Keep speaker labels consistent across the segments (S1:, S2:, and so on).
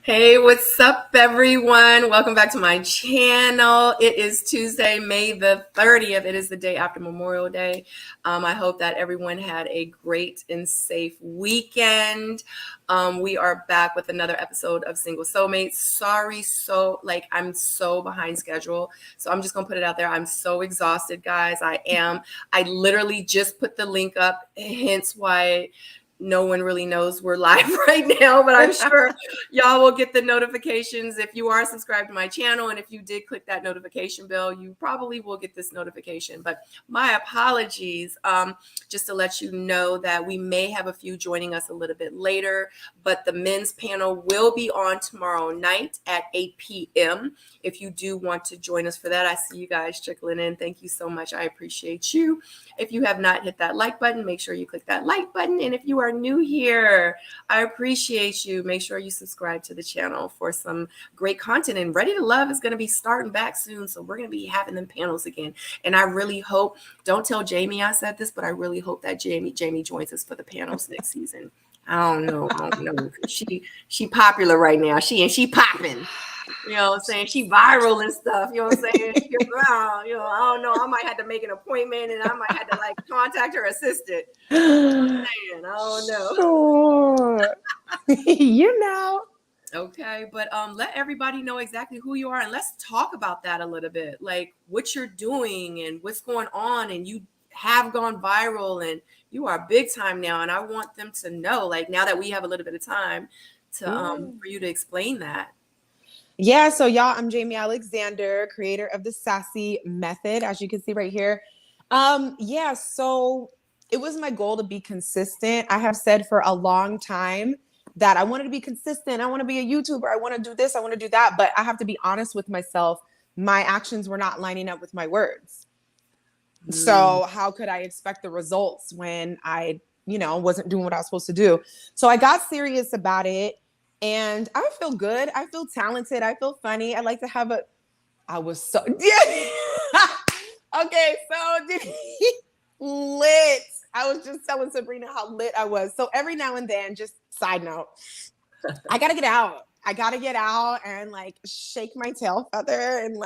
S1: Hey, what's up, everyone? Welcome back to my channel. It is Tuesday, May the 30th. It is the day after Memorial Day. I hope that everyone had a great and safe weekend. We are back with another episode of Single Soulmates. Sorry, I'm so behind schedule. So I'm just going to put it out there. I'm so exhausted, guys. I am. I literally just put the link up, hence why no one really knows we're live right now, but I'm sure y'all will get the notifications if you are subscribed to my channel. And if you did click that notification bell, you probably will get this notification. But my apologies, just to let you know that we may have a few joining us a little bit later, but the men's panel will be on tomorrow night at 8 p.m. If you do want to join us for that, I see you guys trickling in. Thank you so much. I appreciate you. If you have not hit that like button, make sure you click that like button. And if you are new here, I appreciate you. Make sure you subscribe to the channel for some great content. And Ready to Love is going to be starting back soon. So we're going to be having them panels again. And I really hope, don't tell Jamie I said this, but I really hope that Jamie joins us for the panels next season. I don't know. She popular right now. She popping. You know what I'm saying? She viral and stuff. You know what I'm saying? I don't know. I might have to make an appointment and I might have to contact her assistant. I don't know.
S2: Sure. You know.
S1: Okay, but let everybody know exactly who you are and let's talk about that a little bit. Like what you're doing and what's going on, and you have gone viral and you are big time now. And I want them to know, now that we have a little bit of time to for you to explain that.
S2: Yeah, so y'all, I'm Jamie Alexander, creator of the Sassy Method, as you can see right here. So it was my goal to be consistent. I have said for a long time that I wanted to be consistent. I want to be a YouTuber. I want to do this. I want to do that. But I have to be honest with myself. My actions were not lining up with my words. So how could I expect the results when I, wasn't doing what I was supposed to do? So I got serious about it. And I feel good. I feel talented. I feel funny. I like to have I was so, yeah. Okay, so did he lit. I was just telling Sabrina how lit I was. So every now and then, just side note, I got to get out. I got to get out and shake my tail feather and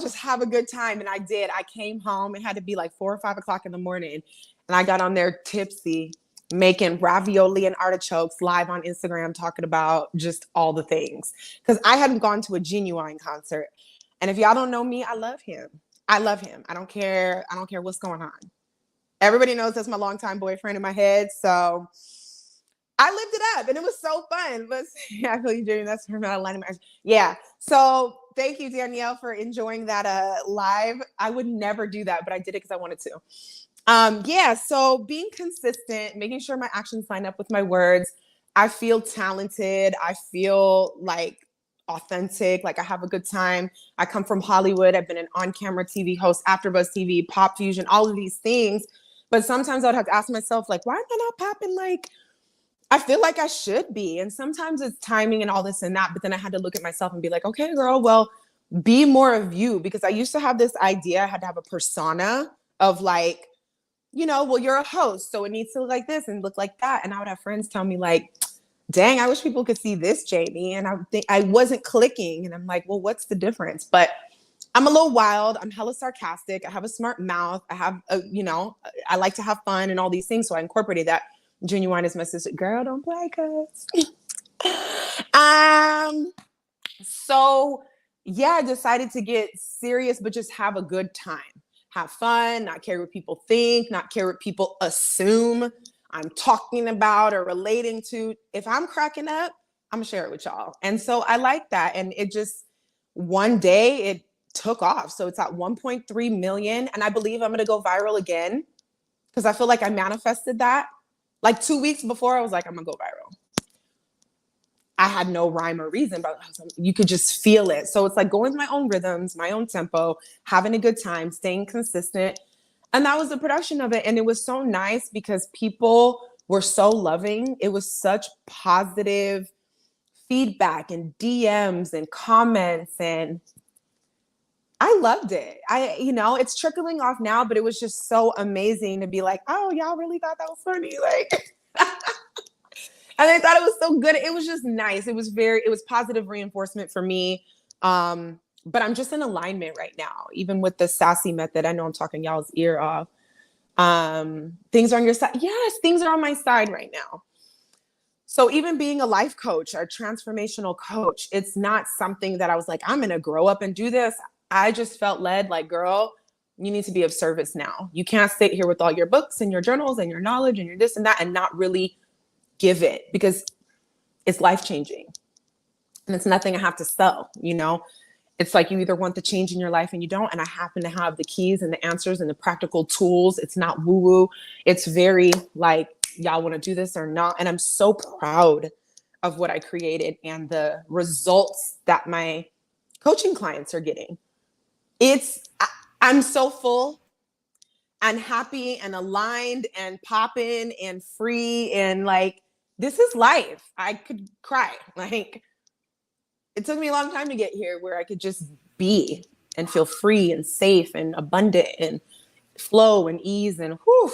S2: just have a good time. And I did. I came home. It had to be 4 or 5 o'clock in the morning. And I got on there tipsy, making ravioli and artichokes live on Instagram, talking about just all the things. Because I hadn't gone to a Genuine concert. And if y'all don't know me, I love him. I love him. I don't care. I don't care what's going on. Everybody knows that's my longtime boyfriend in my head. So I lived it up and it was so fun. But yeah, I feel you doing that's her not aligning. Yeah. So thank you, Danielle, for enjoying that live. I would never do that, but I did it because I wanted to. So being consistent, making sure my actions line up with my words. I feel talented. I feel authentic. I have a good time. I come from Hollywood. I've been an on-camera TV host, AfterBuzz TV, Pop Fusion, all of these things. But sometimes I would have to ask myself, why am I not popping I feel like I should be? And sometimes it's timing and all this and that. But then I had to look at myself and be like, okay, girl, well, be more of you. Because I used to have this idea. I had to have a persona of well, you're a host, so it needs to look like this and look like that. And I would have friends tell me dang, I wish people could see this, Jamie. And I think I wasn't clicking. And I'm like, well, what's the difference? But I'm a little wild. I'm hella sarcastic. I have a smart mouth. I have, I like to have fun and all these things. So I incorporated that. Genuine is my sister. Girl, don't play us. So yeah, I decided to get serious, but just have a good time. Have fun, not care what people think, not care what people assume I'm talking about or relating to. If I'm cracking up, I'm gonna share it with y'all. And so I like that. And it just, one day it took off. So it's at 1.3 million. And I believe I'm gonna go viral again because I feel like I manifested that. 2 weeks before I was like, I'm gonna go viral. I had no rhyme or reason, but you could just feel it. So it's going with my own rhythms, my own tempo, having a good time, staying consistent. And that was the production of it. And it was so nice because people were so loving. It was such positive feedback and DMs and comments. And I loved it. It's trickling off now, but it was just so amazing to be like, oh, y'all really thought that was funny. And I thought it was so good. It was just nice. It was positive reinforcement for me. But I'm just in alignment right now, even with the sassy method. I know I'm talking y'all's ear off. Things are on your side. Yes, things are on my side right now. So even being a life coach or transformational coach, it's not something that I was like, I'm going to grow up and do this. I just felt led like, girl, you need to be of service now. You can't sit here with all your books and your journals and your knowledge and your this and that and not really give it, because it's life-changing and it's nothing I have to sell, you know? It's like you either want the change in your life and you don't. And I happen to have the keys and the answers and the practical tools. It's not woo-woo. It's very like, y'all want to do this or not? And I'm so proud of what I created and the results that my coaching clients are getting. I'm so full and happy and aligned and popping and free. And like, this is life. I could cry. Like, it took me a long time to get here where I could just be and feel free and safe and abundant and flow and ease and whew.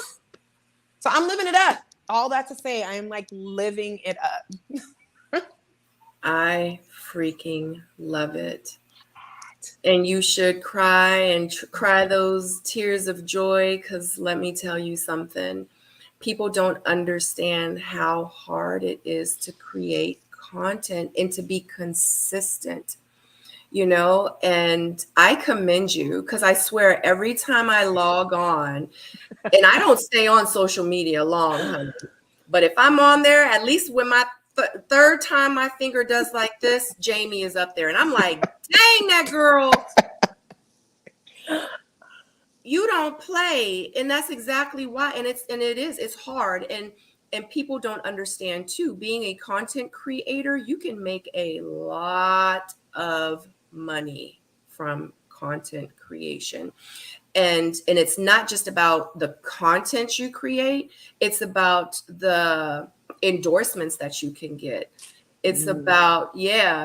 S2: So I'm living it up. All that to say, I am like living it up.
S1: I freaking love it. And you should cry and cry those tears of joy, because let me tell you something. People don't understand how hard it is to create content and to be consistent, you know? And I commend you, because I swear every time I log on, and I don't stay on social media long, honey, but if I'm on there, at least when my third time my finger does like this, Jamie is up there. And I'm like, dang, that girl, you don't play. And that's exactly why. And it's hard. And people don't understand too, being a content creator, you can make a lot of money from content creation. And it's not just about the content you create, it's about the endorsements that you can get. It's about,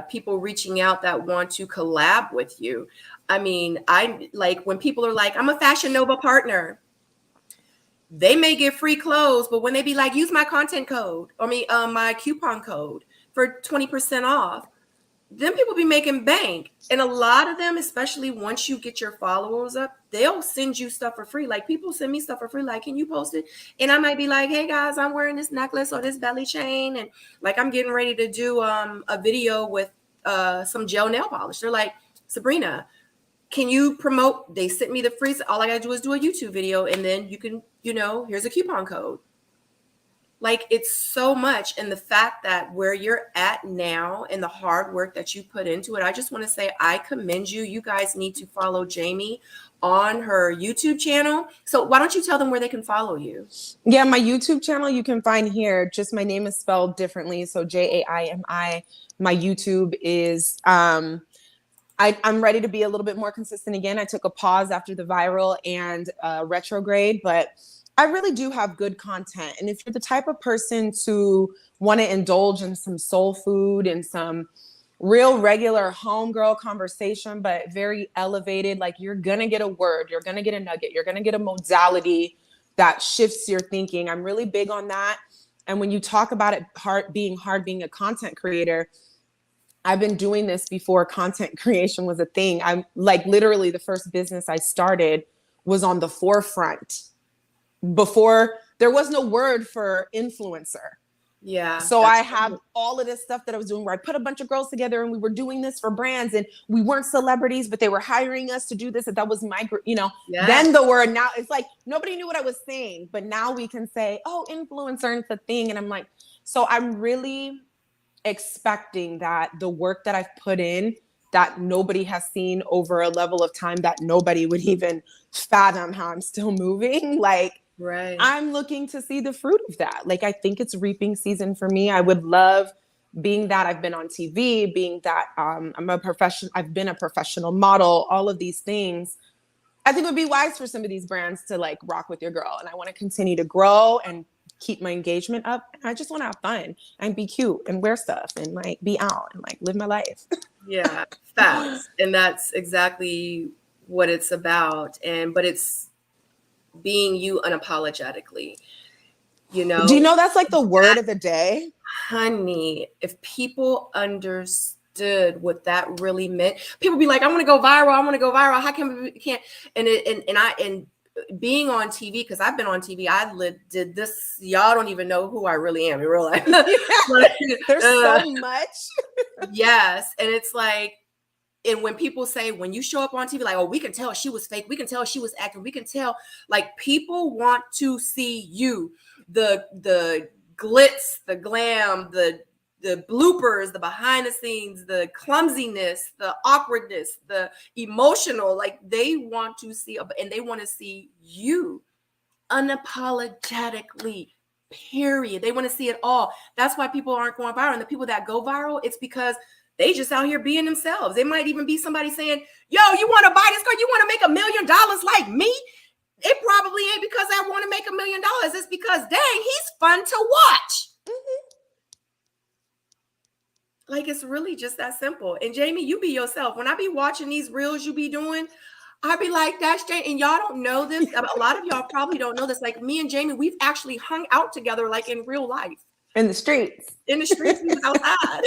S1: people reaching out that want to collab with you. I mean, I like when people are like, I'm a Fashion Nova partner. They may get free clothes, but when they be like, use my content code, my coupon code for 20% off, then people be making bank. And a lot of them, especially once you get your followers up, they'll send you stuff for free. Like people send me stuff for free. Like, can you post it? And I might be like, hey guys, I'm wearing this necklace or this belly chain. And like, I'm getting ready to do a video with some gel nail polish. They're like, Sabrina, can you promote? They sent me the free. All I got to do is do a YouTube video. And then you can, here's a coupon code. Like, it's so much. And the fact that where you're at now and the hard work that you put into it, I just want to say, I commend you. You guys need to follow Jamie on her YouTube channel. So why don't you tell them where they can follow you?
S2: Yeah, my YouTube channel, you can find here. Just my name is spelled differently. So Jaimi. My YouTube is, I'm ready to be a little bit more consistent again. I took a pause after the viral and retrograde, but I really do have good content. And if you're the type of person to want to indulge in some soul food and some real regular homegirl conversation, but very elevated, like you're going to get a word, you're going to get a nugget, you're going to get a modality that shifts your thinking. I'm really big on that. And when you talk about it being a content creator, I've been doing this before content creation was a thing. I'm like literally the first business I started was on the forefront before there was no word for influencer.
S1: Yeah.
S2: So I have all of this stuff that I was doing where I put a bunch of girls together and we were doing this for brands and we weren't celebrities, but they were hiring us to do this. And that was my, Then the word, now it's like, nobody knew what I was saying, but now we can say, oh, influencer is the thing. And I'm like, so I'm really expecting that the work that I've put in that nobody has seen over a level of time that nobody would even fathom how I'm still moving. Like,
S1: right.
S2: I'm looking to see the fruit of that. Like, I think it's reaping season for me. I would love being that I've been on TV, being that I've been a professional model, all of these things. I think it would be wise for some of these brands to like rock with your girl. And I want to continue to grow and keep my engagement up. I just want to have fun and be cute and wear stuff and like be out and like live my life.
S1: Yeah, facts. And that's exactly what it's about. But it's being you unapologetically. You know,
S2: Do you know that's like the word of the day?
S1: honey, if people understood what that really meant, people be like, I want to go viral. I want to go viral. How can we can't? And being on TV, because I've been on TV, did this. Y'all don't even know who I really am in real life.
S2: There's so much.
S1: Yes. And it's like, and when people say, when you show up on TV, like, oh, we can tell she was fake, we can tell she was acting, we can tell, like, people want to see you, the glitz, the glam, the bloopers, the behind the scenes, the clumsiness, the awkwardness, the emotional, like, they want to see, and they want to see you unapologetically, period. They want to see it all. That's why people aren't going viral. And the people that go viral, it's because they just out here being themselves. They might even be somebody saying, yo, you want to buy this car? You want to make $1 million like me? It probably ain't because I want to make $1 million. It's because, dang, he's fun to watch. Mm-hmm. Like, it's really just that simple. And Jamie, you be yourself. When I be watching these reels you be doing, I be like, that's Jamie. And y'all don't know this. A lot of y'all probably don't know this. Like, me and Jamie, we've actually hung out together, like, in real life.
S2: In the streets.
S1: In the streets, we was outside.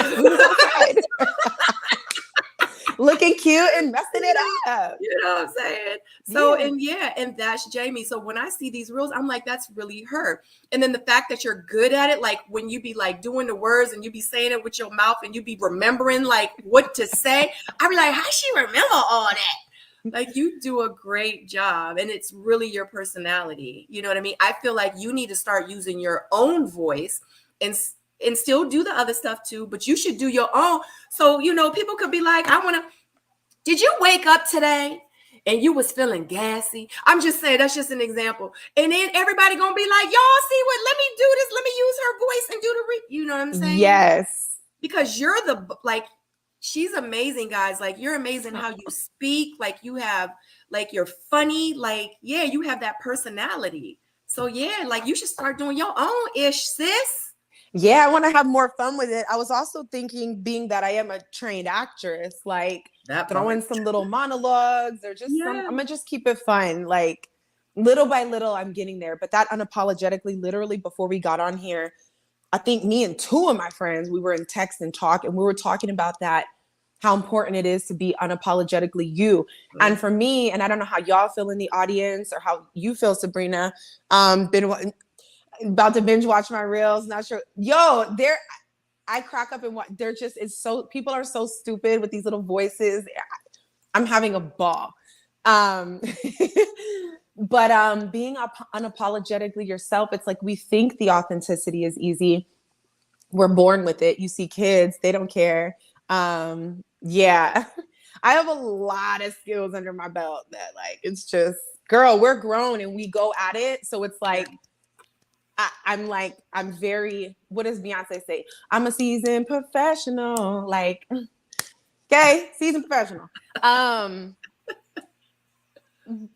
S2: Looking cute and messing it up.
S1: You know what I'm saying? So, and that's Jamie. So when I see these reels, I'm like, that's really her. And then the fact that you're good at it, like when you be like doing the words and you be saying it with your mouth and you be remembering like what to say, I be like, how she remember all that? Like, you do a great job, and it's really your personality. You know what I mean? I feel like you need to start using your own voice and still do the other stuff too, but you should do your own. So, you know, people could be like, did you wake up today and you was feeling gassy? I'm just saying, that's just an example. And then everybody gonna be like, y'all see what, let me do this. Let me use her voice and do you know what I'm saying?
S2: Yes.
S1: Because you're she's amazing, guys. Like, you're amazing how you speak. Like, you have, like, you're funny. Like, yeah, you have that personality. So yeah, like, you should start doing your own ish, sis.
S2: Yeah, I want to have more fun with it. I was also thinking, being that I am a trained actress, like throw in some little monologues or just I'm gonna just keep it fun. Like, little by little, I'm getting there. But that unapologetically, literally before we got on here, I think me and two of my friends, we were in text and talk, and we were talking about that, how important it is to be unapologetically you. Mm-hmm. And for me, and I don't know how y'all feel in the audience or how you feel, Sabrina, been about to binge watch my reels. Not sure. Yo, I crack up and watch. They're just, it's so, people are so stupid with these little voices. I'm having a ball. But being unapologetically yourself, it's like, we think the authenticity is easy. We're born with it. You see kids, they don't care. Yeah, I have a lot of skills under my belt that, like, it's just, girl, we're grown and we go at it. So it's like, I'm very, what does Beyonce say? I'm a seasoned professional. Like, okay, seasoned professional.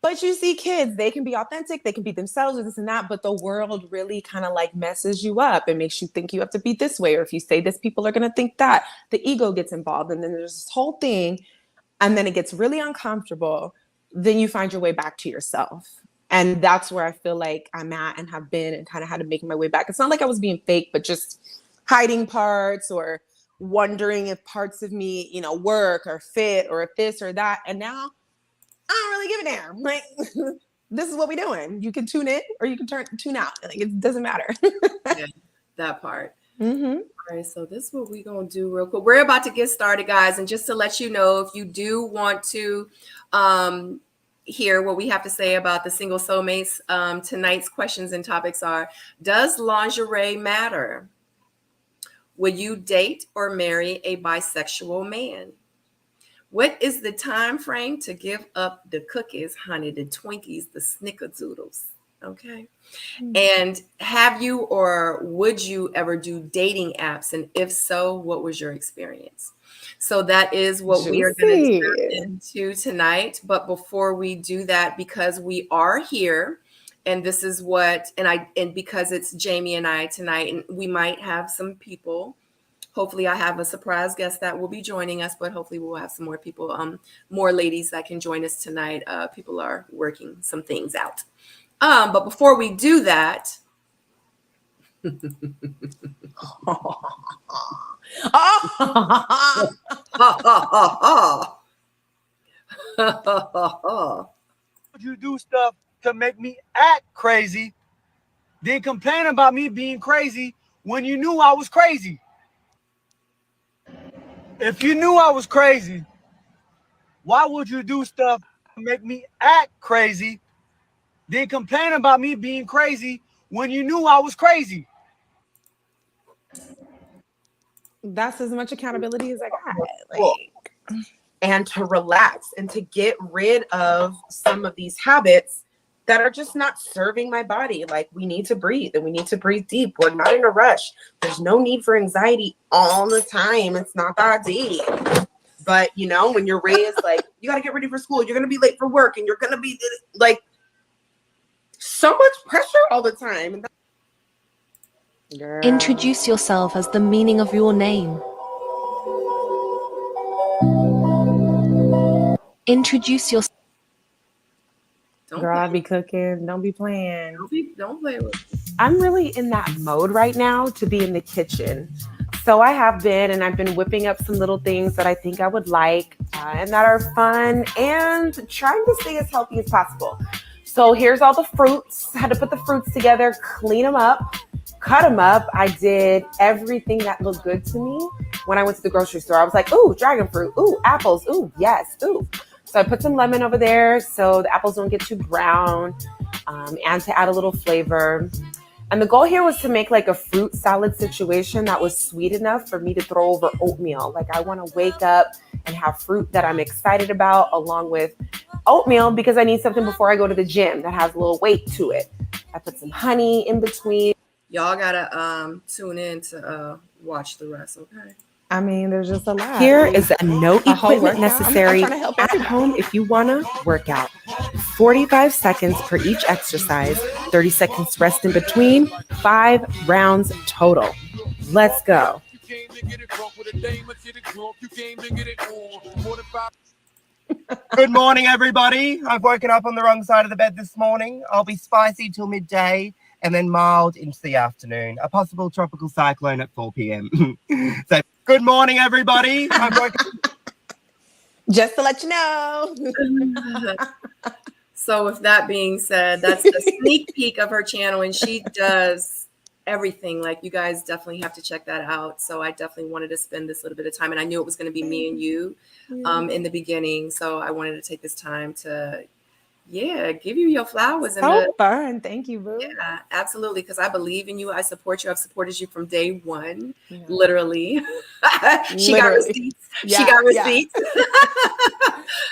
S2: But you see kids, they can be authentic, they can be themselves, or this and that, but the world really kind of like messes you up and makes you think you have to be this way. Or if you say this, people are going to think that. The ego gets involved, and then there's this whole thing, and then it gets really uncomfortable. Then you find your way back to yourself. And that's where I feel like I'm at and have been, and kind of had to make my way back. It's not like I was being fake, but just hiding parts or wondering if parts of me, you know, work or fit or if this or that. And now I don't really give a damn. Like, this is what we're doing. You can tune in or you can tune out. Like, it doesn't matter.
S1: Yeah, that part.
S2: Mm-hmm.
S1: All right, so this is what we're going to do real quick. We're about to get started, guys. And just to let you know, if you do want to hear what we have to say about the single soulmates, tonight's questions and topics are, does lingerie matter? Would you date or marry a bisexual man? What is the time frame to give up the cookies, honey, the Twinkies, the snickerdoodles? Okay. And have you or would you ever do dating apps? And if so, what was your experience? So that is what we are going to dive into tonight. But before we do that, because we are here, and this is what, and because it's Jamie and I tonight, and we might have some people. Hopefully I have a surprise guest that will be joining us, but hopefully we'll have some more people, more ladies that can join us tonight. People are working some things out. But before we do that, Ha ha ha ha. Ha ha ha ha.
S3: You do stuff to make me act crazy, then complain about me being crazy when you knew I was crazy. If you knew I was crazy, why would you do stuff to make me act crazy, then complain about me being crazy when you knew I was crazy?
S2: That's as much accountability as I got.
S1: Cool.
S2: And to relax and to get rid of some of these habits that are just not serving my body. Like, we need to breathe and we need to breathe deep. We're not in a rush. There's no need for anxiety all the time. It's not that deep. But, you know, when you're raised, like, you got to get ready for school, you're going to be late for work, and you're going to be like so much pressure all the time.
S4: Girl. Introduce yourself as the meaning of your name. Introduce yourself.
S2: Girl, I be cooking. Don't be playing.
S1: Don't play with it.
S2: I'm really in that mode right now to be in the kitchen. So I have been, and I've been whipping up some little things that I think I would like and that are fun, and trying to stay as healthy as possible. So here's all the fruits. I had to put the fruits together, clean them up, cut them up. I did everything that looked good to me when I went to the grocery store. I was like, ooh, dragon fruit. Ooh, apples. Ooh, yes. Ooh. So I put some lemon over there so the apples don't get too brown, and to add a little flavor. And the goal here was to make like a fruit salad situation that was sweet enough for me to throw over oatmeal. Like, I want to wake up and have fruit that I'm excited about along with oatmeal, because I need something before I go to the gym that has a little weight to it. I put some honey in between.
S1: Y'all gotta tune in to watch the rest, okay?
S2: I mean, there's just a lot.
S4: Here is no equipment necessary at home if you want to work out. 45 seconds per each exercise, 30 seconds rest in between, 5 rounds total. Let's go.
S3: Good morning, everybody. I've woken up on the wrong side of the bed this morning. I'll be spicy till midday and then mild into the afternoon. A possible tropical cyclone at 4 p.m. So, good morning, everybody. I've woken up.
S2: Just to let you know.
S1: So with that being said, that's a sneak peek of her channel, and she does everything. Like, you guys definitely have to check that out. So I definitely wanted to spend this little bit of time, and I knew it was going to be me and you in the beginning. So I wanted to take this time to, give you your flowers.
S2: So fun. Thank you, boo.
S1: Yeah, absolutely. Because I believe in you. I support you. I've supported you from day one, literally. She got receipts.
S2: Yeah,
S1: she got receipts.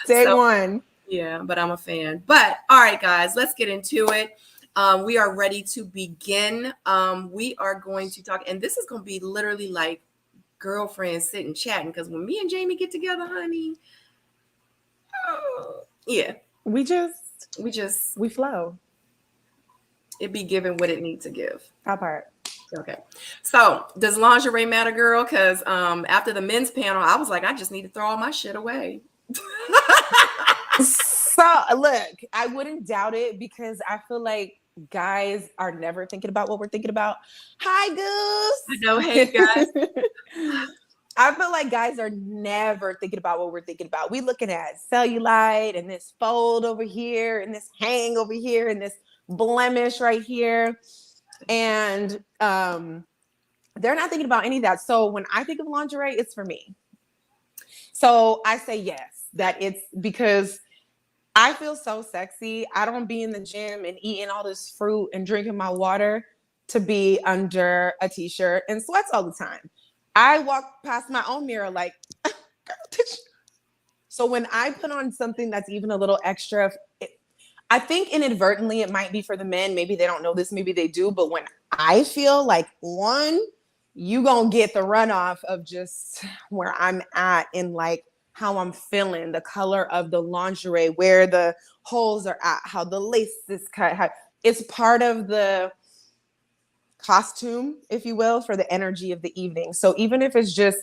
S2: Day one.
S1: Yeah, but I'm a fan. But all right, guys, let's get into it. We are ready to begin. We are going to talk, and this is going to be literally like girlfriends sitting chatting, because when me and Jamie get together, honey, we flow. It be giving what it needs to give.
S2: That part.
S1: Okay. So does lingerie matter, girl? Because after the men's panel, I was like, I just need to throw all my shit away.
S2: So look, I wouldn't doubt it, because I feel like guys are never thinking about what we're thinking about. Hi, Goose.
S1: I know. Hey, guys.
S2: I feel like guys are never thinking about what we're thinking about. We looking at cellulite and this fold over here and this hang over here and this blemish right here. And they're not thinking about any of that. So when I think of lingerie, it's for me. So I say yes, that it's because I feel so sexy. I don't be in the gym and eating all this fruit and drinking my water to be under a t-shirt and sweats all the time. I walk past my own mirror like, girl, so when I put on something that's even a little extra, I think inadvertently it might be for the men. Maybe they don't know this, maybe they do. But when I feel like, one, you gonna get the runoff of just where I'm at in like how I'm feeling, the color of the lingerie, where the holes are at, how the lace is cut, how it's part of the costume, if you will, for the energy of the evening. So even if it's just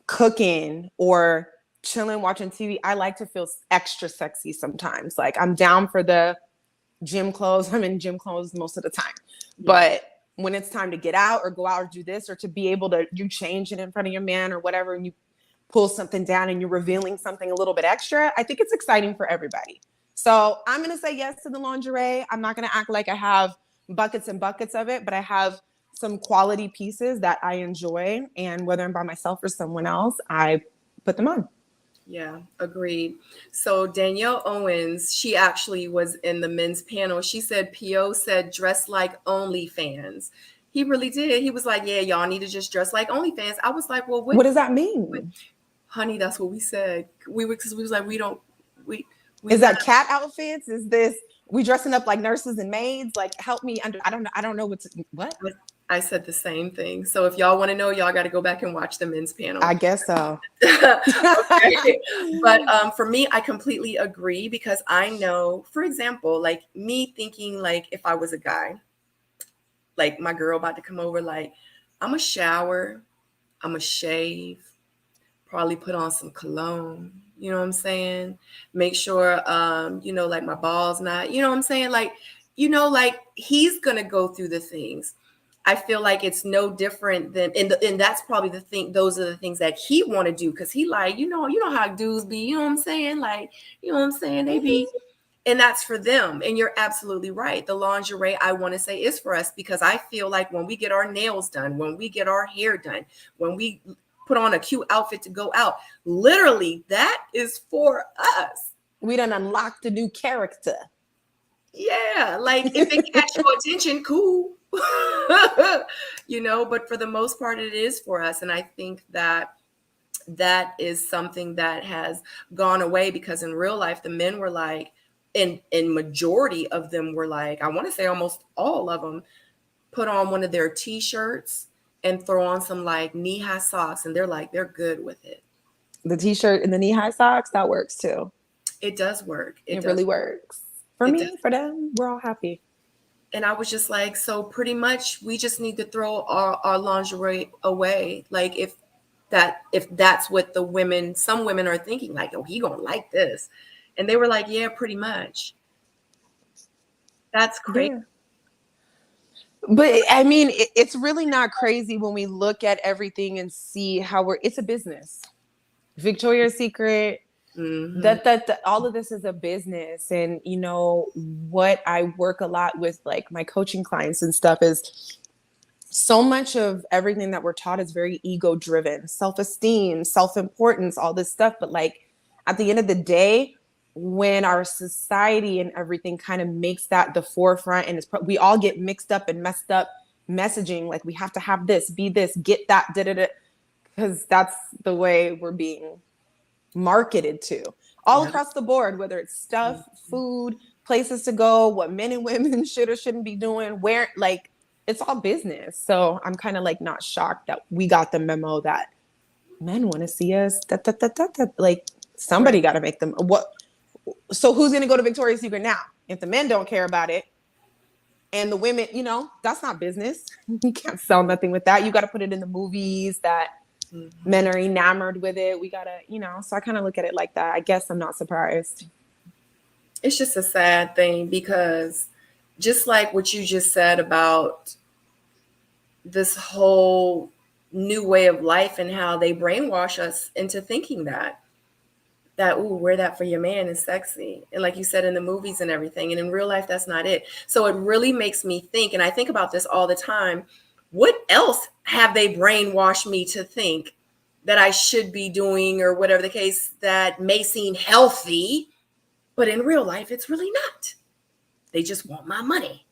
S2: cooking or chilling, watching TV, I like to feel extra sexy sometimes. Like, I'm down for the gym clothes. I'm in gym clothes most of the time. But when it's time to get out or go out or do this, or to be able to, you change it in front of your man or whatever, and you pull something down and you're revealing something a little bit extra, I think it's exciting for everybody. So I'm going to say yes to the lingerie. I'm not going to act like I have buckets and buckets of it, but I have some quality pieces that I enjoy. And whether I'm by myself or someone else, I put them on.
S1: Yeah, agreed. So Danielle Owens, she actually was in the men's panel. She said P.O. said dress like OnlyFans. He really did. He was like, yeah, y'all need to just dress like OnlyFans. I was like, well,
S2: what does that mean?
S1: Honey, that's what we said. We was like, we
S2: is that cat outfits? Is this we dressing up like nurses and maids? Like, help me under. I don't know what.
S1: I said the same thing. So if y'all want to know, y'all got to go back and watch the men's panel.
S2: I guess so.
S1: Okay. But for me, I completely agree, because I know, for example, like me thinking like if I was a guy, like my girl about to come over, like I'm a shower, I'm a shave, probably put on some cologne, you know what I'm saying? Make sure, like my balls not, you know what I'm saying? Like, like he's going to go through the things. I feel like it's no different than, and that's probably the thing. Those are the things that he want to do. Cause he like, you know how dudes be, you know what I'm saying? Like, you know what I'm saying? They be, and that's for them. And you're absolutely right. The lingerie, I want to say, is for us, because I feel like when we get our nails done, when we get our hair done, when we put on a cute outfit to go out, literally that is for us.
S2: We done unlocked a new character.
S1: Yeah. Like if it catch your attention, cool. But for the most part, it is for us. And I think that is something that has gone away, because in real life, the men were like, in majority of them were like, I want to say almost all of them put on one of their t-shirts and throw on some like knee-high socks, and they're good with it.
S2: The t-shirt and the knee-high socks, that works too.
S1: It does work.
S2: It really works. For me, for them, we're all happy.
S1: And I was just like, so pretty much we just need to throw our lingerie away. Like if that's what some women are thinking, like, oh, he gonna like this. And they were like, yeah, pretty much. That's crazy.
S2: Yeah. But I mean, it's really not crazy when we look at everything and see how it's a business. Victoria's Secret, that all of this is a business. And what I work a lot with, like my coaching clients and stuff, is so much of everything that we're taught is very ego driven, self-esteem, self-importance, all this stuff. But like at the end of the day, when our society and everything kind of makes that the forefront, and we all get mixed up and messed up messaging, like we have to have this, be this, get that, because that's the way we're being marketed to all across the board, whether it's stuff, food, places to go, what men and women should or shouldn't be doing, where, like, it's all business. So I'm kind of like not shocked that we got the memo that men want to see us, like somebody got to make them So who's going to go to Victoria's Secret now? If the men don't care about it and the women, that's not business. You can't sell nothing with that. You got to put it in the movies that men are enamored with it. We got to, so I kind of look at it like that. I guess I'm not surprised.
S1: It's just a sad thing, because just like what you just said about this whole new way of life and how they brainwash us into thinking that, ooh, wear that for your man is sexy. And like you said, in the movies and everything. And in real life, that's not it. So it really makes me think, and I think about this all the time, what else have they brainwashed me to think that I should be doing, or whatever the case, that may seem healthy, but in real life, it's really not. They just want my money.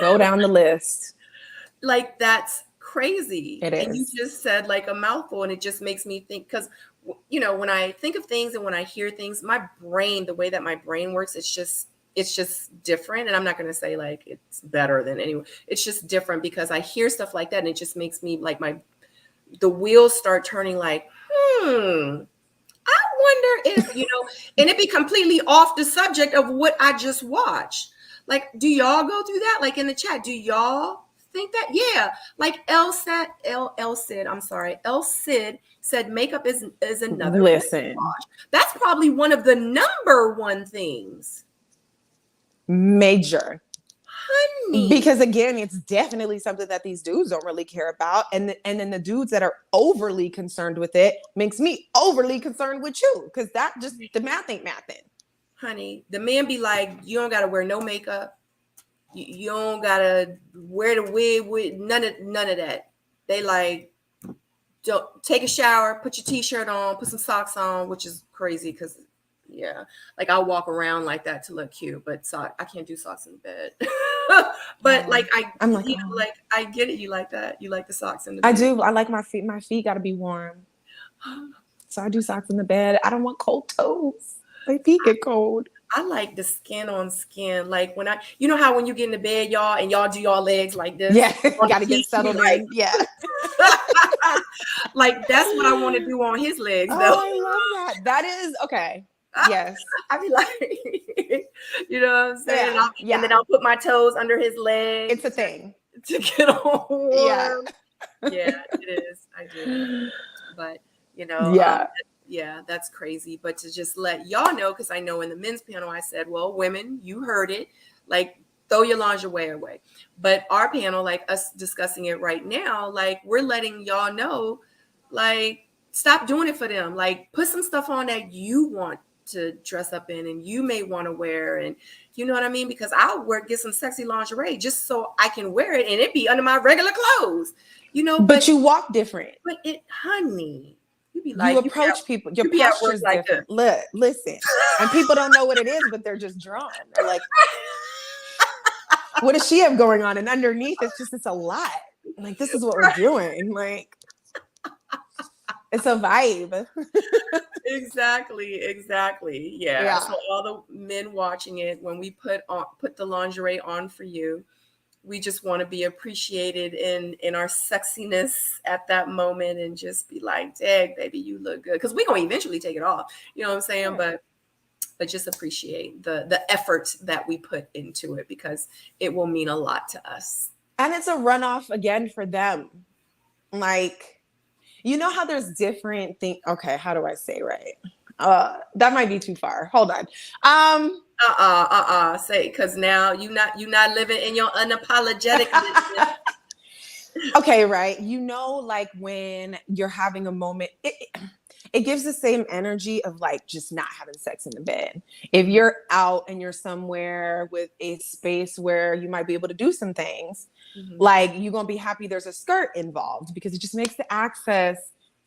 S2: Go down the list.
S1: Like, that's crazy.
S2: It is.
S1: And you just said like a mouthful, and it just makes me think, because when I think of things and when I hear things, my brain, the way that my brain works, it's just different. And I'm not going to say like it's better than anyone. It's just different, because I hear stuff like that and it just makes me like the wheels start turning, like, I wonder if, and it be completely off the subject of what I just watched. Like, do y'all go through that? Like in the chat, do y'all think that? Yeah. Like El Cid said makeup is another.
S2: Listen,
S1: that's probably one of the number one things.
S2: Major.
S1: me.
S2: Because again, it's definitely something that these dudes don't really care about. And then the dudes that are overly concerned with it makes me overly concerned with you. Because that just, the math ain't mathing.
S1: Honey, the men be like, you don't got to wear no makeup. You don't got to wear the wig with none of that. They like, don't take a shower, put your t-shirt on, put some socks on, which is crazy because yeah, like I'll walk around like that to look cute, but I can't do socks in bed. But like I'm like, like I get it. You like that? You like the socks in the bed?
S2: I do. I like my feet. My feet got to be warm, so I do socks in the bed. I don't want cold toes. My feet get cold.
S1: I like the skin on skin. Like when you know how when you get in the bed, y'all, and y'all do y'all legs like this.
S2: Yeah, got to get settled in. Yeah.
S1: Like that's what I want to do on his legs, though.
S2: Oh, I love that. That is okay. Yes.
S1: I be like, you know what I'm saying?
S2: Yeah.
S1: And then I'll put my toes under his legs.
S2: It's a thing.
S1: To get on warm.
S2: Yeah.
S1: Yeah, it is. I do. But, you know, yeah, that's crazy. But to just let y'all know, because I know in the men's panel, I said, well, women, you heard it. Like, throw your lingerie away. But our panel, like us discussing it right now, like we're letting y'all know, like, stop doing it for them. Like, put some stuff on that you want to dress up in and you may want to wear, and you know what I mean, because I'll get some sexy lingerie just so I can wear it and it be under my regular clothes, you know.
S2: But you walk different.
S1: But honey, you be like,
S2: you approach people, your posture is like different. Look, listen, and people don't know what it is, but they're just drawn. They're like, what does she have going on? And underneath it's a lot. Like, this is what we're doing. Like, it's a vibe.
S1: Exactly. Yeah. So all the men watching it, when we put the lingerie on for you, we just want to be appreciated in our sexiness at that moment and just be like, dang, baby, you look good. Because we're going to eventually take it off. You know what I'm saying? Yeah. But just appreciate the effort that we put into it, because it will mean a lot to us.
S2: And it's a runoff again for them. Like, you know how there's different things. Okay, how do I say right? That might be too far. Hold on.
S1: Say, because now you're not living in your unapologetic.
S2: Okay, right. You know, like when you're having a moment, it gives the same energy of like just not having sex in the bed. If you're out and you're somewhere with a space where you might be able to do some things, like you're going to be happy there's a skirt involved, because it just makes the access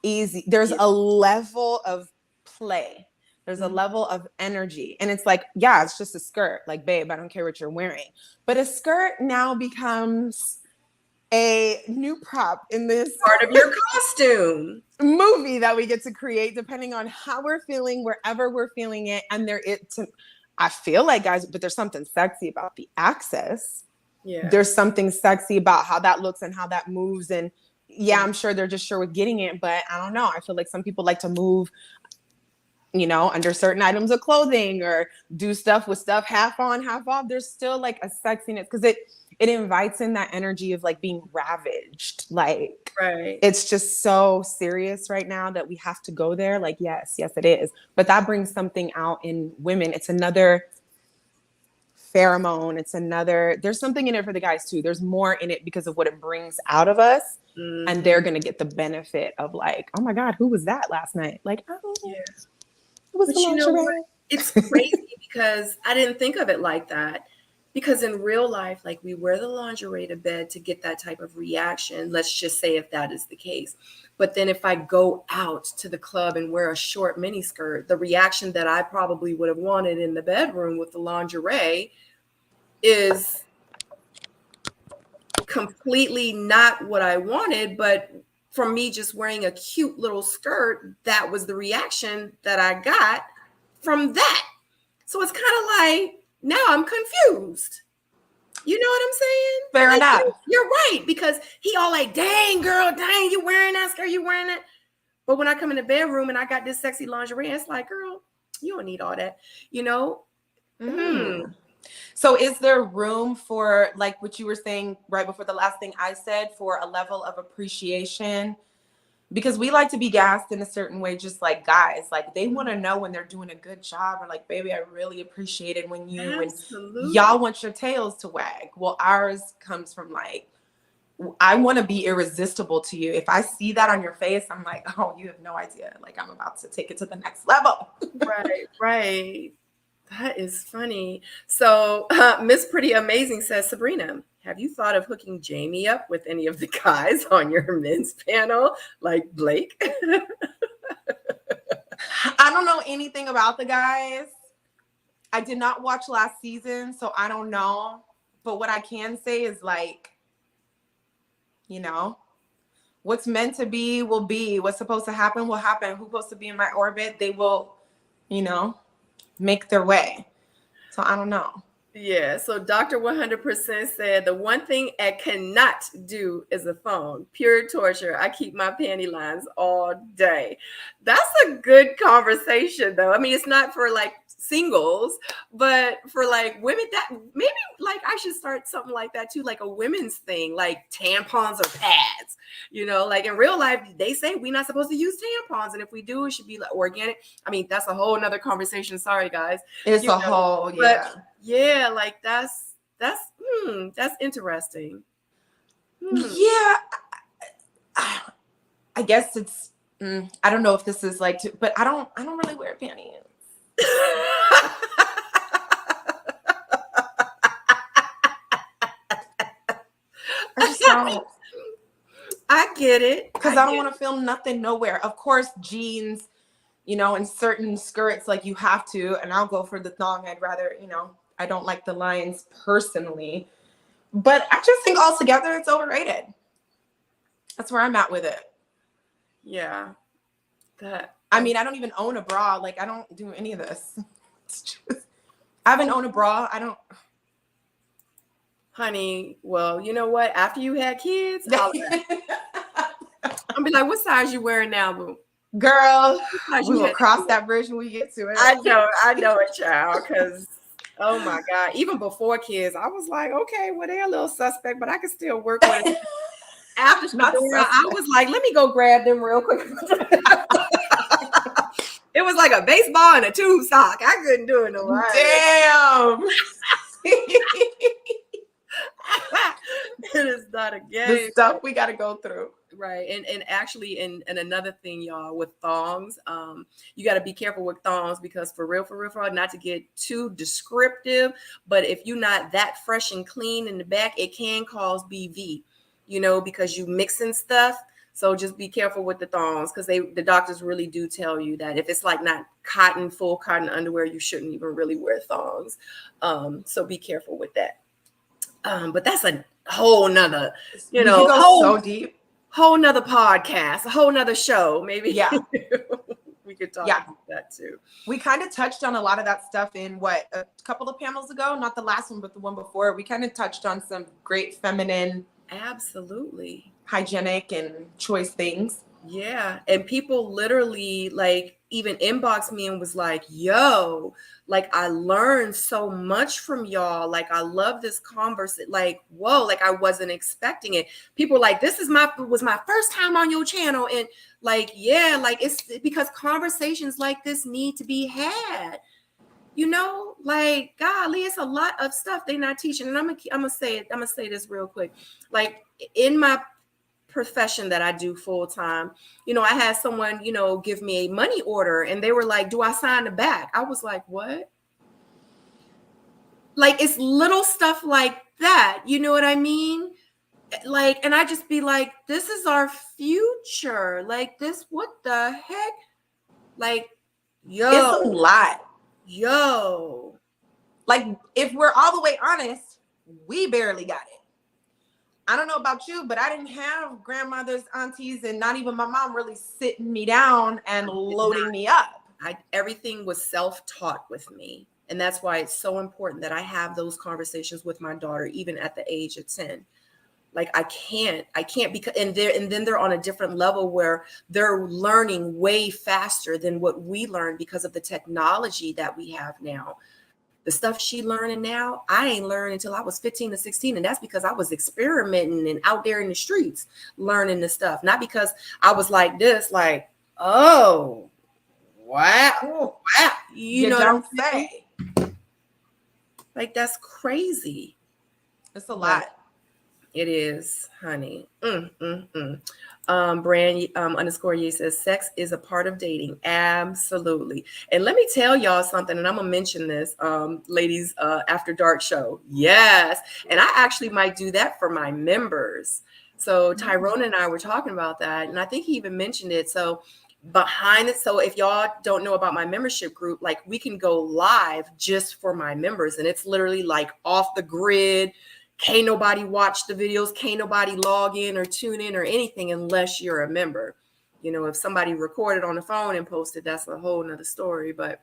S2: easy. There's a level of play. There's a level of energy. And it's like, yeah, it's just a skirt. Like, babe, I don't care what you're wearing. But a skirt now becomes a new prop in this
S1: part of your costume
S2: movie that we get to create, depending on how we're feeling, wherever we're feeling it. And I feel like, guys, but there's something sexy about the access. Yeah. There's something sexy about how that looks and how that moves. And yeah, I'm sure they're just sure with getting it, but I don't know. I feel like some people like to move, you know, under certain items of clothing or do stuff with stuff half on, half off. There's still like a sexiness, because it invites in that energy of like being ravaged. Like,
S1: right.
S2: It's just so serious right now that we have to go there. Like, yes, it is. But that brings something out in women. It's another pheromone. There's something in it for the guys too. There's more in it because of what it brings out of us. Mm-hmm. And they're going to get the benefit of like, oh my God, who was that last night? Like, oh, yeah.
S1: But you know what? It's crazy because I didn't think of it like that. Because in real life, like, we wear the lingerie to bed to get that type of reaction. Let's just say if that is the case. But then if I go out to the club and wear a short mini skirt, the reaction that I probably would have wanted in the bedroom with the lingerie is completely not what I wanted. But from me just wearing a cute little skirt, that was the reaction that I got from that. So it's kind of like, now I'm confused. You know what I'm saying?
S2: Fair enough.
S1: You're right, because he all like, dang, girl, dang, you wearing that skirt, you wearing that. But when I come in the bedroom and I got this sexy lingerie, it's like, girl, you don't need all that, you know?
S2: So is there room for, like what you were saying right before the last thing I said, for a level of appreciation because we like to be gassed in a certain way, just like guys. Like they want to know when they're doing a good job, or like, baby, I really appreciate it when y'all want your tails to wag. Well, ours comes from like, I want to be irresistible to you. If I see that on your face, I'm like, oh, you have no idea. Like I'm about to take it to the next level.
S1: Right. That is funny. So Miss Pretty Amazing says, Sabrina, have you thought of hooking Jamie up with any of the guys on your men's panel, like Blake?
S2: I don't know anything about the guys. I did not watch last season, so I don't know. But what I can say is like, you know, what's meant to be will be. What's supposed to happen will happen. Who's supposed to be in my orbit, they will, you know, make their way. So I don't know.
S1: Yeah, so Dr. 100% said the one thing I cannot do is a phone. Pure torture. I keep my panty lines all day. That's a good conversation, though. I mean, it's not for like singles, but for like women, that maybe like I should start something like that too, like a women's thing, like tampons or pads. You know, like in real life, they say we're not supposed to use tampons, and if we do, it should be like organic. I mean, that's a whole nother conversation. Sorry, guys.
S2: It's a whole, yeah.
S1: But yeah, like that's interesting.
S2: Yeah, I guess it's. I don't know if this is like, but I don't really wear panties. I just don't.
S1: I get it.
S2: Because I don't want to film nothing nowhere. Of course, jeans, you know, and certain skirts, like you have to, and I'll go for the thong. I'd rather, you know, I don't like the lines personally, but I just think altogether it's overrated. That's where I'm at with it.
S1: Yeah.
S2: I mean, I don't even own a bra. Like, I don't do any of this. It's just, I haven't owned a bra. I don't.
S1: Honey, well, you know what? After you had kids, I'll be like, what size you wearing now, boo?
S2: Girl, we will cross that bridge when we get to it.
S1: I know it, child, because, oh my God, even before kids, I was like, okay, well, they're a little suspect, but I can still work with it. After Sabrina, I was like, let me go grab them real quick. It was like a baseball and a tube sock. I couldn't do it no more.
S2: Damn.
S1: It is not a game.
S2: The stuff we got to go through.
S1: Right. And actually, and another thing, y'all, with thongs, you got to be careful with thongs because for real, not to get too descriptive, but if you're not that fresh and clean in the back, it can cause BV, you know, because you mixing stuff. So just be careful with the thongs because the doctors really do tell you that if it's like not full cotton underwear, you shouldn't even really wear thongs. So be careful with that. But that's a whole nother, you know,
S2: so deep.
S1: Whole nother podcast, a whole nother show. Maybe we could talk about that too.
S2: We kind of touched on a lot of that stuff in a couple of panels ago, not the last one, but the one before. We kind of touched on some great feminine,
S1: absolutely
S2: hygienic and choice things.
S1: Yeah. And people literally like even inboxed me and was like, yo, like I learned so much from y'all. Like I love this conversation. Like, whoa, like I wasn't expecting it. People were like, this was my first time on your channel. And like, yeah, like it's because conversations like this need to be had. You know, like, golly, it's a lot of stuff they're not teaching. And I'm gonna say this real quick. Like in my profession that I do full time, you know, I had someone, you know, give me a money order and they were like, do I sign the back? I was like, what? Like, it's little stuff like that. You know what I mean? Like, and I just be like, this is our future. Like this, what the heck? Like, yo.
S2: It's a lot.
S1: Yo.
S2: Like, if we're all the way honest, we barely got it. I don't know about you, but I didn't have grandmothers, aunties, and not even my mom really sitting me down and loading me up.
S1: Everything was self-taught with me. And that's why it's so important that I have those conversations with my daughter, even at the age of 10. Like I can't because, and then they're on a different level where they're learning way faster than what we learned because of the technology that we have now. The stuff she learning now, I ain't learned until I was 15 or 16. And that's because I was experimenting and out there in the streets learning the stuff. Not because I was like this, like, oh, wow.
S2: You know don't say.
S1: Like, that's crazy.
S2: It's a lot.
S1: It is, honey. Brand underscore Ye says sex is a part of dating. Absolutely. And let me tell y'all something, and I'm gonna mention this, ladies, after dark show. Yes. And I actually might do that for my members. So Tyrone and I were talking about that, and I think he even mentioned it. So behind it, so if y'all don't know about my membership group, like we can go live just for my members, and it's literally like off the grid. Can't nobody watch the videos, can't nobody log in or tune in or anything unless you're a member. You know, if somebody recorded on the phone and posted, that's a whole nother story. But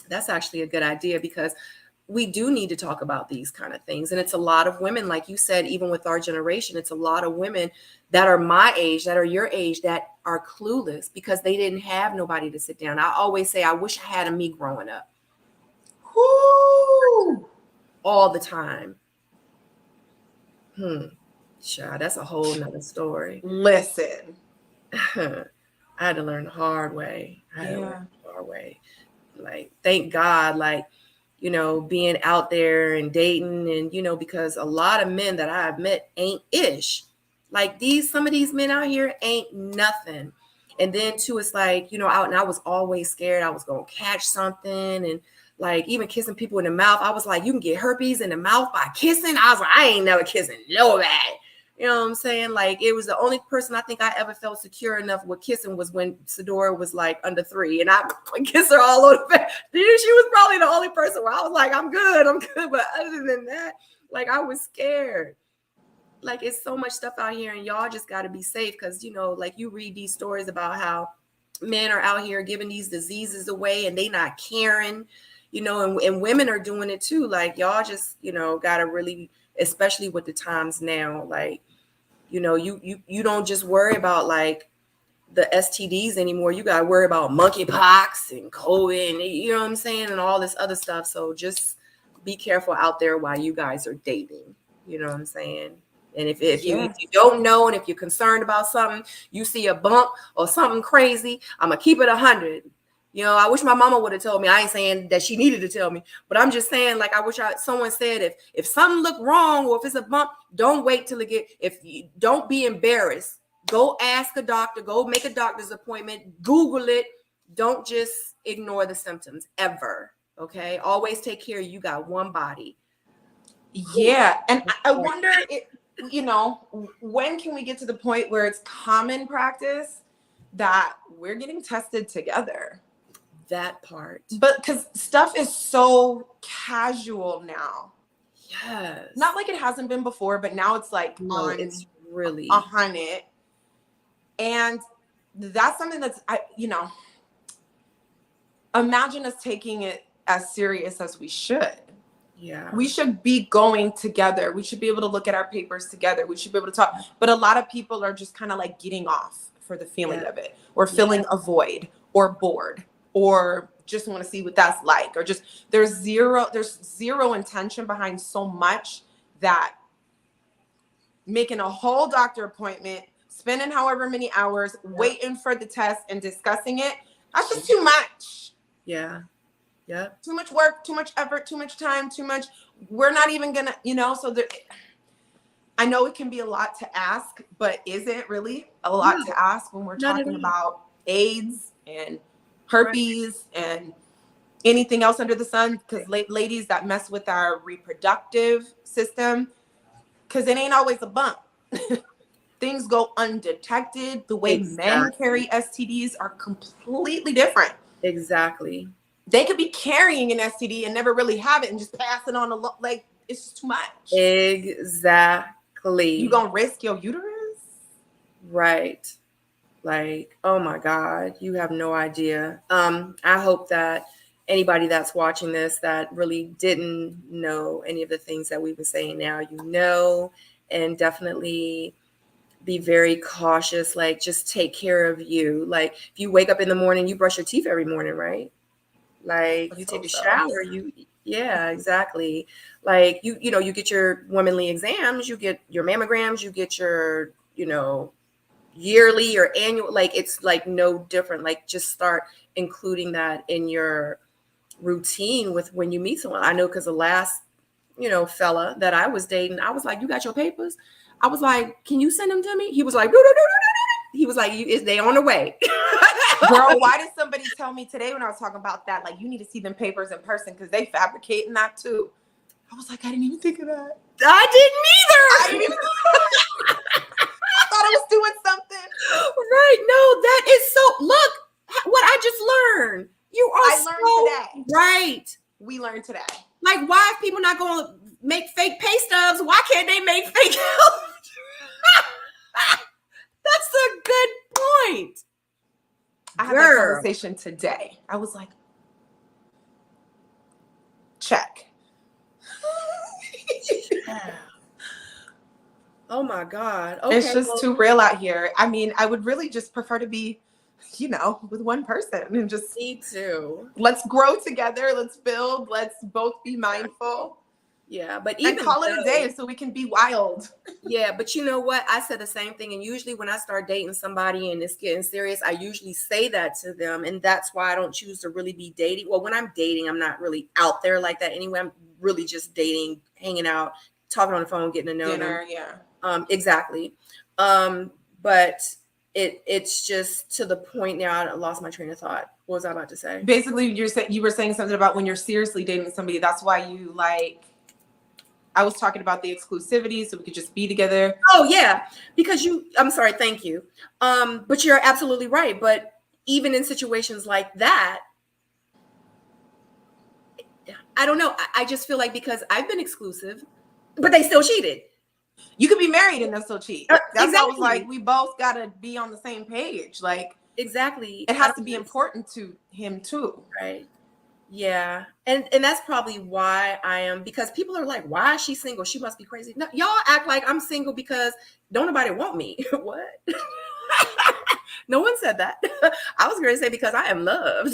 S1: that's actually a good idea, because we do need to talk about these kind of things. And it's a lot of women, like you said, even with our generation, it's a lot of women that are my age, that are your age, that are clueless because they didn't have nobody to sit down. I always say, I wish I had a me growing up.
S2: Woo!
S1: All the time. Child, that's a whole nother story.
S2: Listen.
S1: I had to learn the hard way. Like, thank God, like, you know, being out there and dating, and, you know, because a lot of men that I've met ain't ish. Like some of these men out here ain't nothing. And then too, it's like, you know, and I was always scared I was going to catch something. And like, even kissing people in the mouth, I was like, you can get herpes in the mouth by kissing. I was like, I ain't never kissing nobody. You know what I'm saying? Like, it was the only person I think I ever felt secure enough with kissing was when Sadora was like under 3, and I would kiss her all over the face. She was probably the only person where I was like, I'm good. But other than that, like, I was scared. Like, it's so much stuff out here, and y'all just got to be safe, because, you know, like, you read these stories about how men are out here giving these diseases away and they not caring, you know, and women are doing it too. Like, y'all just, you know, got to really, especially with the times now, like, you know, you don't just worry about like the STDs anymore. You got to worry about monkeypox and COVID, and, you know what I'm saying, and all this other stuff. So just be careful out there while you guys are dating. You know what I'm saying? And if you don't know, and if you're concerned about something, you see a bump or something crazy, I'm going to keep it 100. You know, I wish my mama would have told me. I ain't saying that she needed to tell me, but I'm just saying, like, I wish someone said, if something look wrong, or if it's a bump, don't wait till don't be embarrassed. Go ask a doctor, go make a doctor's appointment, Google it. Don't just ignore the symptoms ever. Okay. Always take care. You got one body.
S2: Yeah. And I wonder, you know, when can we get to the point where it's common practice that we're getting tested together?
S1: That part.
S2: But because stuff is so casual now.
S1: Yes.
S2: Not like it hasn't been before, but now it's like
S1: it's really
S2: on it. And that's something that's, you know, imagine us taking it as serious as we should.
S1: Yeah.
S2: We should be going together. We should be able to look at our papers together. We should be able to talk. But a lot of people are just kind of like getting off for the feeling of it, or feeling a void, or bored, or just want to see what that's like, or just there's zero intention behind so much that making a whole doctor appointment, spending however many hours waiting for the test and discussing it, that's just too much.
S1: Yeah. Yeah.
S2: Too much work, too much effort, too much time, too much. We're not even gonna, you know, so I know it can be a lot to ask, but is it really a lot to ask when we're talking about AIDS and herpes and anything else under the sun? Because ladies, that mess with our reproductive system, because it ain't always a bump. Things go undetected. The way men carry STDs are completely different.
S1: Exactly.
S2: They could be carrying an STD and never really have it and just pass it on like, it's just too much.
S1: Exactly.
S2: You gonna risk your uterus?
S1: Right. Like, oh my God, you have no idea. I hope that anybody that's watching this that really didn't know any of the things that we've been saying now, you know, and definitely be very cautious. Like, just take care of you. Like, if you wake up in the morning, you brush your teeth every morning, right? Like, you take a shower, you Yeah, exactly. Like you know, you get your womanly exams, you get your mammograms, you get your, yearly or annual, like it's like no different. Like just start including that in your routine with when you meet someone. I know because the last, fella that I was dating, I was like, "You got your papers?" I was like, "Can you send them to me?" He was like, "No, no, no, no, no, no." He was like, "Is they on the way?"
S2: Girl, why did somebody tell me today when I was talking about that? Like, you need to see them papers in person because they fabricating that too. I was like, I didn't even think of that.
S1: I didn't either.
S2: I didn't even I thought I was doing something.
S1: Right. No, that is so. Look what I just learned. You are
S2: I learned today.
S1: Right.
S2: We learned today.
S1: Like, why are people not going to make fake pay stubs? Why can't they make fake health? That's a good point.
S2: I had that conversation today. I was like, check.
S1: Oh my God. Okay,
S2: it's just too real out here. I mean, I would really just prefer to be, with one person and just
S1: me too.
S2: Let's grow together. Let's build. Let's both be mindful.
S1: Yeah, but even
S2: call it a day so we can be wild.
S1: Yeah, but you know what? I said the same thing. And usually when I start dating somebody and it's getting serious, I usually say that to them. And that's why I don't choose to really be dating. Well, when I'm dating, I'm not really out there like that anyway. I'm really just dating, hanging out, talking on the phone, getting to know
S2: dinner,
S1: them.
S2: Yeah.
S1: Exactly. But it's just to the point now. I lost my train of thought. What was I about to say?
S2: Basically, you were saying something about when you're seriously dating somebody. That's why you like. I was talking about the exclusivity, so we could just be together.
S1: Oh yeah, because I'm sorry, thank you. But you're absolutely right. But even in situations like that, I don't know. I just feel like because I've been exclusive, but they still cheated.
S2: You could be married and they'll still cheat. That's
S1: exactly.
S2: why I was like, we both gotta be on the same page. Like
S1: exactly,
S2: it has to be important to him too.
S1: Right. Yeah. And that's probably why I am, because people are like, why is she single? She must be crazy. No, y'all act like I'm single because don't nobody want me. What? No one said that. I was going to say because I am loved.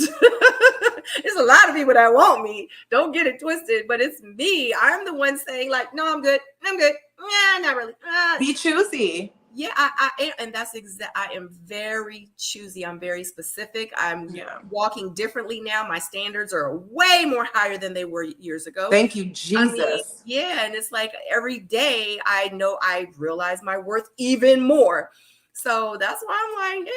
S1: There's a lot of people that want me. Don't get it twisted, but it's me. I'm the one saying like, no, I'm good. I'm good. Yeah, not really.
S2: Be choosy.
S1: Yeah, I am, and that's I am very choosy. I'm very specific. I'm walking differently now. My standards are way more higher than they were years ago.
S2: Thank you, Jesus.
S1: I mean, yeah, and it's like every day I know I realize my worth even more. So that's why I'm like, yeah,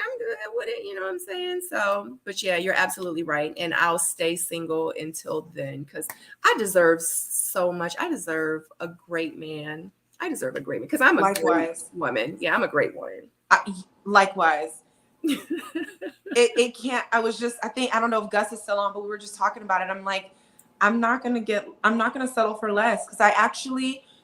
S1: I'm good with it. You know what I'm saying? So, but yeah, you're absolutely right. And I'll stay single until then because I deserve so much. I deserve a great man. I deserve a great man because I'm a great woman. Yeah, I'm a great woman.
S2: Likewise. it can't. I don't know if Gus is still on, but we were just talking about it. I'm like, I'm not gonna settle for less because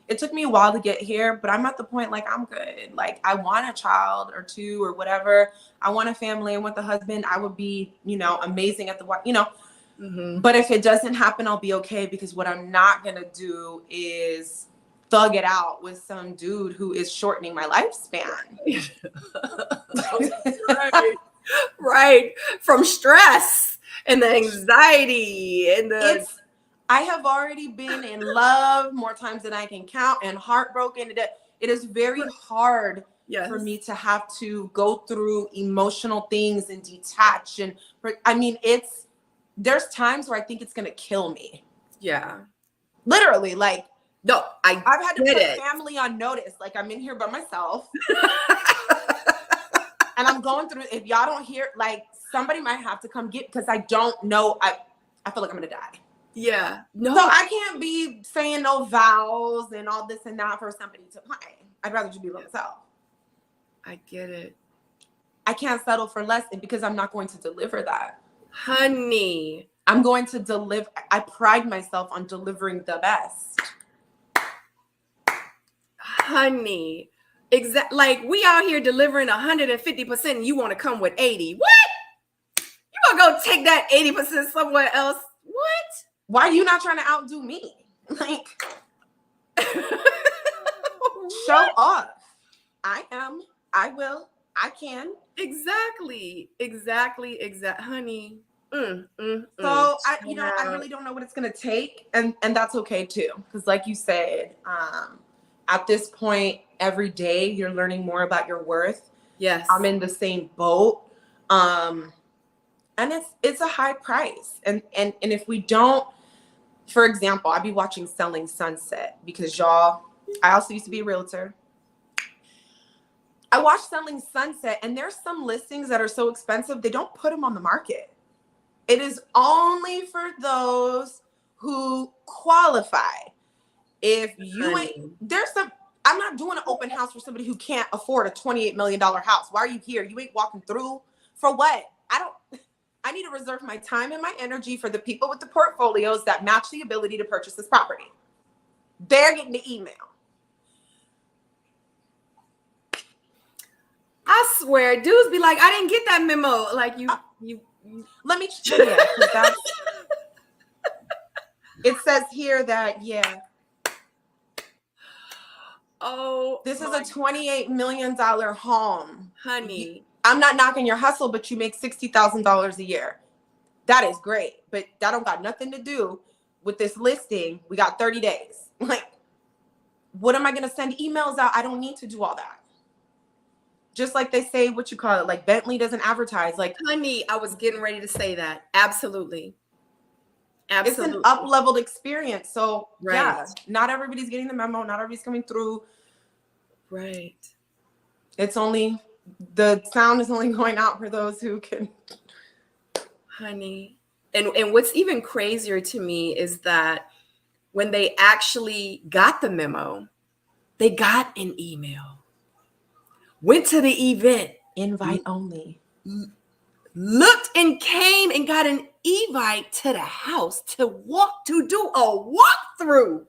S2: it took me a while to get here, but I'm at the point like I'm good. Like I want a child or two or whatever. I want a family. I want the husband. I would be, amazing at the,
S1: Mm-hmm.
S2: But if it doesn't happen, I'll be okay because what I'm not gonna do is thug it out with some dude who is shortening my lifespan.
S1: Right. From stress and the anxiety and
S2: I have already been in love more times than I can count and heartbroken. It is very hard for me to have to go through emotional things and detach. And there's times where I think it's going to kill me.
S1: Yeah.
S2: Literally, like,
S1: no, I've
S2: had to put family on notice. Like I'm in here by myself and I'm going through, if y'all don't hear, like somebody might have to come get, because I don't know. I feel like I'm going to die.
S1: Yeah. No.
S2: So I can't be saying no vows and all this and that for somebody to play. I'd rather just be by myself.
S1: I get it.
S2: I can't settle for less because I'm not going to deliver that.
S1: Honey.
S2: I'm going to deliver. I pride myself on delivering the best.
S1: Honey. Like we out here delivering 150% and you want to come with 80. What? You gonna go take that 80% somewhere else? What?
S2: Why are you not trying to outdo me? Like, show off. I am. I will. I can.
S1: Exactly. Honey,
S2: So I really don't know what it's gonna take, and that's okay too, because like you said, at this point, every day you're learning more about your worth.
S1: Yes,
S2: I'm in the same boat, and it's a high price, and if we don't, for example, I'd be watching Selling Sunset because y'all, I also used to be a realtor. I watched Selling Sunset, and there's some listings that are so expensive they don't put them on the market. It is only for those who qualify. If you I'm not doing an open house for somebody who can't afford a $28 million house. Why are you here? You ain't walking through for what? I need to reserve my time and my energy for the people with the portfolios that match the ability to purchase this property. They're getting the email.
S1: I swear, dudes be like, I didn't get that memo. Like you
S2: let me that's, it says here that this is a $28 million home.
S1: Honey,
S2: I'm not knocking your hustle, but you make $60,000 a year. That is great, but that don't got nothing to do with this listing. We got 30 days. Like, what am I going to send emails out? I don't need to do all that. Just like they say, what you call it, like Bentley doesn't advertise. Like,
S1: honey, I was getting ready to say that. Absolutely.
S2: It's an up-leveled experience. So yeah, not everybody's getting the memo. Not everybody's coming through.
S1: Right.
S2: The sound is only going out for those who can.
S1: Honey. And what's even crazier to me is that when they actually got the memo, they got an email. Went to the event.
S2: Invite only.
S1: Looked and came and got an invite to the house to do a walkthrough.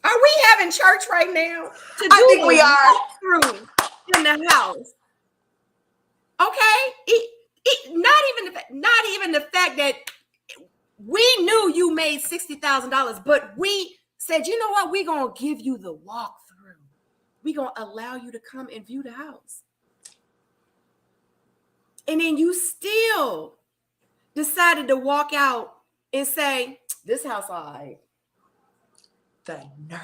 S1: Are we having church right now?
S2: I think we are.
S1: Walkthrough in the house. Okay? Not even the fact that we knew you made $60,000, but we said, you know what? We're going to give you the walkthrough. We're going to allow you to come and view the house. And then you still decided to walk out and say, this house all right.
S2: The nerve.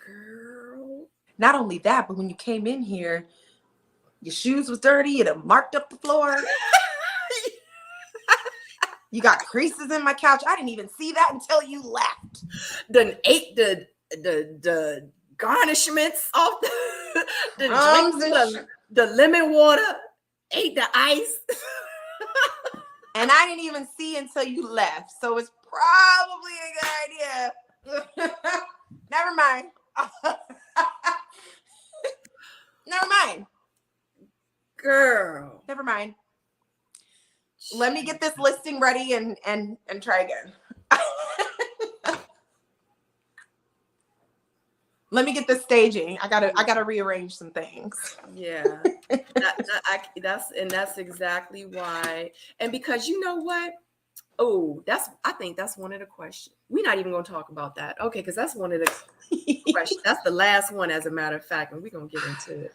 S1: Girl.
S2: Not only that, but when you came in here, your shoes was dirty, it had marked up the floor. You got creases in my couch. I didn't even see that until you left.
S1: Then ate the garnishments off the lemon water, ate the ice.
S2: And I didn't even see until you left. So it's probably a good idea. Never mind. Never mind.
S1: Girl.
S2: Never mind. Let me get this listing ready and try again. Let me get the staging. I gotta rearrange some things.
S1: Yeah, that's exactly why. And because you know what? Oh, I think that's one of the questions. We're not even going to talk about that. Okay, because that's one of the questions. That's the last one, as a matter of fact, and we're going to get into it.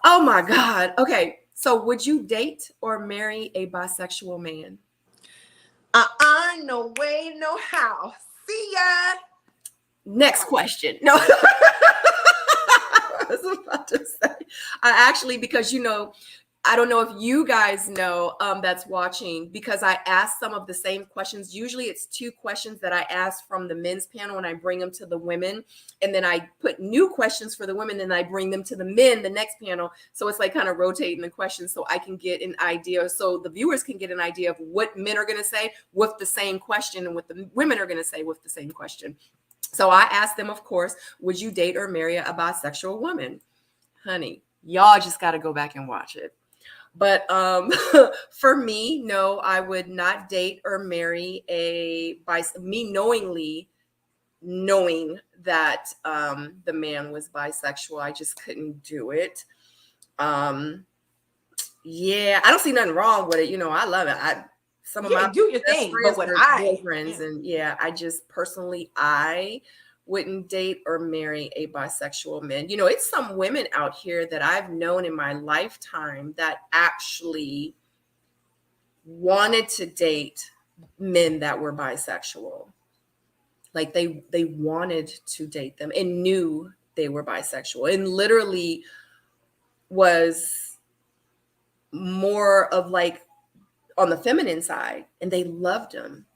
S1: Oh my God. Okay, so would you date or marry a bisexual man?
S2: No way, no how. See ya.
S1: Next question. No, I was about to say. I actually, because I don't know if you guys know that's watching, because I asked some of the same questions. Usually it's 2 questions that I ask from the men's panel and I bring them to the women. And then I put new questions for the women and I bring them to the men, the next panel. So it's like kind of rotating the questions so I can get an idea. So the viewers can get an idea of what men are going to say with the same question and what the women are going to say with the same question. So I asked them, of course, would you date or marry a bisexual woman? Honey, y'all just got to go back and watch it. But for me, no, I would not date or marry me knowing that the man was bisexual. I just couldn't do it. Yeah, I don't see nothing wrong with it. I love it. Some of my
S2: do your thing, but when
S1: friends, and I just personally, I wouldn't date or marry a bisexual man. It's some women out here that I've known in my lifetime that actually wanted to date men that were bisexual. Like they wanted to date them and knew they were bisexual, and literally was more of like on the feminine side, and they loved them.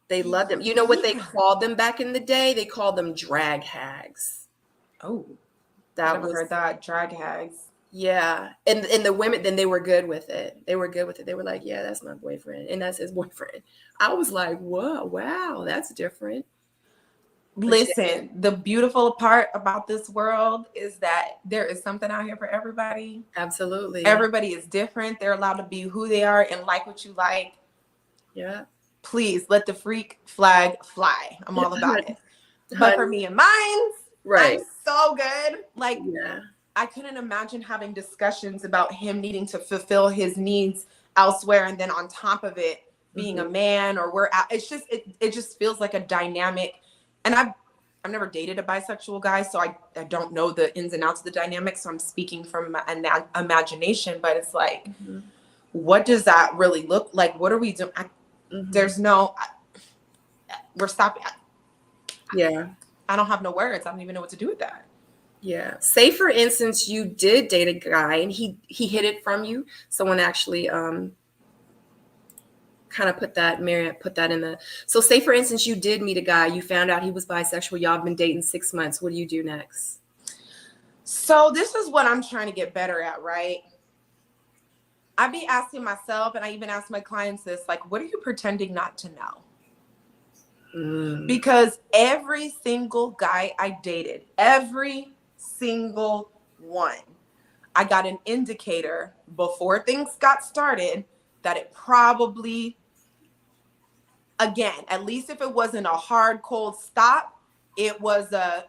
S1: They loved them. You know what they called them back in the day? They called them drag hags.
S2: Oh,
S1: I
S2: never heard that. Drag hags.
S1: Yeah. And the women, then they were good with it. They were good with it. They were like, yeah, that's my boyfriend. And that's his boyfriend. I was like, whoa, wow, that's different.
S2: Listen, the beautiful part about this world is that there is something out here for everybody.
S1: Absolutely.
S2: Everybody is different. They're allowed to be who they are and like what you like.
S1: Yeah.
S2: Please let the freak flag fly. I'm all about it. But for me and mine,
S1: right.
S2: I'm so good. Like,
S1: yeah.
S2: I couldn't imagine having discussions about him needing to fulfill his needs elsewhere, and then on top of it being a man, or we're out. It's just it just feels like a dynamic. And I've never dated a bisexual guy, so I don't know the ins and outs of the dynamic. So I'm speaking from an imagination, but it's like, what does that really look like? What are we doing? There's no. We're stopping.
S1: Yeah.
S2: I don't have no words. I don't even know what to do with that.
S1: Yeah. Say for instance, you did date a guy and he hid it from you. Someone actually kind of put that in the. So say for instance, you did meet a guy, you found out he was bisexual, y'all been dating 6 months. What do you do next?
S2: So this is what I'm trying to get better at, right? I be asking myself, and I even ask my clients this, like, what are you pretending not to know? Because every single guy I dated, every single one, I got an indicator before things got started that it probably, again, at least if it wasn't a hard, cold stop, it was a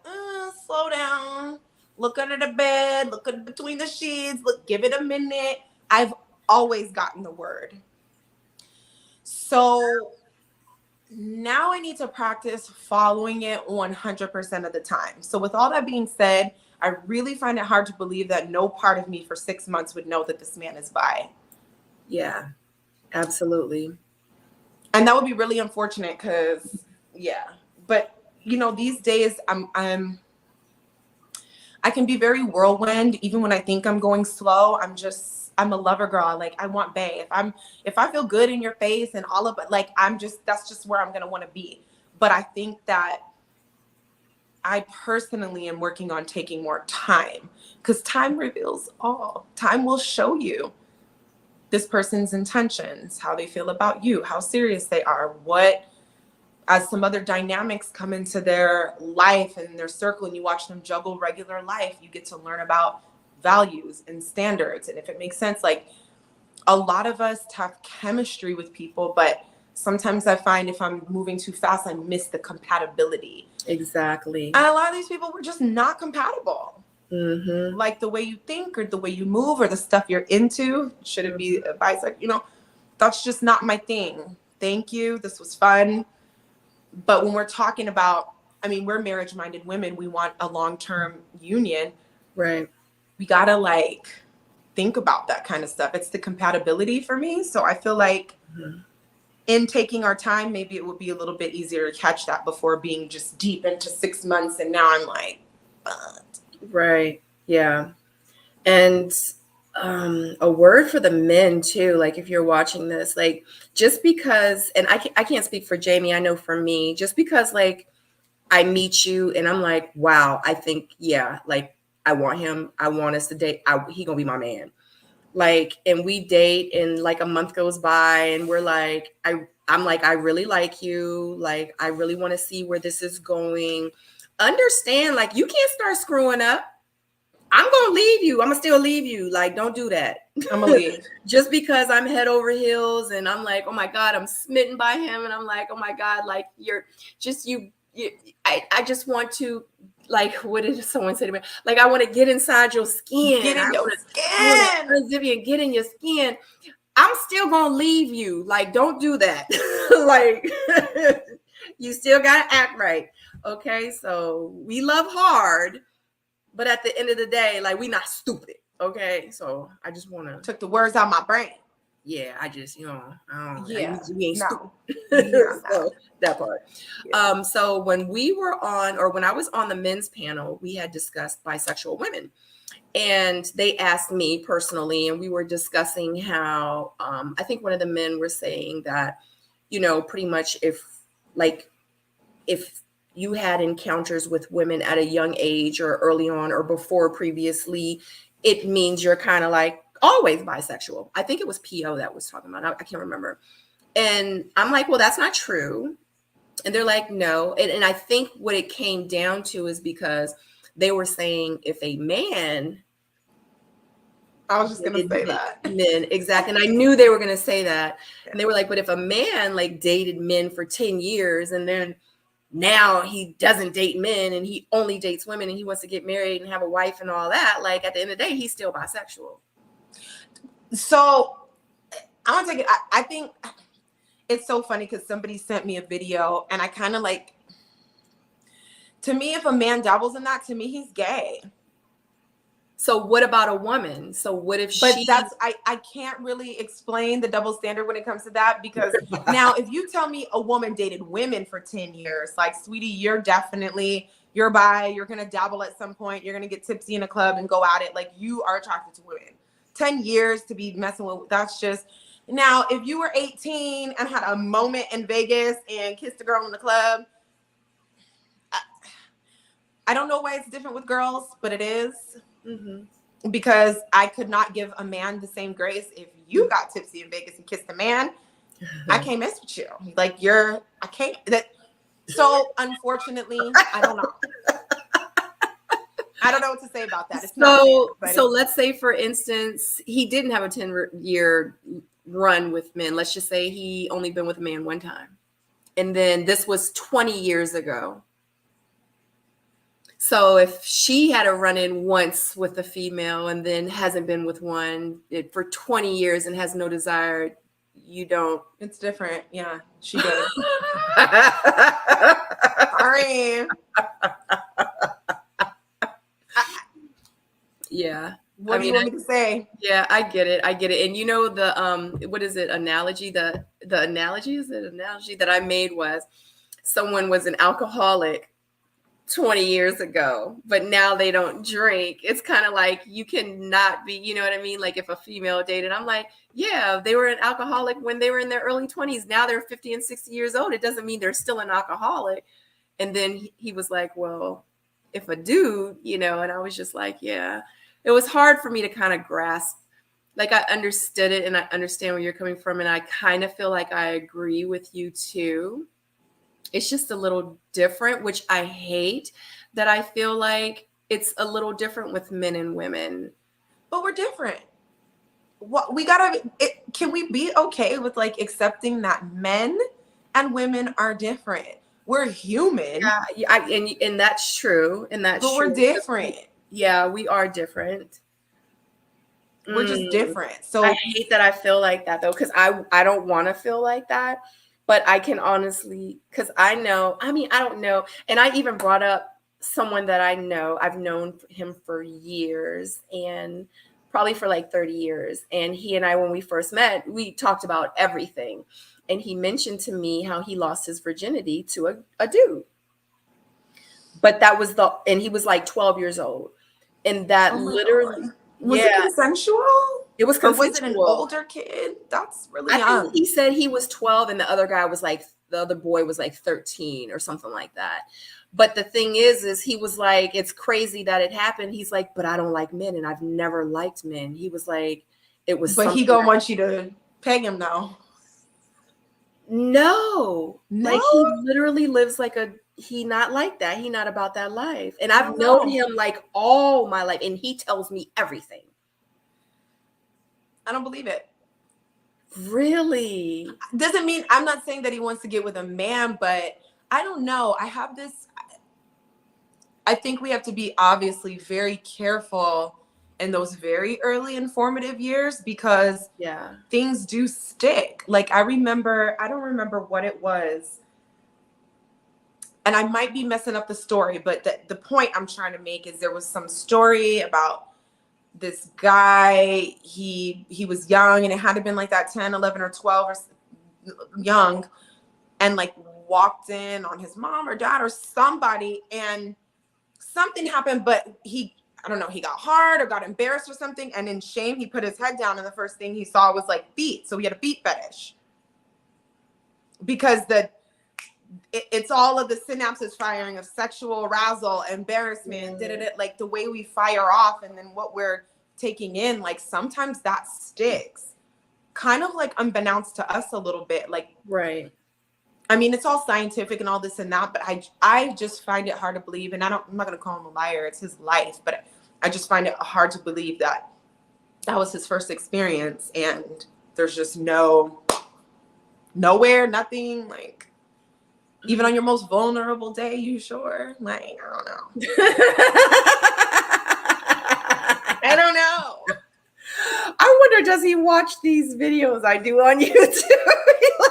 S2: slow down, look under the bed, look at between the sheets, give it a minute. I've always gotten the word. So now I need to practice following it 100% of the time. So with all that being said, I really find it hard to believe that no part of me for 6 months would know that this man is bi.
S1: Yeah, absolutely.
S2: And that would be really unfortunate because, but these days I can be very whirlwind. Even when I think I'm going slow, I'm a lover girl. Like, I want bae. If I feel good in your face and all of it, like, that's just where I'm going to want to be. But I think that I personally am working on taking more time, because time reveals all. Time will show you this person's intentions, how they feel about you, how serious they are, as some other dynamics come into their life and their circle, and you watch them juggle regular life, you get to learn about values and standards. And if it makes sense, like, a lot of us have chemistry with people, but sometimes I find if I'm moving too fast, I miss the compatibility.
S1: Exactly.
S2: And a lot of these people were just not compatible. Like the way you think or the way you move or the stuff you're into. Should it be a bisexual? That's just not my thing. Thank you. This was fun. But when we're talking about, we're marriage-minded women. We want a long-term union.
S1: Right.
S2: We gotta think about that kind of stuff. It's the compatibility for me. So I feel like in taking our time, maybe it would be a little bit easier to catch that before being just deep into 6 months. And now I'm like,
S1: right. Yeah. And a word for the men too, like if you're watching this, like, just because, and I can't speak for Jamie, I know for me, just because like I meet you and I'm like, wow, I think, like, I want him. I want us to date. He gonna be my man. Like, and we date and like a month goes by and we're like, I'm like, I really like you. Like, I really want to see where this is going. Understand, like, you can't start screwing up. I'm going to leave you. I'm going to still leave you. Like, don't do that.
S2: I'm going to leave.
S1: Just because I'm head over heels and I'm like, oh my God, I'm smitten by him. And I'm like, oh my God, like, you're just, I just want to, like, what did someone say to me? Like, I want to get inside your skin.
S2: Get in your skin.
S1: Get in your skin. I'm still going to leave you. Like, don't do that. Like, you still got to act right. Okay. So we love hard, but at the end of the day, like, we not stupid. Okay. So I just want to.
S2: Took the words out of my brain.
S1: yeah, I just, I don't,
S2: Yeah,
S1: we ain't
S2: no,
S1: stupid. So, that part.
S2: Yeah.
S1: So when we were on, or when I was on the men's panel, we had discussed bisexual women. And they asked me personally, and we were discussing how I think one of the men were saying that, pretty much if you had encounters with women at a young age or early on or before previously, it means you're kind of like always bisexual. I think it was PO that was talking about it. I can't remember. And I'm like, well, that's not true. And they're like, no. And I think what it came down to is because they were saying if a man,
S2: I was just going to say that.
S1: Men, exactly. And I knew they were going to say that. And they were like, but if a man like dated men for 10 years and then now he doesn't date men and he only dates women and he wants to get married and have a wife and all that, like at the end of the day, he's still bisexual.
S2: So I want to take it. I think it's so funny because somebody sent me a video and I kind of like, to me, if a man dabbles in that, to me, he's gay.
S1: So what about a woman? So what if
S2: But that's, I can't really explain the double standard when it comes to that, because now if you tell me a woman dated women for 10 years, like, sweetie, you're bi, you're going to dabble at some point, you're going to get tipsy in a club and go at it. Like, you are attracted to women. 10 years to be messing with, that's just, now if you were 18 and had a moment in Vegas and kissed a girl in the club, I don't know why it's different with girls, but it is. Mm-hmm. Because I could not give a man the same grace if you got tipsy in Vegas and kissed a man. I can't mess with you. Like, I can't. So unfortunately, I don't know. I don't know what to say about that. It's
S1: so let's say, for instance, he didn't have a 10-year run with men. Let's just say he only been with a man one time. And then this was 20 years ago. So if she had a run-in once with a female and then hasn't been with one for 20 years and has no desire, you don't.
S2: It's different. Yeah, she did. Sorry.
S1: Yeah.
S2: What do you want me to say?
S1: Yeah, I get it. And the what is it? Analogy? The analogy that I made was someone was an alcoholic 20 years ago, but now they don't drink. It's kind of like you cannot be, you know what I mean? Like if a female dated, I'm like, yeah, they were an alcoholic when they were in their early 20s. Now they're 50 and 60 years old. It doesn't mean they're still an alcoholic. And then he was like, well, if a dude, and I was just like, yeah, it was hard for me to kind of grasp. Like I understood it and I understand where you're coming from. And I kind of feel like I agree with you too. It's just a little different, which I hate that I feel like it's a little different with men and women.
S2: But we're different. Can we be okay with like accepting that men and women are different? We're human.
S1: Yeah, and that's true. But
S2: we're different.
S1: Yeah, we are different.
S2: We're just different. So
S1: I hate that I feel like that though, because I don't want to feel like that. But I can honestly, because I don't know. And I even brought up someone that I know. I've known him for years and probably for like 30 years. And he and I, when we first met, we talked about everything. And he mentioned to me how he lost his virginity to a dude. But and he was like 12 years old. And that literally.
S2: Was it consensual?
S1: It was consensual.
S2: Or was it an older kid? That's really young.
S1: I think he said he was 12 and the other boy was like 13 or something like that. But the thing is he was like, it's crazy that it happened. He's like, but I don't like men and I've never liked men. He was like, it was. But
S2: he gonna want you to peg him now.
S1: No. Like he literally lives like he not like that. He not about that life. And I've known him like all my life and he tells me everything.
S2: I don't believe it.
S1: Really?
S2: Doesn't mean, I'm not saying that he wants to get with a man, but I don't know. I think we have to be obviously very careful in those very early informative years because things do stick. Like I don't remember what it was. And I might be messing up the story, but the point I'm trying to make is there was some story about this guy, he was young, and it had to have been like that 10, 11, or 12 or young, and like walked in on his mom or dad or somebody, and something happened, but I don't know, he got hard or got embarrassed or something, and in shame he put his head down, and the first thing he saw was like feet. So he had a feet fetish because it's all of the synapses firing of sexual arousal, embarrassment, like the way we fire off, and then what we're taking in, like sometimes that sticks, kind of like unbeknownst to us a little bit, like,
S1: right.
S2: I mean, it's all scientific and all this and that, but I just find it hard to believe, and I'm not going to call him a liar, it's his life, but I just find it hard to believe that was his first experience, and there's just nowhere, nothing, like, even on your most vulnerable day, you sure? Like, I don't know. I don't know.
S1: I wonder, does he watch these videos I do on YouTube?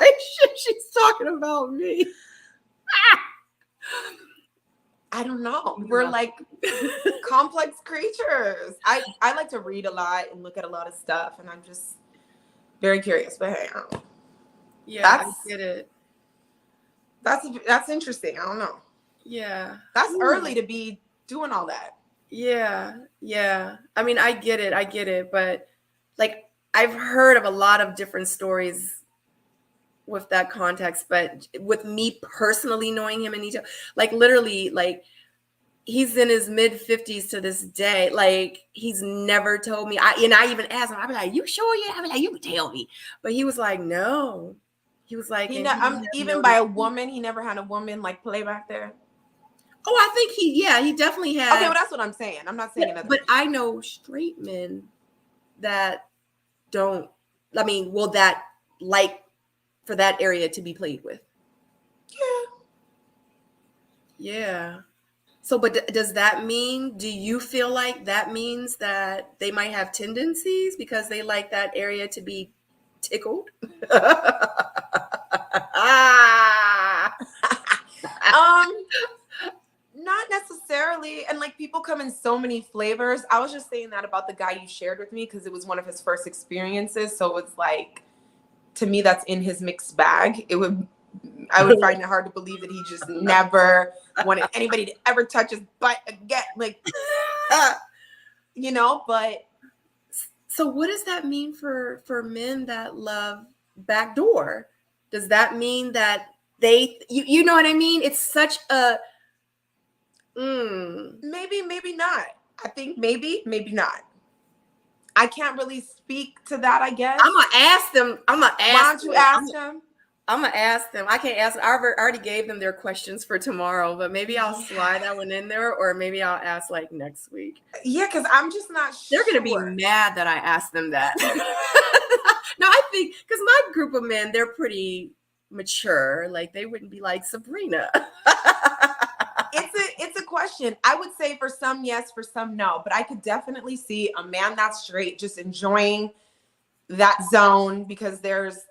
S1: Like, shit, she's talking about me.
S2: I don't know. We're like complex creatures. I like to read a lot and look at a lot of stuff, and I'm just very curious. But hey, I don't know.
S1: Yeah, I get it.
S2: That's interesting. I don't know.
S1: Yeah.
S2: That's early to be doing all that.
S1: Yeah. Yeah. I mean, I get it. But like, I've heard of a lot of different stories with that context, but with me personally knowing him in detail, like literally, like he's in his mid 50s to this day. Like he's never told me. I even asked him, I'd be like, "You sure?" Yeah. I'd be like, "You can tell me," but he was like, "No." He was like,
S2: even by a woman, he never had a woman like play back there.
S1: Oh, I think he definitely had.
S2: Okay, well, that's what I'm saying. I'm not saying another.
S1: But I know straight men that don't. I mean, will that like for that area to be played with? Yeah. So, but does that mean? Do you feel like that means that they might have tendencies because they like that area to be tickled?
S2: Not necessarily. And like people come in so many flavors. I was just saying that about the guy you shared with me because it was one of his first experiences. So it's like, to me, that's in his mixed bag. I would find it hard to believe that he just never wanted anybody to ever touch his butt again. Like, but.
S1: So what does that mean for men that love backdoor? Does that mean that you know what I mean? It's such a
S2: maybe not. I think maybe not. I can't really speak to that, I guess.
S1: I'm gonna ask them. Why
S2: don't you ask them?
S1: I'm gonna ask them. I can't ask them. I already gave them their questions for tomorrow, but maybe I'll slide that one in there, or maybe I'll ask like next week.
S2: Yeah, because I'm just not sure.
S1: They're gonna be mad that I asked them that. No, I think because my group of men, they're pretty mature. Like they wouldn't be like Sabrina.
S2: It's a question. I would say for some yes, for some no, but I could definitely see a man that's straight just enjoying that zone because there's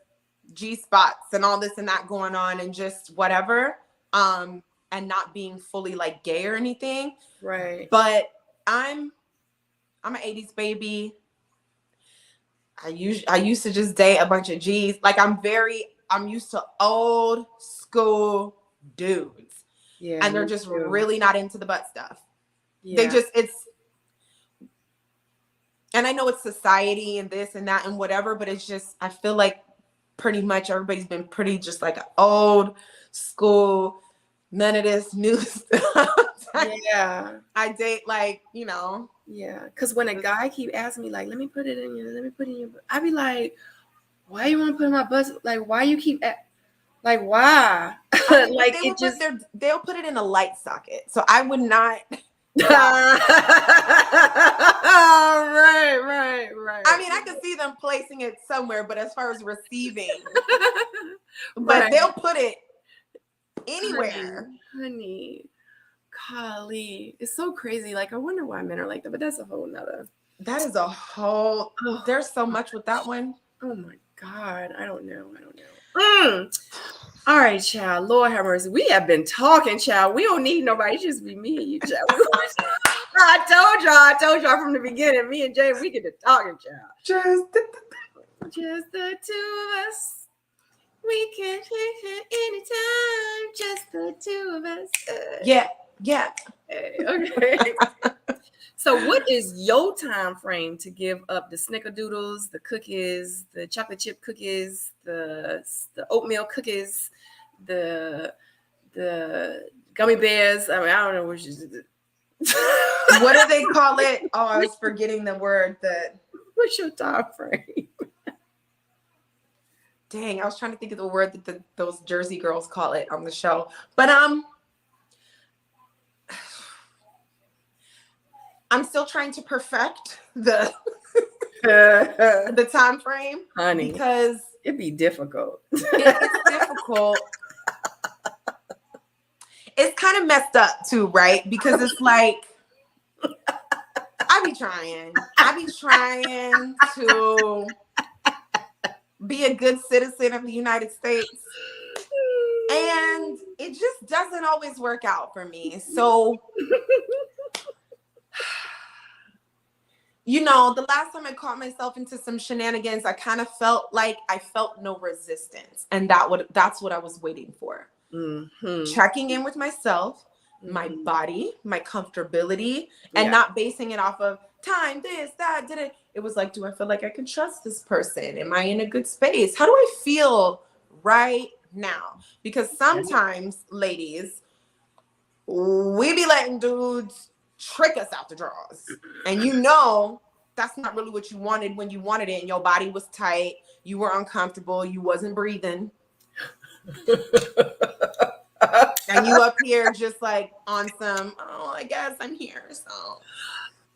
S2: G spots and all this and that going on and just whatever, and not being fully like gay or anything.
S1: Right.
S2: But I'm an 80s baby. I used to just date a bunch of G's. Like I'm used to old school dudes. Yeah, and they're just really not into the butt stuff. Yeah. And I know it's society and this and that and whatever, but it's just, I feel like pretty much everybody's been pretty just like old school, none of this new stuff.
S1: Yeah.
S2: I date like,
S1: Yeah. Because when a guy keep asking me like, let me put it in your butt, I be like, why you want to put in my butt? Like, why you keep like, why? Like
S2: they'll put it in a light socket. So I would not.
S1: Right.
S2: I mean, I could see them placing it somewhere, but as far as receiving, but they'll put it anywhere.
S1: Honey, golly, it's so crazy. Like, I wonder why men are like that, but that's a whole nother.
S2: That is a whole. There's so much with that one.
S1: Oh my God, I don't know. All right, child. Lord have mercy. We have been talking, child. We don't need nobody. It's just be me and you, child. I told y'all from the beginning. Me and Jay, we get to talking, child.
S2: Just
S1: the two of us. We can hit anytime. Just the two of us.
S2: Yeah.
S1: Okay. So what is your time frame to give up the snickerdoodles, the cookies, the chocolate chip cookies, the oatmeal cookies, the gummy bears? I mean, I don't know which is
S2: What do they call it? Oh, I was forgetting the word.
S1: What's your time frame?
S2: Dang, I was trying to think of the word that those Jersey girls call it on the show. But I'm still trying to perfect the time frame,
S1: honey,
S2: because
S1: it'd be difficult.
S2: It's difficult. It's kind of messed up too, right? Because it's like I be trying to be a good citizen of the United States, and it just doesn't always work out for me. So the last time I caught myself into some shenanigans, I kind of felt like I felt no resistance. And that's what I was waiting for.
S1: Mm-hmm.
S2: Checking in with myself, my body, my comfortability, and not basing it off of time, this, that, did it. It was like, do I feel like I can trust this person? Am I in a good space? How do I feel right now? Because sometimes, ladies, we be letting dudes trick us out the drawers. And that's not really what you wanted when you wanted it, and your body was tight, you were uncomfortable, you wasn't breathing. And you up here just like on some, I guess I'm here. So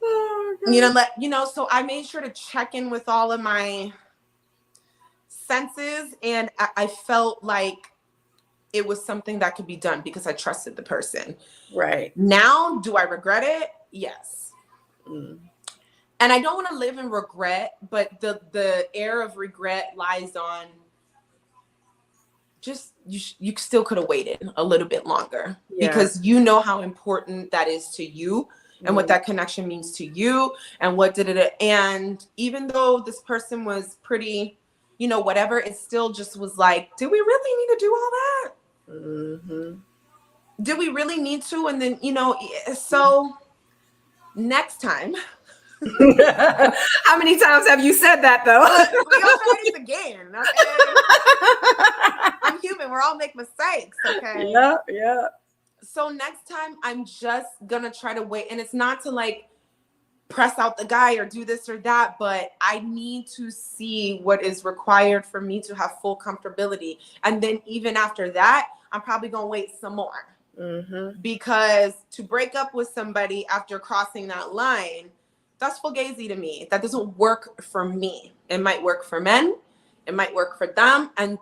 S2: so I made sure to check in with all of my senses, and I felt like it was something that could be done because I trusted the person.
S1: Right.
S2: Now, do I regret it? Yes. And I don't want to live in regret, but the air of regret lies on just you still could have waited a little bit longer, because you know how important that is to you and what that connection means to you, and and even though this person was pretty, whatever, it still just was like, did we really need to do all that? Mm-hmm. Did we really need to? And then, so next time.
S1: How many times have you said that, though?
S2: We all try this again. Okay? I'm human. We're all make mistakes. Okay.
S1: Yeah.
S2: So next time, I'm just gonna try to wait, and it's not to like press out the guy or do this or that, but I need to see what is required for me to have full comfortability, and then even after that, I'm probably gonna wait some more. Mm-hmm. Because to break up with somebody after crossing that line, that's fugazi to me. That doesn't work for me. It might work for men, it might work for them, and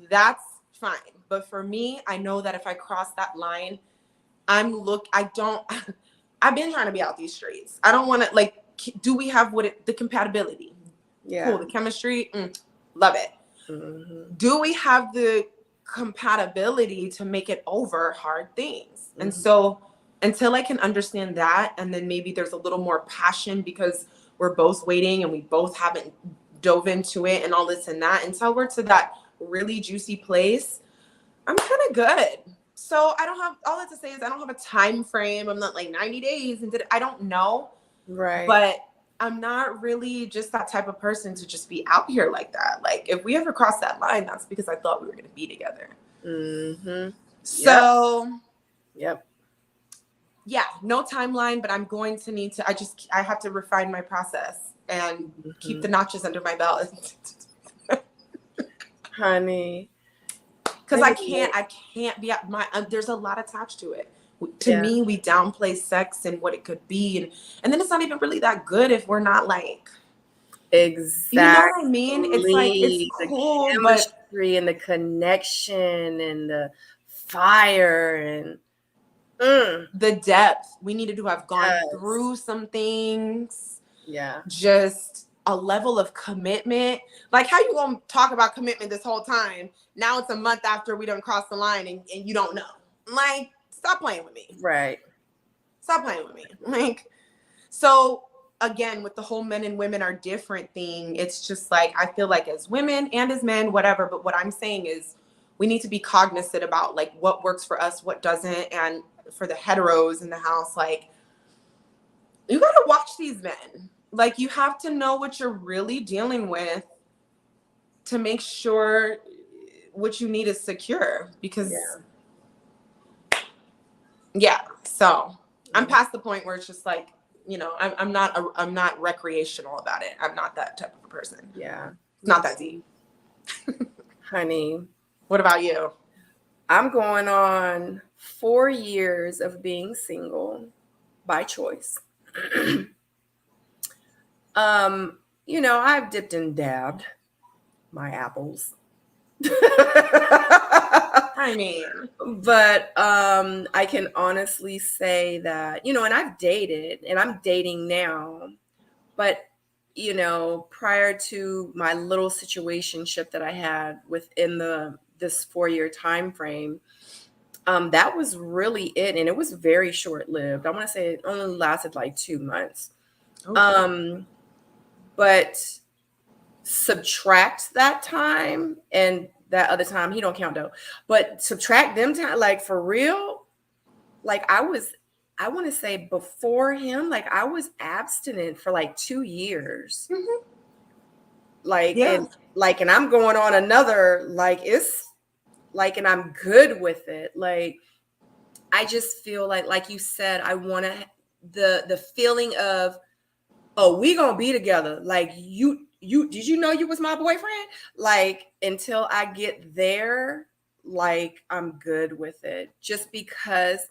S2: that's fine. But for me, I know that if I cross that line, I've been trying to be out these streets. I don't want to, do we have the compatibility? Yeah. Cool. The chemistry, love it. Mm-hmm. Do we have the compatibility to make it over hard things? Mm-hmm. And so until I can understand that, and then maybe there's a little more passion because we're both waiting and we both haven't dove into it and all this and that, until we're to that really juicy place, I'm kind of good. So all that to say is I don't have a time frame. I'm not like 90 days and I don't know. Right. But I'm not really just that type of person to just be out here like that. Like, if we ever cross that line, that's because I thought we were going to be together. Mm-hmm. So,
S1: yep.
S2: Yeah, no timeline, but I'm going to need to, I have to refine my process and keep the notches under my belt.
S1: Honey.
S2: Because I can't be there's a lot attached to it. To me, we downplay sex and what it could be. And then it's not even really that good if we're not like.
S1: Exactly.
S2: You know what I mean? It's like, it's cool,
S1: the chemistry and the connection and the fire and
S2: the depth. We needed to have gone through some things. Yeah. Just a level of commitment. Like, how you gonna talk about commitment this whole time? Now it's a month after we done crossed the line and you don't know. Like, stop playing with me.
S1: Right.
S2: Stop playing with me. Like, So again, with the whole men and women are different thing, it's just like, I feel like as women and as men, whatever, but what I'm saying is we need to be cognizant about like what works for us, what doesn't. And for the heteros in the house, like, you got to watch these men. Like, you have to know what you're really dealing with to make sure what you need is secure, because so I'm past the point where it's just like, you know, I'm not recreational about it. I'm not that type of a person.
S1: Yeah.
S2: Not that deep.
S1: Honey.
S2: What about you?
S1: I'm going on 4 years of being single by choice. You know, I've dipped and dabbed my apples.
S2: I mean,
S1: but I can honestly say that, you know, and I've dated and I'm dating now, but you know, prior to my little situationship that I had within this 4-year time frame, that was really it, and it was very short-lived. I want to say it only lasted like 2 months. Okay. But subtract that time and that other time, he don't count though, but subtract them time, like for real, like I want to say before him, like I was abstinent for like 2 years. Mm-hmm. Like, and I'm going on another, like, it's like, and I'm good with it. Like, I just feel like you said, I want to, the feeling of, oh, we gonna be together. Like you did you know you was my boyfriend? Like, until I get there, like I'm good with it. Just because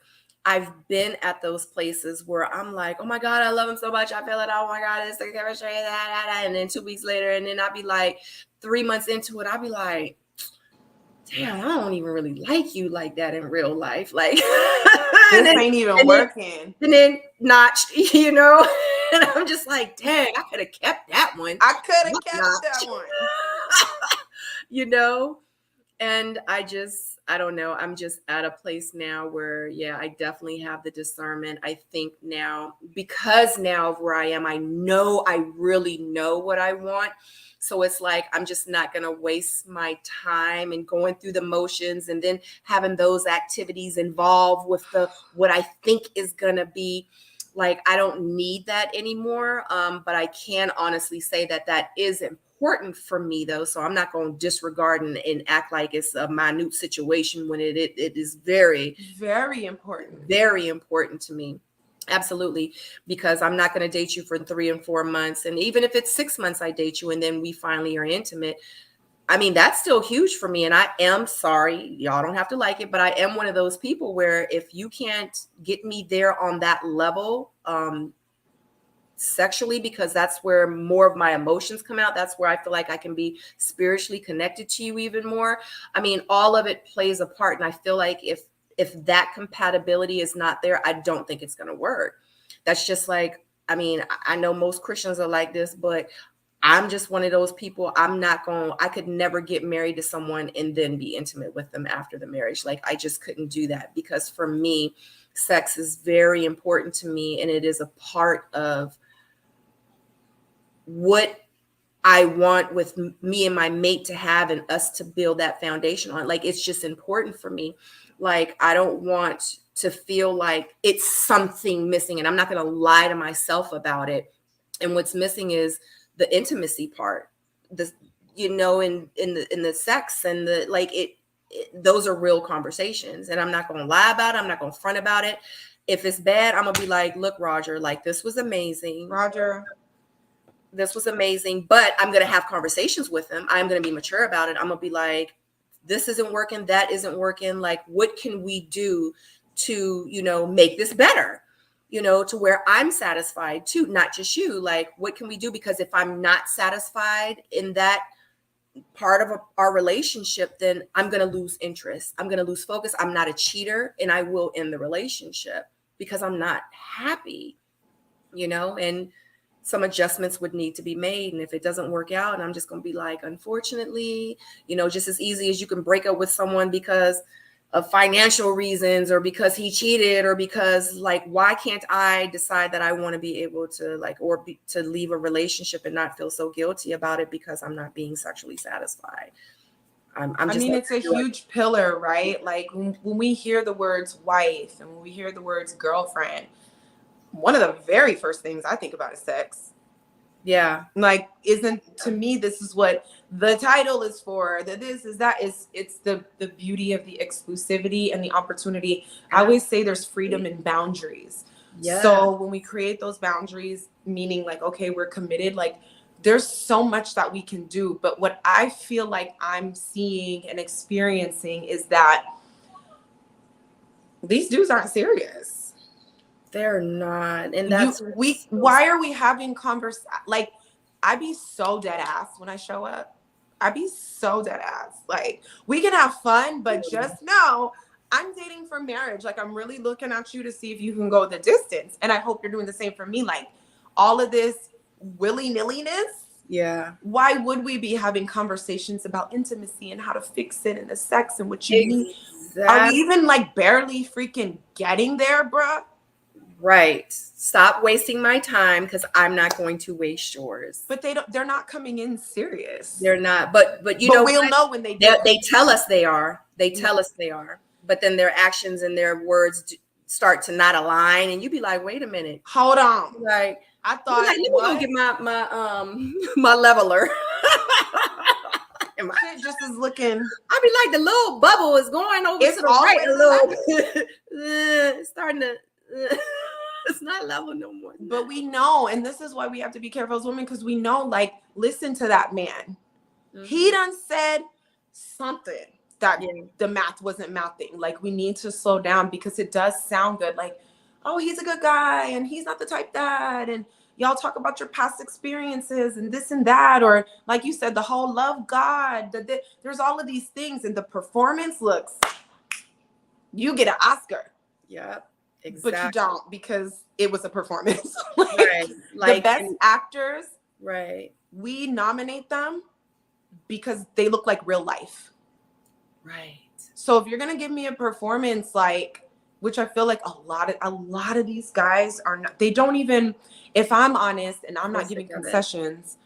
S1: I've been at those places where I'm like, oh my God, I love him so much. I feel it. Oh my God, it's the chemistry, that. And then 2 weeks later, and then I'll be like 3 months into it, I'll be like, damn, I don't even really like you like that in real life. Like,
S2: this ain't even working.
S1: And then notched, you know? And I'm just like, dang, I could have kept that one.
S2: I could have kept that one.
S1: You know? And I don't know. I'm just at a place now where, yeah, I definitely have the discernment. I think now, because now of where I am, I really know what I want. So it's like, I'm just not going to waste my time and going through the motions and then having those activities involved with what I think is going to be like, I don't need that anymore. But I can honestly say that is important for me though. So I'm not going to disregard and act like it's a minute situation when it is very,
S2: very important.
S1: Very important to me. Absolutely. Because I'm not going to date you for 3 and 4 months. And even if it's 6 months, I date you and then we finally are intimate. I mean, that's still huge for me. And I am sorry, y'all don't have to like it, but I am one of those people where if you can't get me there on that level, sexually, because that's where more of my emotions come out. That's where I feel like I can be spiritually connected to you even more. I mean, all of it plays a part. And I feel like if that compatibility is not there, I don't think it's going to work. That's just like, I mean, I know most Christians are like this, but I'm just one of those people. I could never get married to someone and then be intimate with them after the marriage. Like, I just couldn't do that, because for me, sex is very important to me. And it is a part of what I want with me and my mate to have and us to build that foundation on. Like, it's just important for me. Like, I don't want to feel like it's something missing, and I'm not going to lie to myself about it. And what's missing is the intimacy part, you know, in the sex and the, like, those are real conversations, and I'm not going to lie about it. I'm not going to front about it. If it's bad, I'm going to be like, look, Roger, like, this was amazing. This was amazing, but I'm going to have conversations with him. I'm going to be mature about it. I'm going to be like, this isn't working. That isn't working. Like, what can we do to, you know, make this better, you know, to where I'm satisfied too, not just you. Like, what can we do? Because if I'm not satisfied in that part of our relationship, then I'm going to lose interest. I'm going to lose focus. I'm not a cheater, and I will end the relationship because I'm not happy, you know, and some adjustments would need to be made. And if it doesn't work out, and I'm just going to be like, unfortunately, you know, just as easy as you can break up with someone because financial reasons, or because he cheated, or because like, why can't I decide that I want to be able to like, or to leave a relationship and not feel so guilty about it because I'm not being sexually satisfied? I mean,
S2: it's a huge pillar, right? Like when we hear the words wife and when we hear the words girlfriend, one of the very first things I think about is sex.
S1: Yeah.
S2: Like, to me, this is what the title is for. It's the beauty of the exclusivity and the opportunity. I always say there's freedom in boundaries. Yeah. So when we create those boundaries, meaning like, okay, we're committed, like there's so much that we can do. But what I feel like I'm seeing and experiencing is that these dudes aren't serious.
S1: They're not. And
S2: why are we having like, I be so dead ass when I show up. I be so dead ass. Like, we can have fun, but just know I'm dating for marriage. Like, I'm really looking at you to see if you can go the distance. And I hope you're doing the same for me. Like, all of this willy-nilliness.
S1: Yeah.
S2: Why would we be having conversations about intimacy and how to fix it and the sex and what you need? Are we even like barely freaking getting there, bruh?
S1: Right. Stop wasting my time because I'm not going to waste yours.
S2: But they're not coming in serious.
S1: They're not. But we'll
S2: know when they do.
S1: They tell us they are. They tell us they are. But then their actions and their words start to not align, and you be like, wait a minute.
S2: Hold on.
S1: Like,
S2: I thought,
S1: let me go get my my leveler.
S2: It just is looking.
S1: I be like, the little bubble is going over to the right a little. It's starting to. It's not level no more.
S2: But we know, and this is why we have to be careful as women, because we know, like, listen to that man. Mm-hmm. He done said something that the math wasn't mathing. Like, we need to slow down because it does sound good. Like, oh, he's a good guy and he's not the type that, and y'all talk about your past experiences and this and that, or like you said, the whole love God. There's all of these things, and the performance looks. You get an Oscar.
S1: Yep. Exactly.
S2: But you don't, because it was a performance.
S1: Right. Like
S2: the best actors,
S1: right?
S2: We nominate them because they look like real life.
S1: Right.
S2: So if you're gonna give me a performance like, which I feel like a lot of these guys are not, they don't even, if I'm honest and I'm not giving concessions.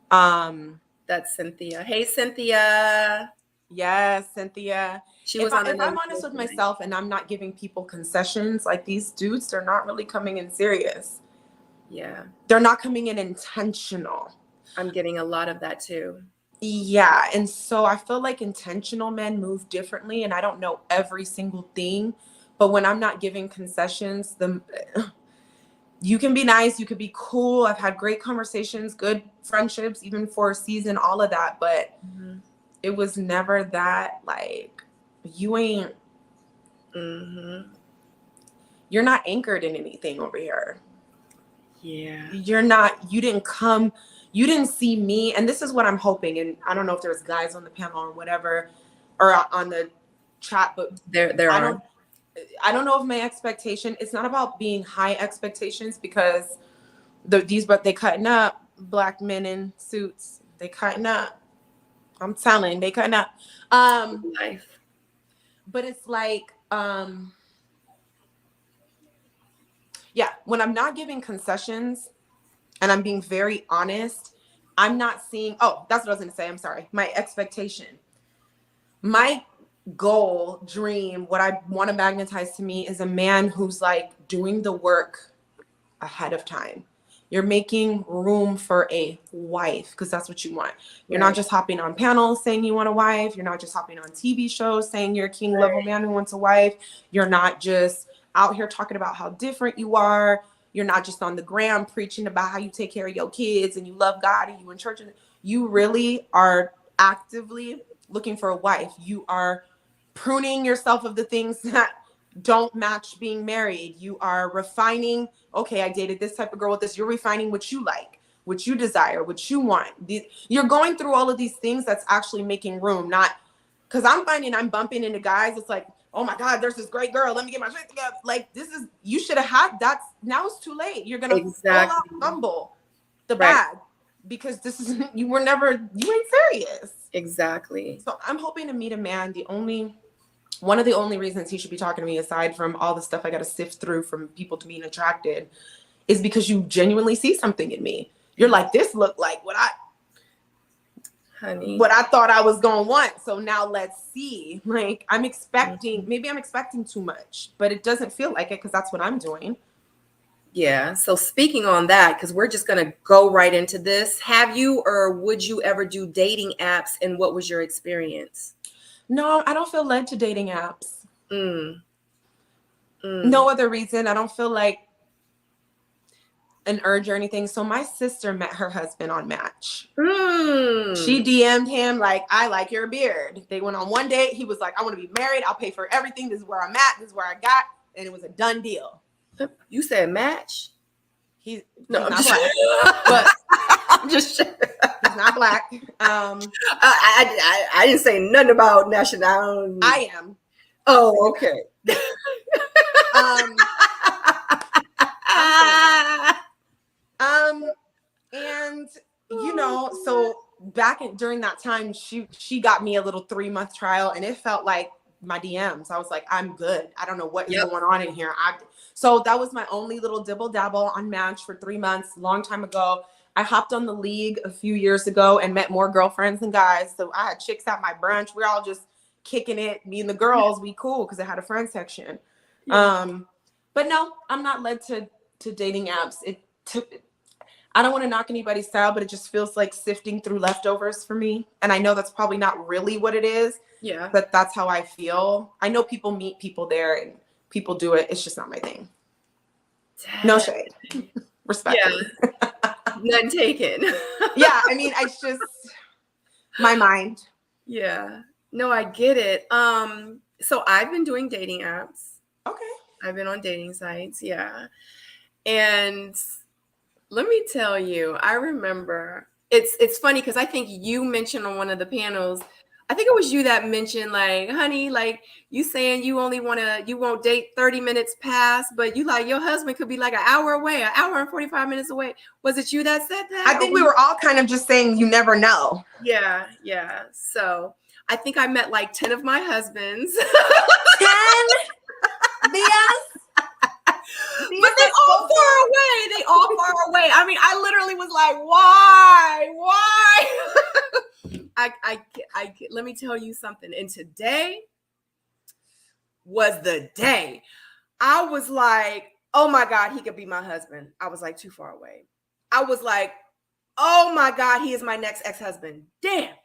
S1: That's Cynthia. Hey, Cynthia.
S2: Yes, Cynthia. If I'm honest with myself and I'm not giving people concessions, like these dudes, they're not really coming in serious.
S1: Yeah.
S2: They're not coming in intentional.
S1: I'm getting a lot of that too.
S2: Yeah. And so I feel like intentional men move differently, and I don't know every single thing, but when I'm not giving concessions, you can be nice, you could be cool. I've had great conversations, good friendships, even for a season, all of that. But it was never that, like, you ain't, you're not anchored in anything over here.
S1: Yeah.
S2: You didn't see me. And this is what I'm hoping. And I don't know if there's guys on the panel or whatever, or on the chat, but
S1: there are.
S2: I don't know if my expectation, it's not about being high expectations, because they cutting up. Black men in suits, they cutting up. I'm telling, they cutting up.
S1: Life.
S2: But it's like, when I'm not giving concessions and I'm being very honest, I'm not seeing, that's what I was going to say. I'm sorry. My expectation, my goal, dream, what I want to magnetize to me is a man who's like doing the work ahead of time. You're making room for a wife, because that's what you want. You're not just hopping on panels saying you want a wife. You're not just hopping on TV shows saying you're a king level man who wants a wife. You're not just out here talking about how different you are. You're not just on the gram preaching about how you take care of your kids and you love God and you in church. You really are actively looking for a wife. You are pruning yourself of the things that don't match being married. You are refining. Okay, I dated this type of girl with this. You're refining what you like, what you desire, what you want. You're going through all of these things that's actually making room. Not because I'm finding I'm bumping into guys. It's like, oh my God, there's this great girl. Let me get my shit together. Like, you should have had that. Now it's too late. You're going to full out fumble the bag, because you ain't serious.
S1: Exactly.
S2: So I'm hoping to meet a man. The only one of the only reasons he should be talking to me, aside from all the stuff I got to sift through from people to being attracted, is because you genuinely see something in me. You're like, this looked like what I thought I was going to want. So now let's see. Like, I'm expecting, maybe I'm expecting too much, but it doesn't feel like it because that's what I'm doing.
S1: Yeah. So speaking on that, because we're just going to go right into this. Have you or would you ever do dating apps, and what was your experience?
S2: No, I don't feel led to dating apps. No other reason. I don't feel like an urge or anything. So my sister met her husband on Match. She DM'd him like, I like your beard. They went on one date. He was like, I want to be married. I'll pay for everything. This is where I'm at. This is where I got. And it was a done deal.
S1: You said Match?
S2: He's
S1: not
S2: black. But
S1: I'm just sure.
S2: He's not black.
S1: I didn't say nothing about nationality.
S2: I am.
S1: Oh, okay.
S2: And you know, so during that time, she got me a little 3-month trial, and it felt like my DMs. I was like, I'm good. I don't know what is going on in here. So that was my only little dibble dabble on Match for 3 months, long time ago. I hopped on the League a few years ago and met more girlfriends than guys. So I had chicks at my brunch. We're all just kicking it. Me and the girls, we cool because I had a friend section. But no, I'm not led to dating apps. I don't want to knock anybody's style, but it just feels like sifting through leftovers for me. And I know that's probably not really what it is.
S1: Yeah.
S2: But that's how I feel. I know people meet people there and people do it. It's just not my thing. No shade. Respect.
S1: Yeah. None taken.
S2: Yeah. I mean, it's just my mind.
S1: Yeah. No, I get it. So I've been doing dating apps.
S2: Okay.
S1: I've been on dating sites. Yeah. And let me tell you, I remember it's funny because I think you mentioned on one of the panels, I think it was you that mentioned like, honey, like you saying you won't date 30 minutes past, but you like your husband could be like an hour away, an hour and 45 minutes away. Was it you that said that?
S2: I think we were all kind of just saying you never know.
S1: Yeah. Yeah. So I think I met like 10 of my husbands.
S2: 10? Yes.
S1: But they all far away. They all far away. I mean, I literally was like, why? Let me tell you something. And today was the day. I was like, oh my God, he could be my husband. I was like, too far away. I was like, oh my God, he is my next ex-husband. Damn,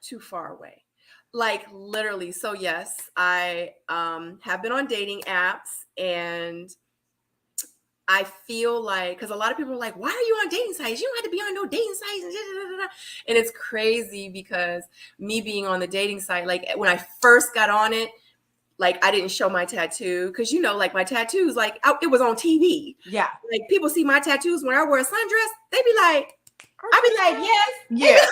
S1: too far away. Like literally. So yes, I have been on dating apps, and I feel like, because a lot of people are like, why are you on dating sites? You don't have to be on no dating sites. And it's crazy because me being on the dating site, like when I first got on it, like I didn't show my tattoo because, you know, like my tattoos, like it was on TV.
S2: Yeah.
S1: Like people see my tattoos when I wear a sundress, they be like, I be like, yes.
S2: Yeah.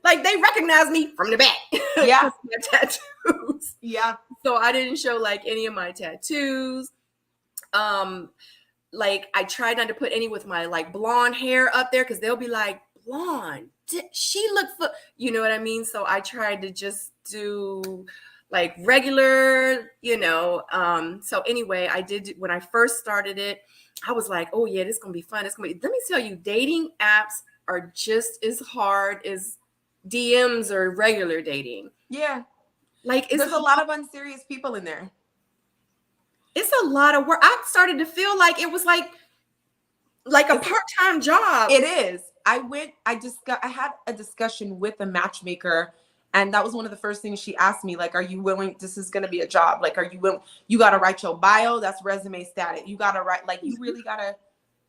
S1: Like they recognize me from the back.
S2: Yeah.
S1: My tattoos.
S2: Yeah.
S1: So I didn't show like any of my tattoos. Like I tried not to put any with my like blonde hair up there because they'll be like, blonde, she look for, you know what I mean? So I tried to just do like regular, you know. So anyway, I did, when I first started it, I was like, oh yeah, this is gonna be fun. Let me tell you, dating apps are just as hard as DMs or regular dating.
S2: Yeah.
S1: Like
S2: there's a lot of unserious people in there.
S1: It's a lot of work. I started to feel like it was like a part-time job.
S2: It is. I had a discussion with a matchmaker, and that was one of the first things she asked me, like, are you willing, this is going to be a job. Like, are you willing, you got to write your bio. That's resume static. You got to write, like, you really got to,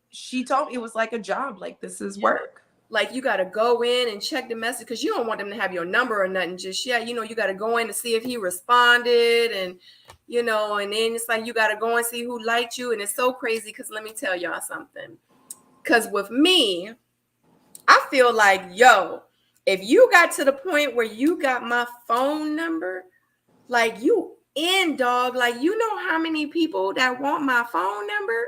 S2: she told me it was like a job. Like, this is work.
S1: Like you got to go in and check the message because you don't want them to have your number or nothing just yet. You know, you got to go in to see if he responded, and, you know, and then it's like you got to go and see who liked you. And it's so crazy because let me tell y'all something. Because with me, I feel like, yo, if you got to the point where you got my phone number, like you in, dog, like you know how many people that want my phone number?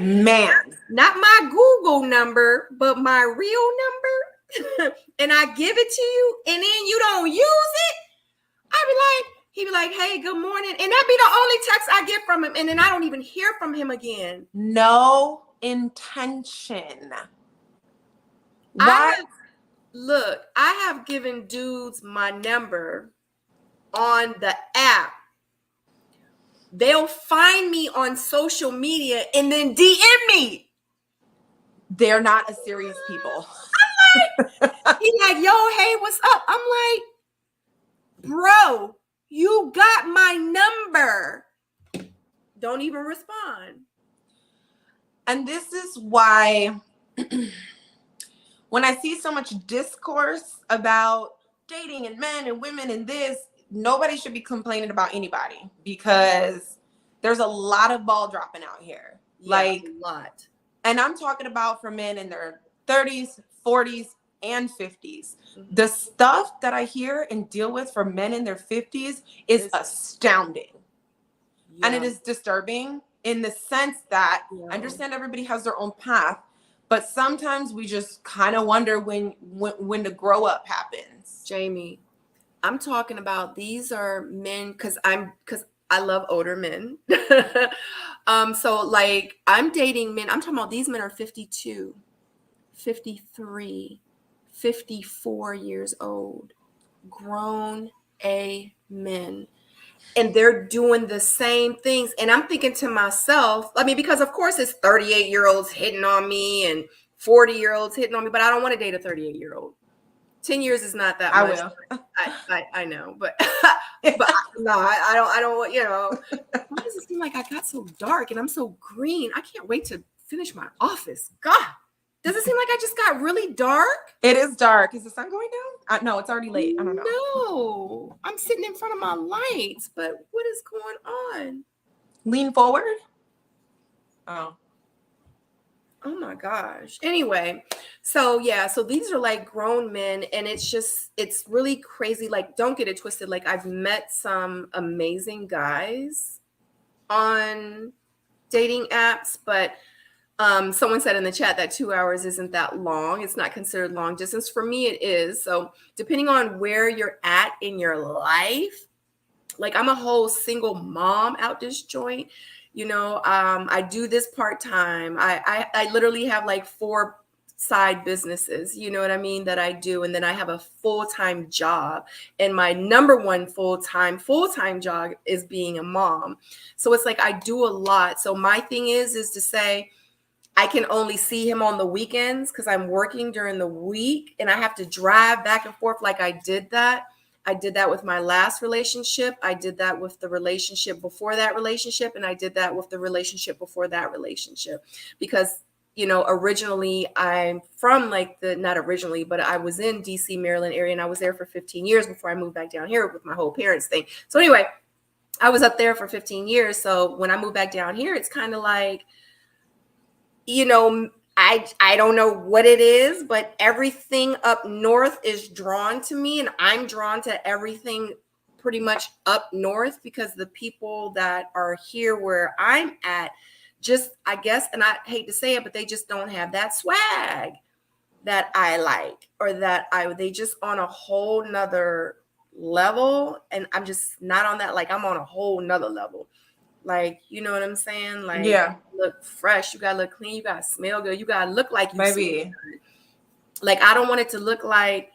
S2: Man,
S1: not my Google number, but my real number. And I give it to you and then you don't use it. I be like, He'd be like, hey, good morning. And that'd be the only text I get from him. And then I don't even hear from him again.
S2: No intention.
S1: I have given dudes my number on the app. They'll find me on social media and then DM me.
S2: They're not a serious people.
S1: I'm like, he's like, yo, hey, what's up? I'm like, bro, you got my number. Don't even respond.
S2: And this is why when I see so much discourse about dating and men and women and this, nobody should be complaining about anybody, because there's a lot of ball dropping out here.
S1: Yeah,
S2: like
S1: a lot.
S2: And I'm talking about for men in their 30s, 40s, and 50s. Mm-hmm. The stuff that I hear and deal with for men in their 50s is astounding. Yeah. And it is disturbing in the sense that I understand everybody has their own path, but sometimes we just kind of wonder when the grow up happens.
S1: Jamie, I'm talking about, these are men, because I love older men. So like, I'm dating men. I'm talking about, these men are 52, 53, 54 years old, grown men. And they're doing the same things. And I'm thinking to myself, I mean, because of course it's 38-year-olds hitting on me and 40-year-olds hitting on me, but I don't want to date a 38-year-old. 10 years is not that much. I know, but I don't want, why does it seem like I got so dark and I'm so green? I can't wait to finish my office. God, does it seem like I just got really dark?
S2: It is dark. Is the sun going down? No, it's already late. I don't know.
S1: No, I'm sitting in front of my lights, but what is going on?
S2: Lean forward.
S1: Oh my gosh. Anyway, so these are like grown men, and it's really crazy. Like, don't get it twisted. Like, I've met some amazing guys on dating apps, but someone said in the chat that 2 hours isn't that long. It's not considered long distance. For me, it is. So depending on where you're at in your life, like, I'm a whole single mom out this joint. I do this part-time. I literally have like 4 side businesses, you know what I mean, that I do. And then I have a full-time job. And my number one full-time job is being a mom. So it's like, I do a lot. So my thing is to say, I can only see him on the weekends because I'm working during the week and I have to drive back and forth. Like, I did that with my last relationship. I did that with the relationship before that relationship. And I did that with the relationship before that relationship. Because, originally I'm from not originally, but I was in DC, Maryland area, and I was there for 15 years before I moved back down here with my whole parents thing. So anyway, I was up there for 15 years. So when I moved back down here, it's kind of like, I don't know what it is, but everything up north is drawn to me, and I'm drawn to everything pretty much up north because the people that are here where I'm at just, I guess, and I hate to say it, but they just don't have that swag that I like, or they just on a whole nother level. And I'm just not on that. Like, I'm on a whole nother level. Like, you know what I'm saying? Like,
S2: yeah,
S1: look fresh. You gotta look clean. You gotta smell good. You gotta look like you
S2: baby.
S1: Like, I don't want it to look like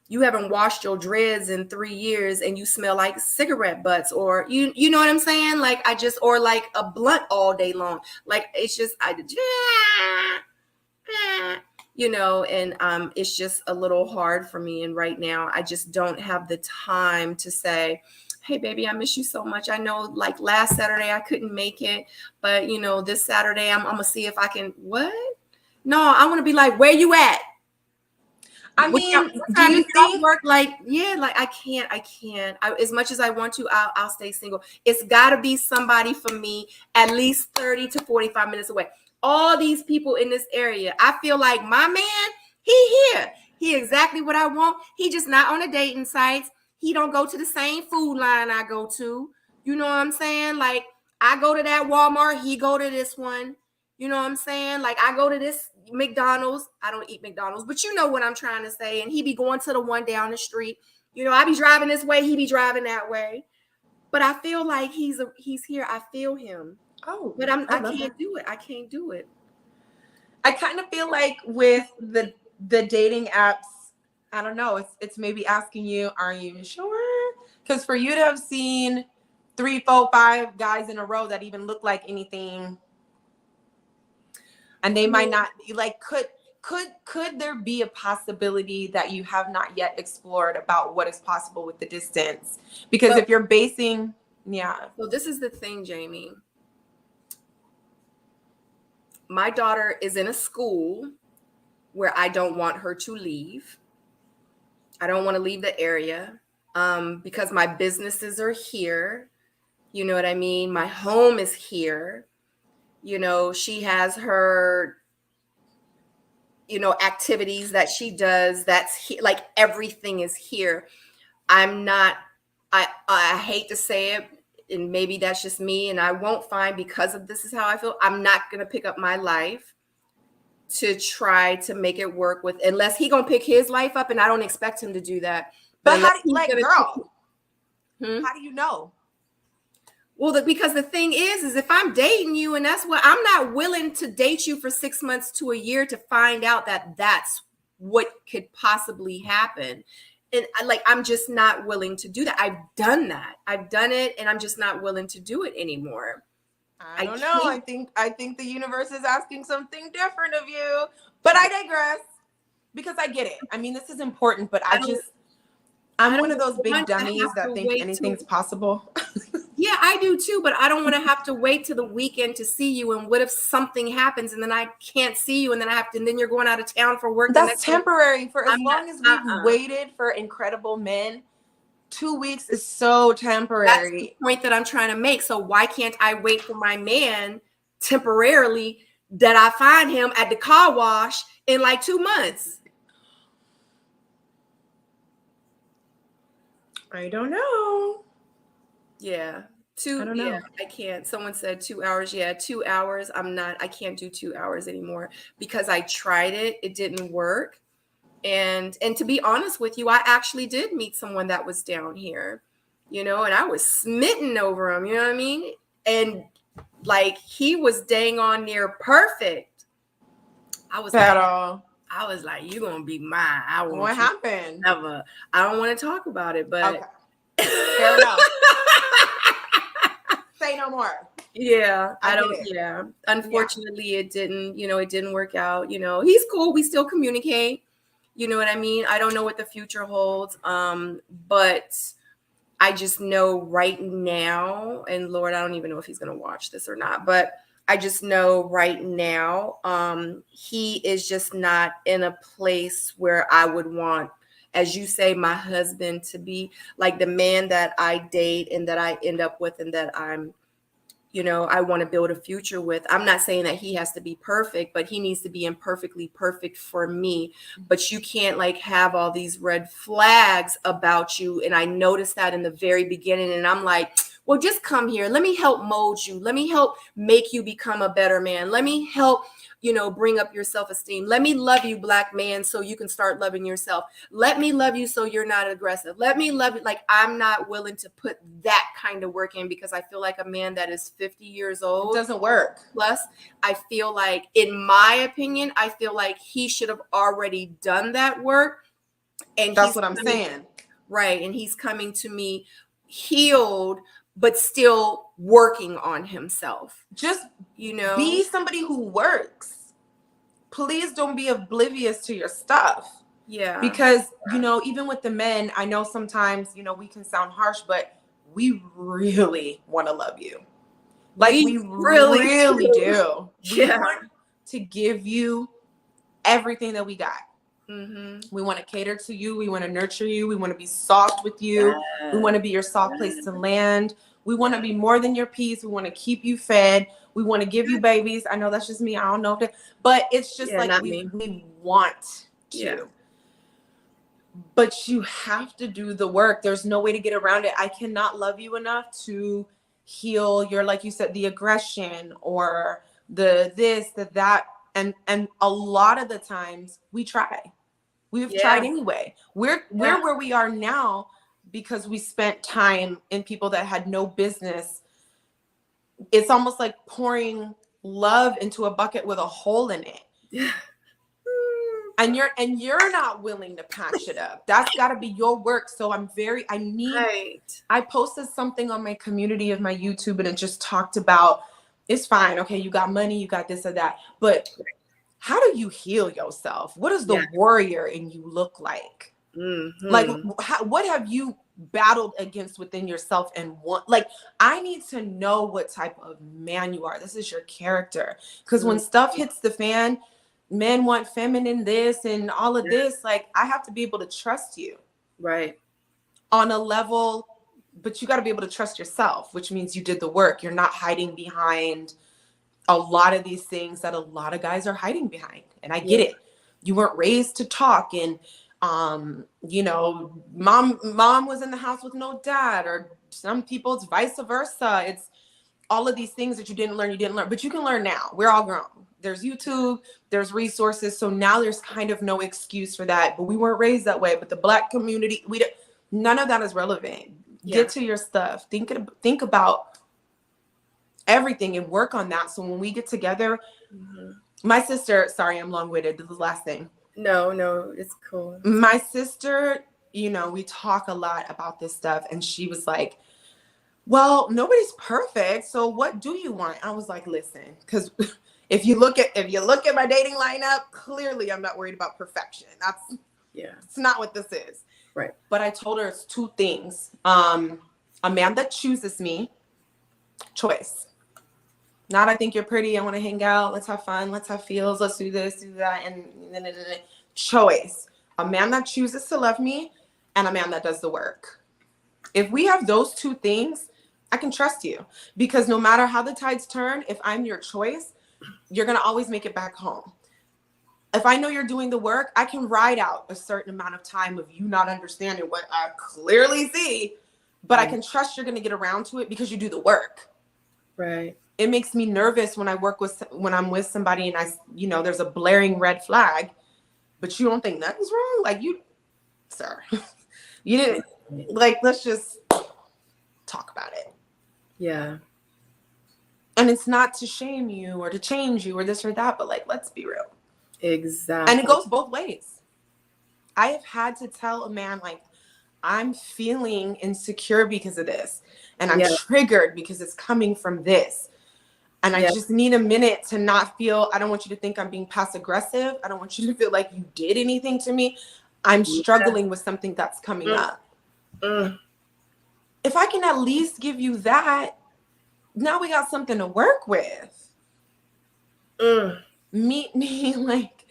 S1: you haven't washed your dreads in 3 years and you smell like cigarette butts, or you know what I'm saying? Like, or like a blunt all day long. Like, it's just, and it's just a little hard for me. And right now, I just don't have the time to say, hey, baby, I miss you so much. I know, like, last Saturday I couldn't make it, but this Saturday I'm gonna see if I can. What? No, I want to be like, where you at?
S2: I mean, do you think
S1: work? Like, yeah, like I can't. As much as I want to, I'll stay single. It's got to be somebody for me at least 30 to 45 minutes away. All these people in this area, I feel like my man, he here. He exactly what I want. He just not on the dating sites. He don't go to the same food line I go to. You know what I'm saying? Like, I go to that Walmart, he go to this one. You know what I'm saying? Like, I go to this McDonald's. I don't eat McDonald's, but you know what I'm trying to say. And he be going to the one down the street. I be driving this way, he be driving that way. but I feel like he's here. I feel him.
S2: Oh,
S1: but I
S2: love
S1: can't
S2: that.
S1: do it. I can't do it.
S2: I kind of feel like with the dating apps, I don't know. It's maybe asking you, are you sure? Because for you to have seen 3, 4, 5 guys in a row that even look like anything, and they might not like, could there be a possibility that you have not yet explored about what is possible with the distance? Because if you're basing,
S1: So this is the thing, Jamie. My daughter is in a school where I don't want her to leave. I don't want to leave the area because my businesses are here. You know what I mean? My home is here. You know, she has her, you know, activities that she does. Like everything is here. I'm not, I hate to say it, and maybe that's just me, and I won't find, because of this is how I feel, I'm not going to pick up my life to try to make it work with, unless he gonna pick his life up, and I don't expect him to do that.
S2: But how do you know?
S1: Well, because the thing is if I'm dating you, and that's what, I'm not willing to date you for 6 months to a year to find out that that's what could possibly happen. And I'm just not willing to do that. I've done that. I've done it, and I'm just not willing to do it anymore.
S2: I don't know. I think the universe is asking something different of you, but I digress because I get it. I mean, this is important, but I'm one of those big dummies that think anything's possible.
S1: Yeah, I do too, but I don't want to have to wait till the weekend to see you. And what if something happens and then I can't see you, and then and then you're going out of town for work?
S2: That's temporary. For as long as we've waited for incredible men, 2 weeks is so temporary.
S1: That's the point that I'm trying to make. So why can't I wait for my man temporarily, that I find him at the car wash in like 2 months?
S2: I don't know.
S1: Yeah. I can't. Someone said 2 hours. Yeah, 2 hours. I can't do 2 hours anymore because I tried it. It didn't work. And to be honest with you, I actually did meet someone that was down here, you know, and I was smitten over him, you know what I mean? And like, he was dang on near perfect. I was like, you're going to be mine.
S2: What happened?
S1: Never. I don't want to talk about it, but.
S2: Okay. Fair enough. Say no more.
S1: Yeah, yeah. Unfortunately, it didn't work out. You know, he's cool. We still communicate. You know what I mean? I don't know what the future holds. But I just know right now, and Lord, I don't even know if he's going to watch this or not, but I just know right now, he is just not in a place where I would want, as you say, my husband to be, like the man that I date and that I end up with and that I'm, you know, I want to build a future with. I'm not saying that he has to be perfect, but he needs to be imperfectly perfect for me. But you can't like have all these red flags about you. And I noticed that in the very beginning. And I'm like, well, just come here. Let me help mold you. Let me help make you become a better man. Let me help, you know, bring up your self-esteem. Let me love you, Black man, so you can start loving yourself. Let me love you so you're not aggressive. Let me love you. Like, I'm not willing to put that kind of work in because I feel like a man that is 50 years old.
S2: It doesn't work.
S1: Plus, I feel like, in my opinion, I feel like he should have already done that work. And
S2: that's what I'm saying.
S1: Right. And he's coming to me healed, but still working on himself.
S2: Just,
S1: you know,
S2: be somebody who works. Please don't be oblivious to your stuff.
S1: Yeah.
S2: Because, you know, even with the men, I know sometimes, you know, we can sound harsh, but we really want to love you. Like, we really do.
S1: Yeah.
S2: We want to give you everything that we got.
S1: Mm-hmm.
S2: We want to cater to you. We want to nurture you. We want to be soft with you. We want to be your soft place to land. We want to be more than your piece. We want to keep you fed. We want to give you babies. I know that's just me. I don't know but it's just like we want to.
S1: Yeah.
S2: But you have to do the work. There's no way to get around it. I cannot love you enough to heal your, like you said, the aggression or the this, the that. And a lot of the times we try. We've tried anyway. We're where we are now because we spent time in people that had no business. It's almost like pouring love into a bucket with a hole in it.
S1: Yeah.
S2: And you're not willing to patch it up. That's got to be your work. So I posted something on my community of my YouTube, and it just talked about, it's fine. Okay, you got money, you got this or that, but how do you heal yourself? What does the warrior in you look like?
S1: Mm-hmm.
S2: Like, what have you battled against within yourself and what? Like, I need to know what type of man you are. This is your character. Because when stuff hits the fan, men want feminine this and all of this. Like, I have to be able to trust you.
S1: Right.
S2: On a level, but you got to be able to trust yourself, which means you did the work. You're not hiding behind a lot of these things that a lot of guys are hiding behind. And I get it. You weren't raised to talk, and you know, mom was in the house with no dad, or some people it's vice versa. It's all of these things that you didn't learn, but you can learn now. We're all grown. There's YouTube, there's resources. So now there's kind of no excuse for that, but we weren't raised that way. But the Black community, none of that is relevant. Get to your stuff. Think about everything and work on that. So when we get together, my sister, sorry, I'm long-winded. This is the last thing.
S1: No, it's cool.
S2: My sister, you know, we talk a lot about this stuff, and she was like, well, nobody's perfect. So what do you want? I was like, listen, because if you look at my dating lineup, clearly I'm not worried about perfection. It's not what this is.
S1: Right.
S2: But I told her it's two things. A man that chooses me, choice. Not, I think you're pretty, I want to hang out, let's have fun, let's have feels, let's do this, do that, and choice. A man that chooses to love me, and a man that does the work. If we have those two things, I can trust you. Because no matter how the tides turn, if I'm your choice, you're going to always make it back home. If I know you're doing the work, I can ride out a certain amount of time of you not understanding what I clearly see, but I can trust you're going to get around to it because you do the work.
S1: Right.
S2: It makes me nervous when I'm with somebody and there's a blaring red flag, but you don't think nothing's wrong. Like, sir, you didn't, like, let's just talk about it.
S1: Yeah.
S2: And it's not to shame you or to change you or this or that, but like, let's be real.
S1: Exactly.
S2: And it goes both ways. I have had to tell a man, like, I'm feeling insecure because of this. And I'm triggered because it's coming from this. And I just need a minute to not feel, I don't want you to think I'm being passive aggressive. I don't want you to feel like you did anything to me. I'm struggling with something that's coming up. If I can at least give you that, now we got something to work with. Meet me, like,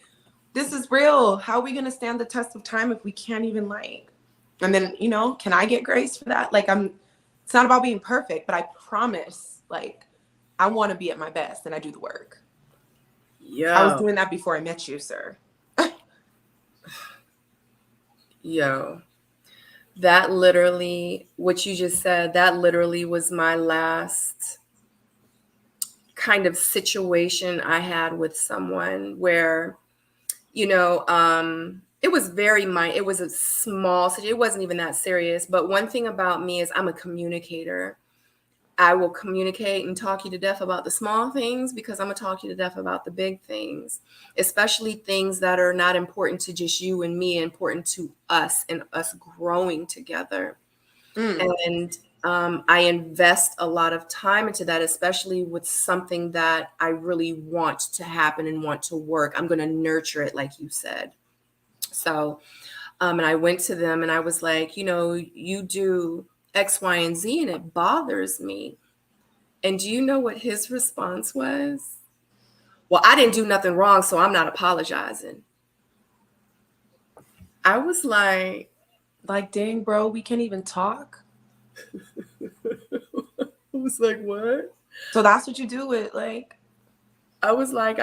S2: this is real. How are we going to stand the test of time if we can't even, like, and then, can I get grace for that? Like, it's not about being perfect, but I promise, like, I want to be at my best and I do the work. Yeah. I was doing that before I met you, sir.
S1: Yo, that literally, what you just said, that literally was my last kind of situation I had with someone where, it was it was a small situation. It wasn't even that serious. But one thing about me is I'm a communicator. I will communicate and talk you to death about the small things because I'm going to talk you to death about the big things, especially things that are not important to just you and me, important to us and us growing together. And I invest a lot of time into that, especially with something that I really want to happen and want to work. I'm going to nurture it, like you said. So, and I went to them and I was like, you do X, Y, and Z, and it bothers me. And do you know what his response was? Well, I didn't do nothing wrong, so I'm not apologizing. I was like,
S2: dang, bro, we can't even talk.
S1: I was like, what?
S2: So that's what you do with, like?
S1: I was like,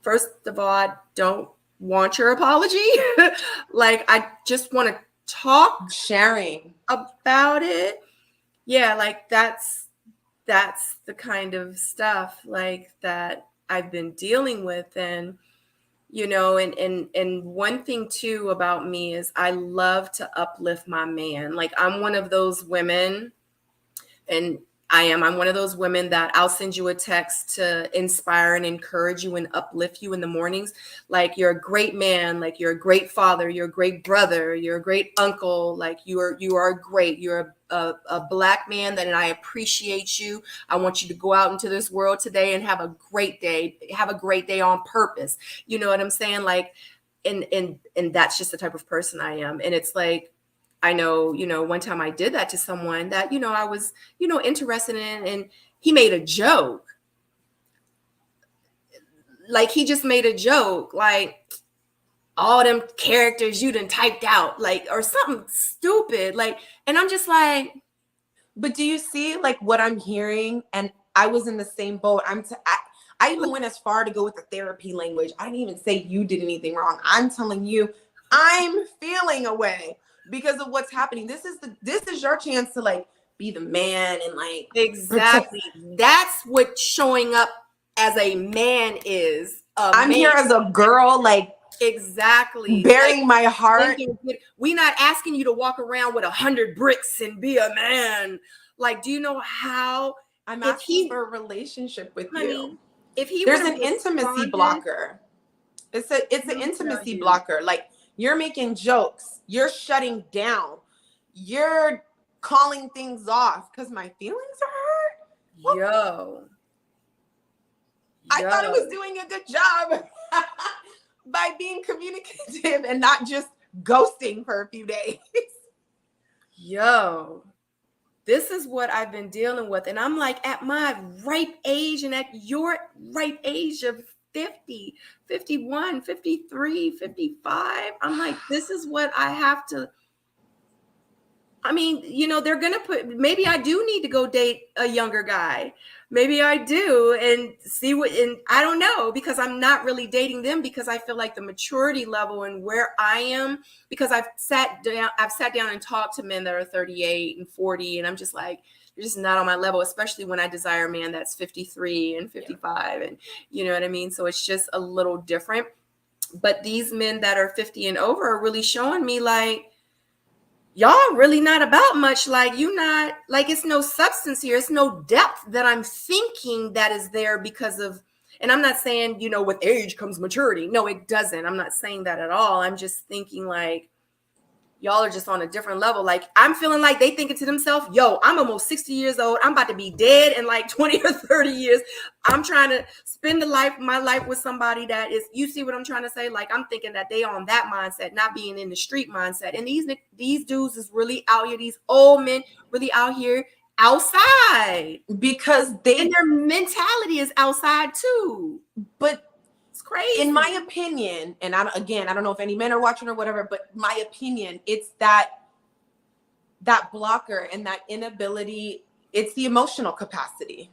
S1: first of all, I don't want your apology. Like, I just want to talk,
S2: sharing
S1: about it. Yeah, like that's the kind of stuff like that I've been dealing with. And you know, and one thing too about me is I love to uplift my man. Like I'm one of those women, and I'm one of those women that I'll send you a text to inspire and encourage you and uplift you in the mornings. Like you're a great man, like you're a great father, you're a great brother, you're a great uncle, like you are great. You're a Black man and I appreciate you. I want you to go out into this world today and have a great day. Have a great day on purpose. You know what I'm saying? Like, and that's just the type of person I am. And it's like, I know, you know, one time I did that to someone that, you know, I was, you know, interested in, and he made a joke. Like he just made a joke, like all them characters you done typed out, like, or something stupid. Like, and I'm just like.
S2: But do you see like what I'm hearing? And I was in the same boat. I even went as far to go with the therapy language. I didn't even say you did anything wrong. I'm telling you, I'm feeling a way because of what's happening. This is your chance to like be the man and like
S1: exactly protect. That's what showing up as a man is.
S2: I'm here as a girl, like
S1: exactly
S2: bearing my heart.
S1: We're not asking you to walk around with 100 bricks and be a man. Like, do you know how
S2: I'm asking for a relationship with you?
S1: If
S2: there's an intimacy blocker. It's an intimacy blocker. Like you're making jokes, you're shutting down, you're calling things off because my feelings are hurt. Yo. I thought I was doing a good job by being communicative and not just ghosting for a few days.
S1: Yo, this is what I've been dealing with. And I'm like, at my ripe age and at your ripe age of 50, 51, 53, 55, I'm like, this is what I have to. I mean, you know, they're going to maybe I do need to go date a younger guy. Maybe I do and see and I don't know, because I'm not really dating them because I feel like the maturity level and where I am, because I've sat down and talked to men that are 38 and 40. And I'm just like, you're just not on my level, especially when I desire a man that's 53 and 55. And you know what I mean? So it's just a little different. But these men that are 50 and over are really showing me like, y'all really not about much. Like you not like, it's no substance here. It's no depth that I'm thinking that is there because of, and I'm not saying, you know, with age comes maturity. No, it doesn't. I'm not saying that at all. I'm just thinking like, y'all are just on a different level. Like I'm feeling like they thinking to themselves, yo, I'm almost 60 years old. I'm about to be dead in like 20 or 30 years. I'm trying to spend my life with somebody that is, you see what I'm trying to say? Like I'm thinking that they on that mindset, not being in the street mindset. And these dudes is really out here. These old men really out here outside
S2: because
S1: and their mentality is outside too.
S2: But
S1: crazy.
S2: In my opinion, and I don't know if any men are watching or whatever, but my opinion, it's that blocker and that inability, it's the emotional capacity.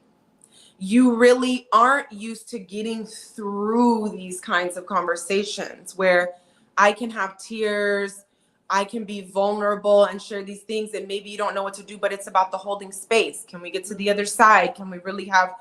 S2: You really aren't used to getting through these kinds of conversations where I can have tears, I can be vulnerable and share these things, and maybe you don't know what to do, but it's about the holding space. Can we get to the other side? Can we really have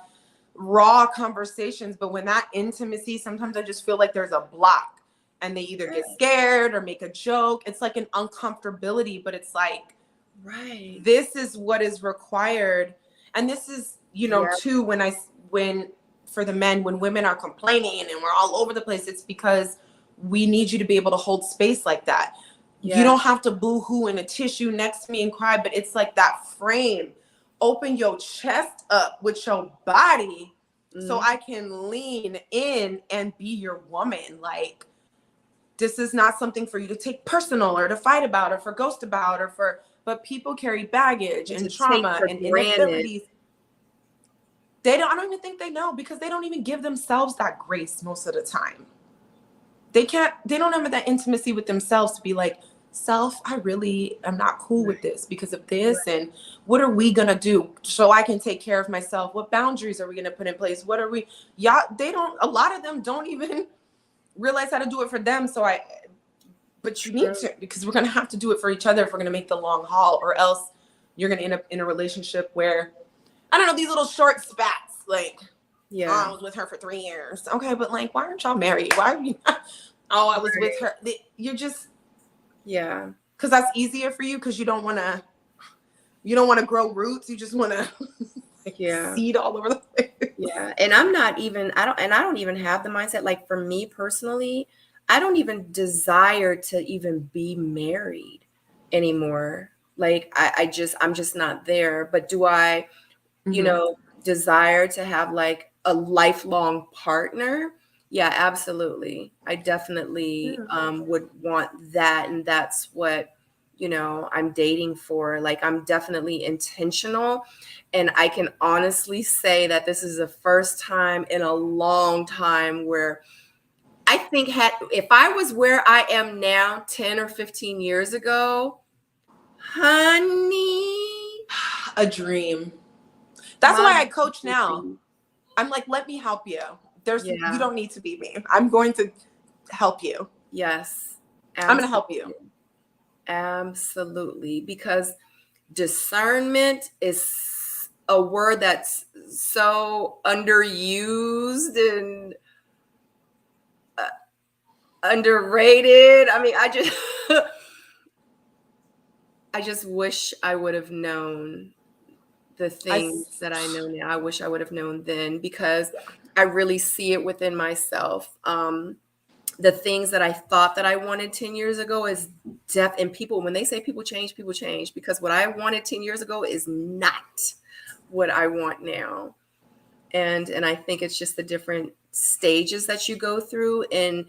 S2: raw conversations? But when that intimacy, sometimes I just feel like there's a block and they either get scared or make a joke. It's like an uncomfortability, but it's like, right, this is what is required. And this is, you know, too, when for the men, when women are complaining and we're all over the place, it's because we need you to be able to hold space like that. You don't have to boo-hoo in a tissue next to me and cry, but it's like that frame. Open your chest up with your body so I can lean in and be your woman. Like, this is not something for you to take personal or to fight about or for ghost about but people carry baggage and trauma and inabilities. I don't even think they know, because they don't even give themselves that grace most of the time. They don't have that intimacy with themselves to be like, self, I really am not cool with this because of this. And what are we going to do so I can take care of myself? What boundaries are we going to put in place? A lot of them don't even realize how to do it for them. But you need to, because we're going to have to do it for each other if we're going to make the long haul, or else you're going to end up in a relationship where, I don't know, these little short spats, like,
S1: Yeah.
S2: Oh, I was with her for 3 years. Okay, but like, why aren't y'all married? Why are you? Oh, I was with her. You're just,
S1: yeah,
S2: because that's easier for you because you don't want to grow roots. You just want to seed all over the place.
S1: Yeah, and I don't even have the mindset. Like for me personally, I don't even desire to even be married anymore. Like I'm just not there. But do I, you know, desire to have like a lifelong partner? Yeah, absolutely. I definitely would want that, and that's what, you know, I'm dating for. Like I'm definitely intentional, and I can honestly say that this is the first time in a long time where I think if I was where I am now 10 or 15 years ago, honey,
S2: a dream. That's why I coach now. I'm like, let me help you. You don't need to be me. I'm going to help you.
S1: Yes.
S2: Absolutely. I'm going to help you.
S1: Absolutely. Because discernment is a word that's so underused and underrated. I mean, I just wish I would have known the things that I know now. I wish I would have known then, because I really see it within myself. The things that I thought that I wanted 10 years ago is and people, when they say people change, because what I wanted 10 years ago is not what I want now. And I think it's just the different stages that you go through, and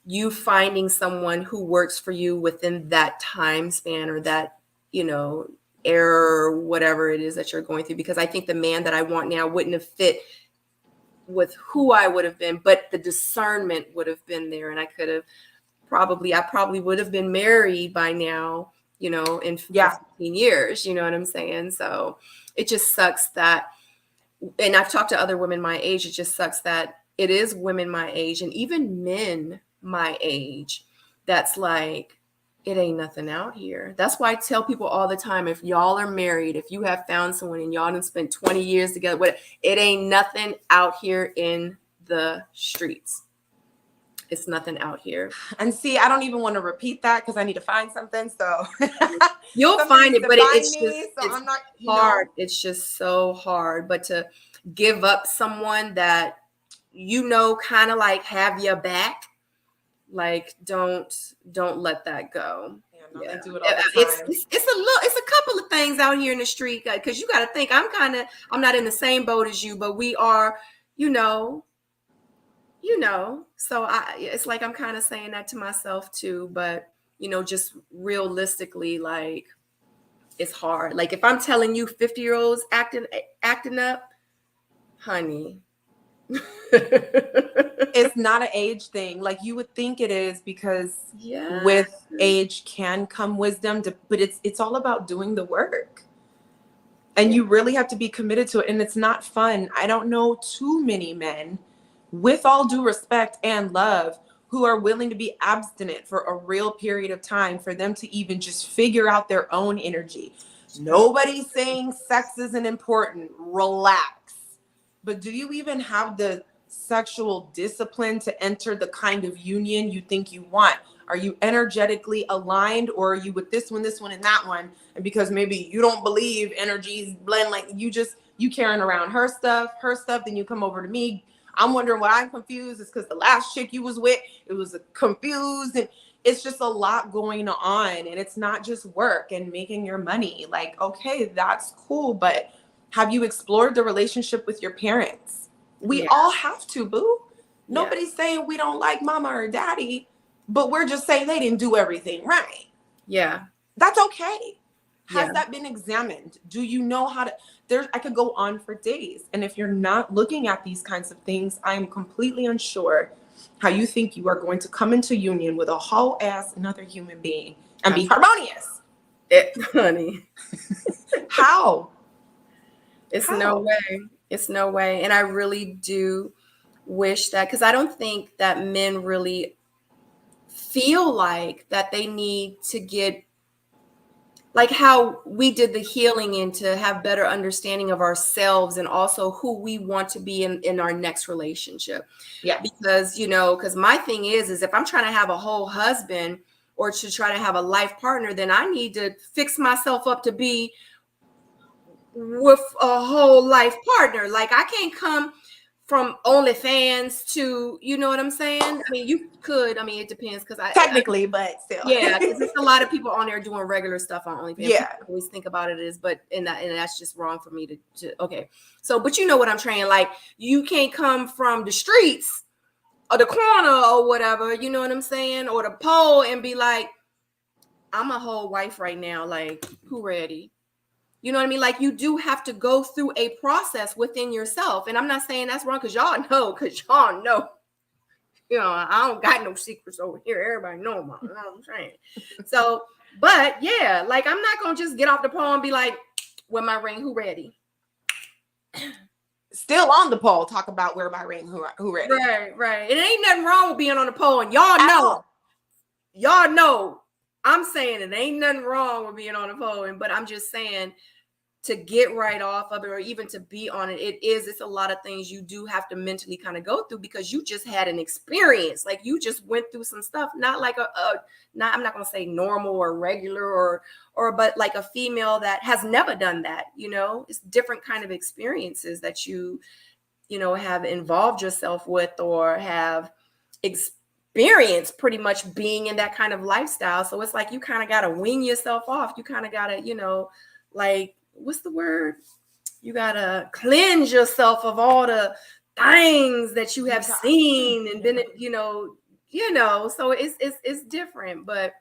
S1: you finding someone who works for you within that time span, or that, you know, error, whatever it is that you're going through. Because I think the man that I want now wouldn't have fit with who I would have been, but the discernment would have been there, and I probably would have been married by now, you know, in 15 years, you know what I'm saying? So it just sucks that, and I've talked to other women my age, it just sucks that it is women my age and even men my age that's like, it ain't nothing out here. That's why I tell people all the time, if y'all are married, if you have found someone and y'all done spent 20 years together, it ain't nothing out here in the streets. It's nothing out here.
S2: And see, I don't even want to repeat that because I need to find something. So
S1: you'll find it, but it's hard.
S2: Know.
S1: It's just so hard. But to give up someone that, you know, kind of like have your back, like don't let that go.
S2: They do it all the time.
S1: It's a couple of things out here in the street, because you got to think I'm not in the same boat as you, but we are, you know, so it's like I'm kind of saying that to myself too, but you know, just realistically, like it's hard. Like if I'm telling you 50-year-olds acting up, honey.
S2: It's not an age thing like you would think it is, because with age can come wisdom, but it's all about doing the work, and you really have to be committed to it, and it's not fun. I don't know too many men, with all due respect and love, who are willing to be abstinent for a real period of time for them to even just figure out their own energy. Nobody's saying sex isn't important. Relax. But do you even have the sexual discipline to enter the kind of union you think you want? Are you energetically aligned, or are you with this one, and that one? And because maybe you don't believe energies blend, like you carrying around her stuff, then you come over to me. I'm wondering why I'm confused. It's because the last chick you was with, it was confused, and it's just a lot going on, and it's not just work and making your money. Like, okay, that's cool, but have you explored the relationship with your parents? We all have to, boo. Nobody's saying we don't like mama or daddy, but we're just saying they didn't do everything right.
S1: Yeah.
S2: That's okay. Has that been examined? Do you know how to? I could go on for days. And if you're not looking at these kinds of things, I am completely unsure how you think you are going to come into union with a whole ass another human being and be harmonious.
S1: Honey.
S2: How?
S1: It's no way. It's no way. And I really do wish that, because I don't think that men really feel like that they need to get like how we did the healing and to have better understanding of ourselves and also who we want to be in our next relationship.
S2: Yeah.
S1: Because, because my thing is if I'm trying to have a whole husband or to try to have a life partner, then I need to fix myself up to be with a whole life partner. Like I can't come from OnlyFans to, you know what I'm saying? I mean, you could. I mean, it depends because
S2: technically, but still.
S1: Yeah, because there's a lot of people on there doing regular stuff on OnlyFans.
S2: Yeah,
S1: people always think about it as, but and that's just wrong for me to. Okay, so but you know what I'm saying? Like you can't come from the streets or the corner or whatever. You know what I'm saying? Or the pole and be like, I'm a whole wife right now. Like who ready? You know what I mean? Like you do have to go through a process within yourself. And I'm not saying that's wrong because y'all know. I don't got no secrets over here. Everybody know them. You know what I'm saying? So, but yeah, like I'm not going to just get off the pole and be like, where my ring, who ready?
S2: Still on the pole, talk about where my ring, who ready?
S1: Right. It ain't nothing wrong with being on the pole. And y'all know, I'm saying it ain't nothing wrong with being on the pole. But I'm just saying, to get right off of it or even to be on it, it's a lot of things you do have to mentally kind of go through because you just had an experience. Like you just went through some stuff, not like I'm not going to say normal or regular but like a female that has never done that, it's different kind of experiences that you have involved yourself with or have experienced pretty much being in that kind of lifestyle. So it's like, you kind of got to wean yourself off. You kind of got to, like, what's the word? You gotta cleanse yourself of all the things that you have seen and been, so it's different, but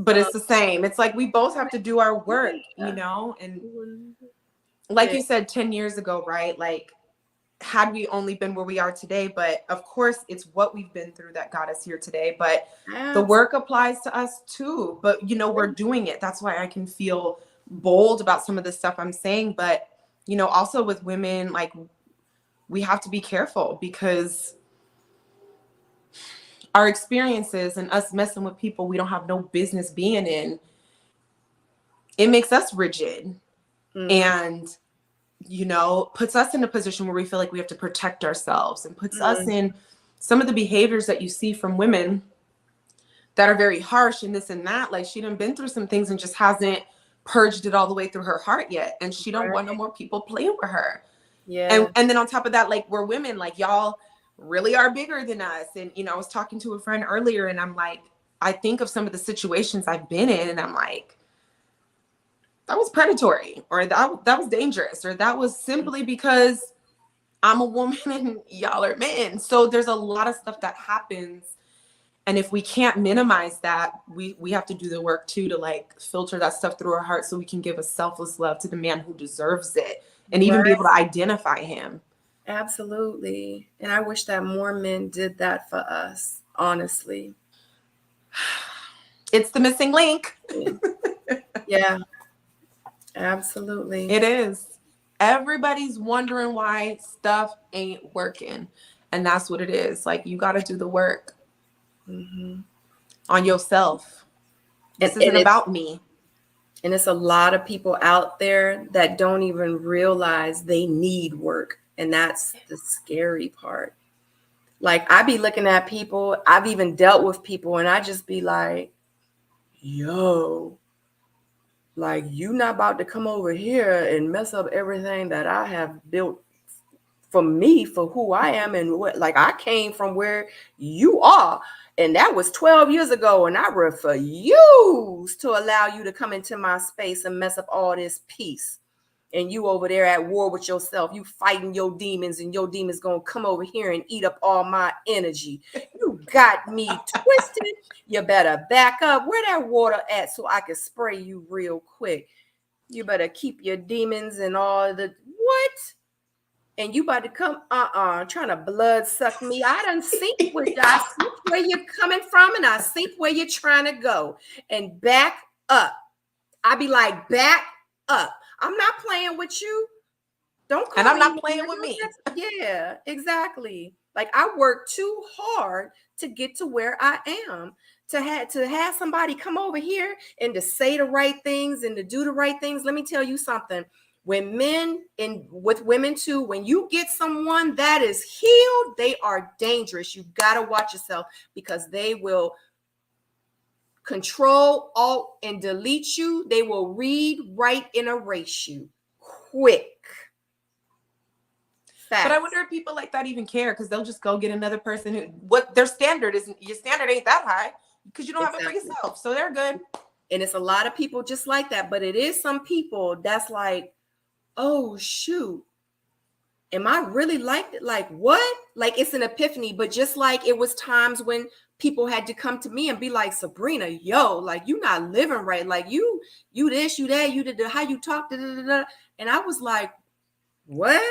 S2: it's the same. It's like we both have to do our work, and like you said 10 years ago, right? Like had we only been where we are today, but of course it's what we've been through that got us here today, but the work applies to us too. But we're doing it. That's why I can feel bold about some of the stuff I'm saying. But also with women, like we have to be careful because our experiences and us messing with people we don't have no business being in, it makes us rigid and puts us in a position where we feel like we have to protect ourselves and puts us in some of the behaviors that you see from women that are very harsh and this and that. Like she done been through some things and just hasn't purged it all the way through her heart yet, and she don't want no more people playing with her. And then on top of that, like we're women, like y'all really are bigger than us. And I was talking to a friend earlier and I'm like, I think of some of the situations I've been in and I'm like, that was predatory, or that was dangerous, or that was simply because I'm a woman and y'all are men. So there's a lot of stuff that happens. And if we can't minimize that, we have to do the work too, to like filter that stuff through our heart so we can give a selfless love to the man who deserves it and even be able to identify him.
S1: Absolutely. And I wish that more men did that for us, honestly.
S2: It's the missing link.
S1: Yeah, absolutely.
S2: It is. Everybody's wondering why stuff ain't working. And that's what it is. Like you got to do the work. On yourself. This isn't about me.
S1: And it's a lot of people out there that don't even realize they need work. And that's the scary part. Like I be looking at people, I've even dealt with people and I just be like, yo, like you not about to come over here and mess up everything that I have built for me, for who I am. And what, like I came from where you are. And that was 12 years ago. And I refuse to allow you to come into my space and mess up all this peace. And you over there at war with yourself. You fighting your demons and your demons going to come over here and eat up all my energy. You got me twisted. You better back up. Where that water at so I can spray you real quick. You better keep your demons and all the what? And you about to come, trying to blood suck me. I done see where you're coming from, and I see where you're trying to go. And back up. I be like, back up. I'm not playing with you. Don't call
S2: and I'm
S1: me
S2: not playing with me.
S1: Yeah, exactly. Like I work too hard to get to where I am. to have somebody come over here and to say the right things and to do the right things. Let me tell you something. When men and with women too, when you get someone that is healed, they are dangerous. You got to watch yourself, because they will control, alt, and delete you. They will read, write, and erase you quick. Fast.
S2: But I wonder if people like that even care, because they'll just go get another person who, what their standard is. Your standard ain't that high because you don't have it for yourself. So they're good.
S1: And it's a lot of people just like that. But it is some people that's like, oh, shoot, am I really like it? Like what? Like it's an epiphany. But just like it was times when people had to come to me and be like, Sabrina, yo, like you not living right. Like you this, you that, you did how you talk, da, da, da, da. And I was like, what?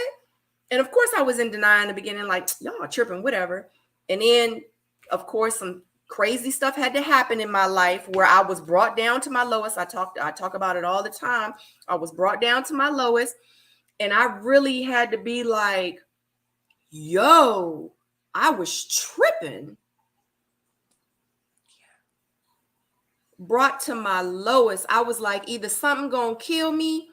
S1: And of course I was in denial in the beginning, like y'all tripping, whatever. And then of course some crazy stuff had to happen in my life where I was brought down to my lowest. I talk about it all the time. I was brought down to my lowest, and I really had to be like, yo, I was tripping. Brought to my lowest. I was like, either something gonna kill me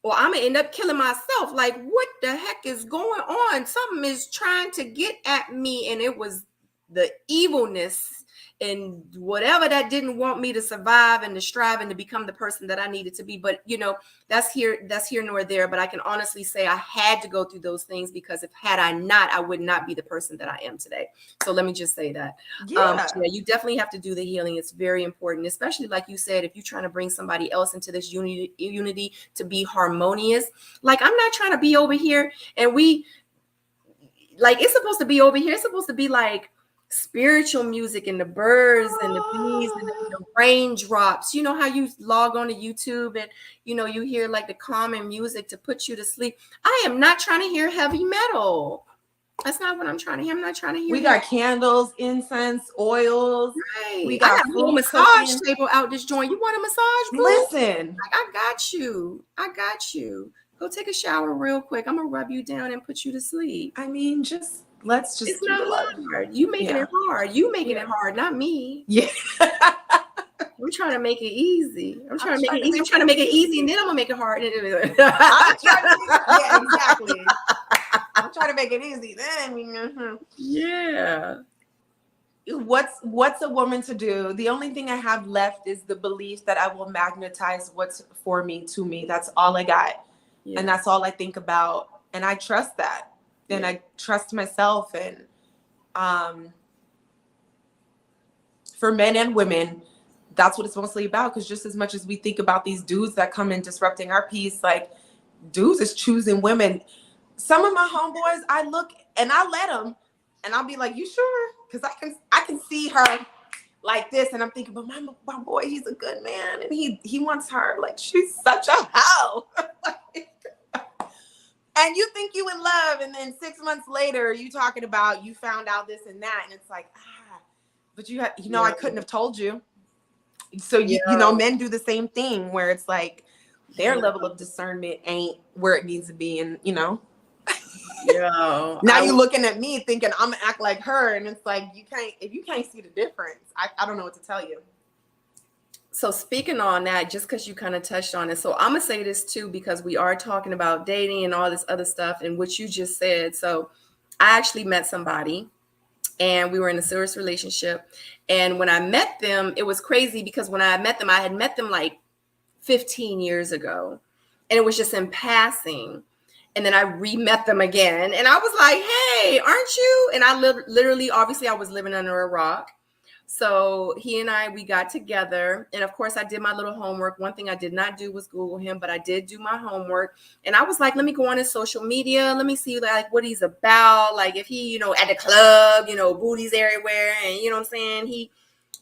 S1: or I'm gonna end up killing myself. Like, what the heck is going on? Something is trying to get at me. And it was the evilness and whatever that didn't want me to survive and to strive and to become the person that I needed to be. But you know, that's here nor there. But I can honestly say I had to go through those things, because if had I not, I would not be the person that I am today. So let me just say that. Yeah, you definitely have to do the healing. It's very important, especially like you said, if you're trying to bring somebody else into this unity to be harmonious. Like I'm not trying to be over here and we like, it's supposed to be over here. It's supposed to be like spiritual music and the birds and the bees and the raindrops. You know how you log on to YouTube and you hear like the calming music to put you to sleep. I am not trying to hear heavy metal. That's not what I'm trying to hear. I'm not trying to hear.
S2: We got candles, incense, oils.
S1: Right.
S2: We got
S1: a little massage table out this joint. You want a massage, boo?
S2: Listen,
S1: like, I got you. Go take a shower real quick. I'm gonna rub you down and put you to sleep.
S2: I mean, let's just.
S1: It's not hard. You making it hard. You making it hard, not me.
S2: Yeah.
S1: I'm trying to make it easy. I'm trying to make it easy. I'm trying to make it easy, and then I'm gonna make it hard.
S2: Yeah, exactly. I'm trying to make it easy. Then,
S1: yeah.
S2: What's a woman to do? The only thing I have left is the belief that I will magnetize what's for me to me. That's all I got. Yeah. And that's all I think about. And I trust that. And I trust myself. And for men and women, that's what it's mostly about. Because just as much as we think about these dudes that come in disrupting our peace, like dudes is choosing women. Some of my homeboys, I look and I let them, and I'll be like, "You sure?" Because I can see her like this, and I'm thinking, "But my boy, he's a good man, and he wants her. Like she's such a hoe." And you think you in love, and then 6 months later, you talking about you found out this and that, and it's like, but I couldn't have told you. So men do the same thing where it's like their level of discernment ain't where it needs to be, and now you're looking at me thinking I'm gonna act like her, and it's like if you can't see the difference, I don't know what to tell you.
S1: So speaking on that, just because you kind of touched on it, so I'm gonna say this too, because we are talking about dating and all this other stuff and what you just said. So I actually met somebody and we were in a serious relationship. And when I met them, it was crazy because when I met them, I had met them like 15 years ago, and it was just in passing. And then I re-met them again, and I was like, "Hey, aren't you?" And I literally, obviously, I was living under a rock. So he and we got together, and of course I did my little homework. One thing I did not do was Google him, but I did do my homework. And I was like, let me go on his social media. Let me see like what he's about. Like if he, at the club, booties everywhere. And you know what I'm saying? He,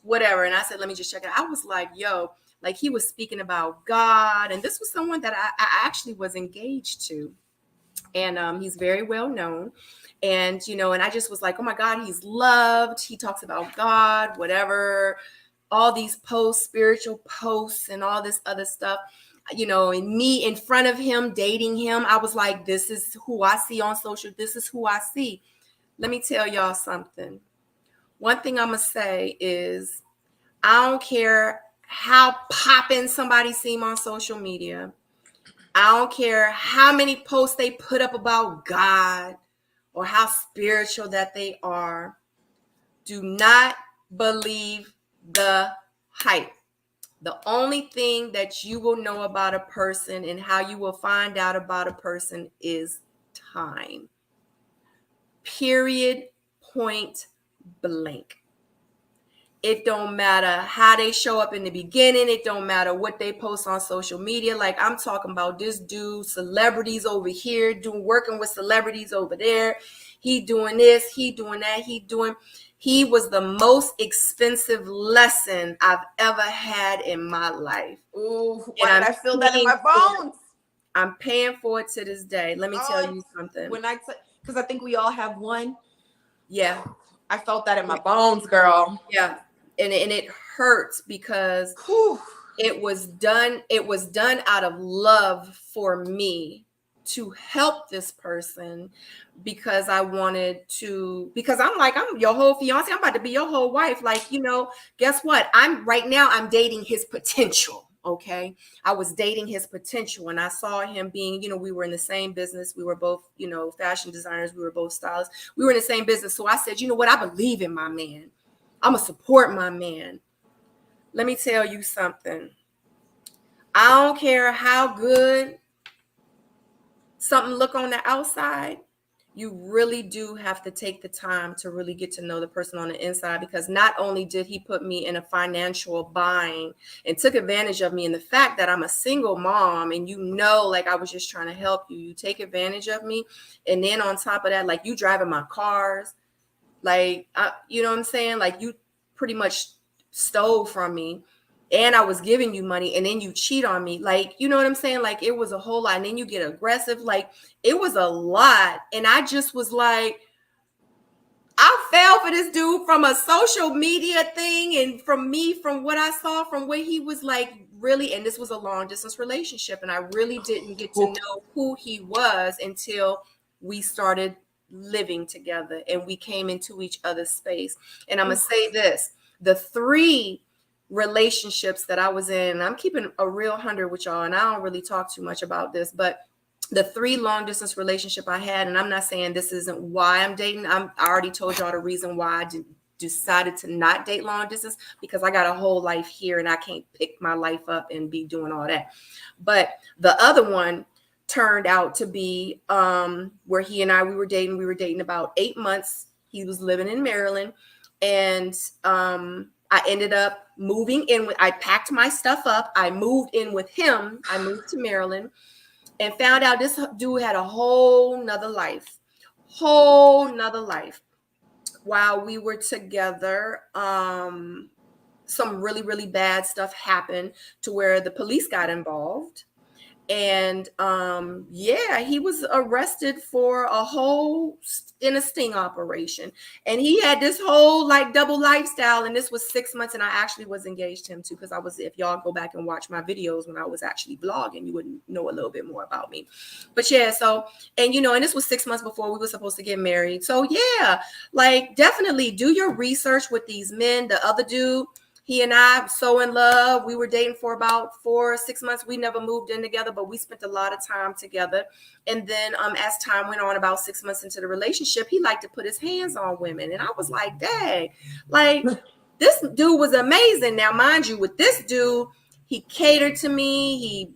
S1: whatever. And I said, let me just check it out. I was like, yo, like he was speaking about God. And this was someone that I actually was engaged to. And he's very well known. And, and I just was like, oh my God, he's loved. He talks about God, whatever, all these posts, spiritual posts and all this other stuff, and me in front of him, dating him. I was like, this is who I see on social. This is who I see. Let me tell y'all something. One thing I'm going to say is I don't care how poppin' somebody seem on social media. I don't care how many posts they put up about God or how spiritual that they are. Do not believe the hype. The only thing that you will know about a person and how you will find out about a person is time. Period. Point blank. It don't matter how they show up in the beginning. It don't matter what they post on social media. Like, I'm talking about this dude, celebrities over here, working with celebrities over there. He doing this, he doing that, he was the most expensive lesson I've ever had in my life.
S2: Ooh, why did I feel that in my bones?
S1: I'm paying for it to this day. Let me tell you something.
S2: Because I think we all have one.
S1: Yeah.
S2: I felt that in my bones, girl.
S1: Yeah. And it hurts because it was done out of love for me to help this person, because I wanted to, because I'm your whole fiance, I'm about to be your whole wife. Like, guess what? I'm dating his potential. Okay. I was dating his potential, and I saw him being, we were in the same business. We were both, fashion designers. We were both stylists. We were in the same business. So I said, you know what? I believe in my man. I'm going to support my man. Let me tell you something. I don't care how good something look on the outside. You really do have to take the time to really get to know the person on the inside, because not only did he put me in a financial bind and took advantage of me in the fact that I'm a single mom, and like I was just trying to help you. You take advantage of me. And then on top of that, like, you driving my cars, like, you know what I'm saying? Like, you pretty much stole from me, and I was giving you money, and then you cheat on me. Like, you know what I'm saying? Like, it was a whole lot. And then you get aggressive. Like, it was a lot. And I just was like, I fell for this dude from a social media thing, and from what I saw, from what he was like, really. And this was a long distance relationship, and I really didn't get to know who he was until we started living together and we came into each other's space. And I'm gonna say this: the 3 relationships that I was in, I'm keeping a real 100 with y'all, and I don't really talk too much about this, but the 3 long distance relationship I had, and I'm not saying this isn't why I'm dating. I already told y'all the reason why I decided to not date long distance, because I got a whole life here and I can't pick my life up and be doing all that. But the other one turned out to be where he and we were dating about 8 months. He was living in Maryland, and I ended up moving in I packed my stuff up. I moved in with him. I moved to Maryland and found out this dude had a whole nother life. While we were together, some really, really bad stuff happened to where the police got involved. And he was arrested for in a sting operation. And he had this whole like double lifestyle. And this was 6 months. And I actually was engaged to him too, because if y'all go back and watch my videos when I was actually vlogging, you would know a little bit more about me. But yeah, so, and this was 6 months before we were supposed to get married. So yeah, like, definitely do your research with these men. The other dude, he and I so in love. We were dating for about 4 or 6 months. We never moved in together, but we spent a lot of time together. And then as time went on, about 6 months into the relationship, he liked to put his hands on women. And I was like, dang, like, this dude was amazing. Now, mind you, with this dude, he catered to me. He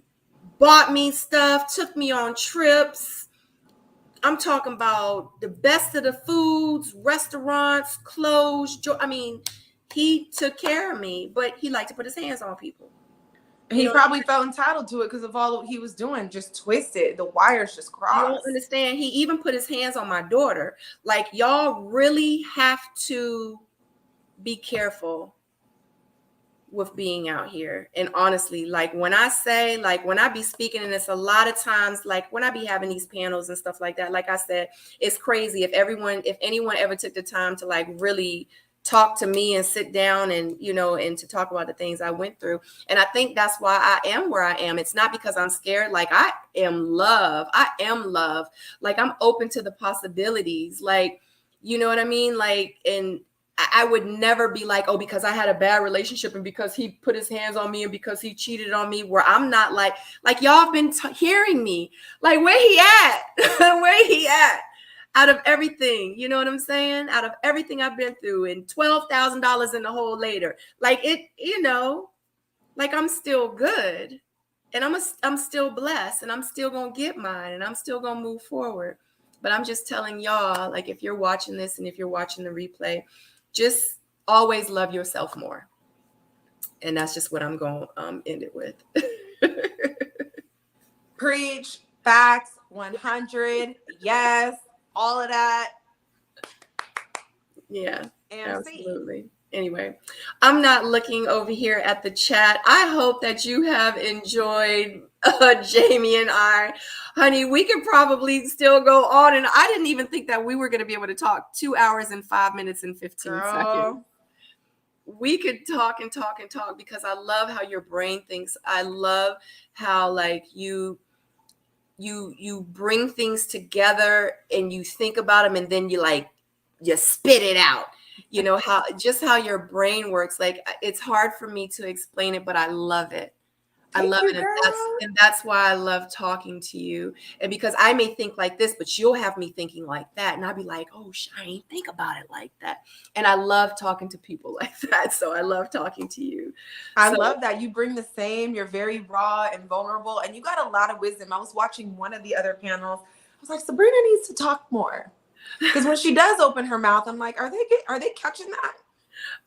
S1: bought me stuff, took me on trips. I'm talking about the best of the foods, restaurants, clothes. He took care of me, but he liked to put his hands on people.
S2: He probably felt entitled to it because of all he was doing, just twisted. The wires just crossed.
S1: You don't understand. He even put his hands on my daughter. Like, y'all really have to be careful with being out here. And honestly, like, when I say, like, when I be speaking, and it's a lot of times, like, when I be having these panels and stuff like that, like I said, it's crazy if anyone ever took the time to like really talk to me and sit down and, and to talk about the things I went through. And I think that's why I am where I am. It's not because I'm scared. Like, I am love. Like, I'm open to the possibilities. Like, you know what I mean? Like, and I would never be like, oh, because I had a bad relationship and because he put his hands on me and because he cheated on me, where I'm not like y'all have been hearing me, like, where he at? Where he at? Out of everything, you know what I'm saying? Out of everything I've been through, and $12,000 in the hole later, like it, you know, like I'm still good, and I'm still blessed, and I'm still gonna get mine, and I'm still gonna move forward. But I'm just telling y'all, like, if you're watching this and if you're watching the replay, just always love yourself more. And that's just what I'm going to end it with.
S2: Preach, facts, 100, yes, all of that.
S1: Yeah,
S2: and
S1: absolutely. Anyway, I'm not looking over here at the chat. I hope that you have enjoyed Jamie and I. Honey, we could probably still go on. And I didn't even think that we were going to be able to talk 2 hours and 5 minutes and 15 seconds. We could talk and talk and talk, because I love how your brain thinks. I love how, like, you bring things together and you think about them, and then you spit it out. You know, how your brain works. Like, it's hard for me to explain it, but I love it. I love it. And that's why I love talking to you. And because I may think like this, but you'll have me thinking like that. And I'll be like, oh, Shine, think about it like that. And I love talking to people like that. So I love talking to you.
S2: I love that. You bring the same. You're very raw and vulnerable. And you got a lot of wisdom. I was watching one of the other panels. I was like, Sabrina needs to talk more. Because when she does open her mouth, I'm like, are they catching that?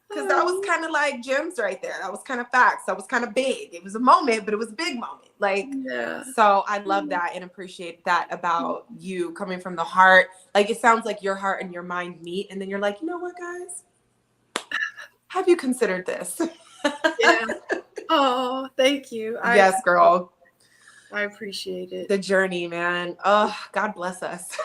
S2: Because that was kind of like gems right there. That was kind of facts. That was kind of big. It was a moment, but it was a big moment. Like, yeah. So I love that and appreciate that about you, coming from the heart. Like, it sounds like your heart and your mind meet. And then you're like, you know what, guys? Have you considered this?
S1: Yeah. Oh, thank you.
S2: Yes, girl.
S1: I appreciate it.
S2: The journey, man. Oh, God bless us.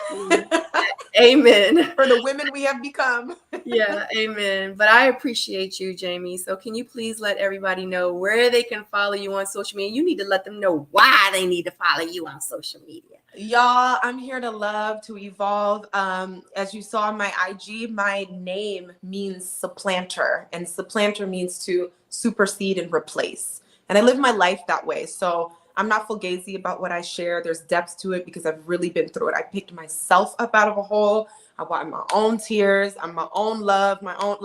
S1: Amen.
S2: For the women we have become.
S1: Yeah, amen. But I appreciate you, Jamie. So can you please let everybody know where they can follow you on social media? You need to let them know why they need to follow you on social media.
S2: Y'all, I'm here to love, to evolve. As you saw on my IG, my name means supplanter, and supplanter means to supersede and replace. And I live my life that way. So I'm not fugazi about what I share. There's depth to it because I've really been through it. I picked myself up out of a hole. I wiped my own tears. I'm my own love, my own,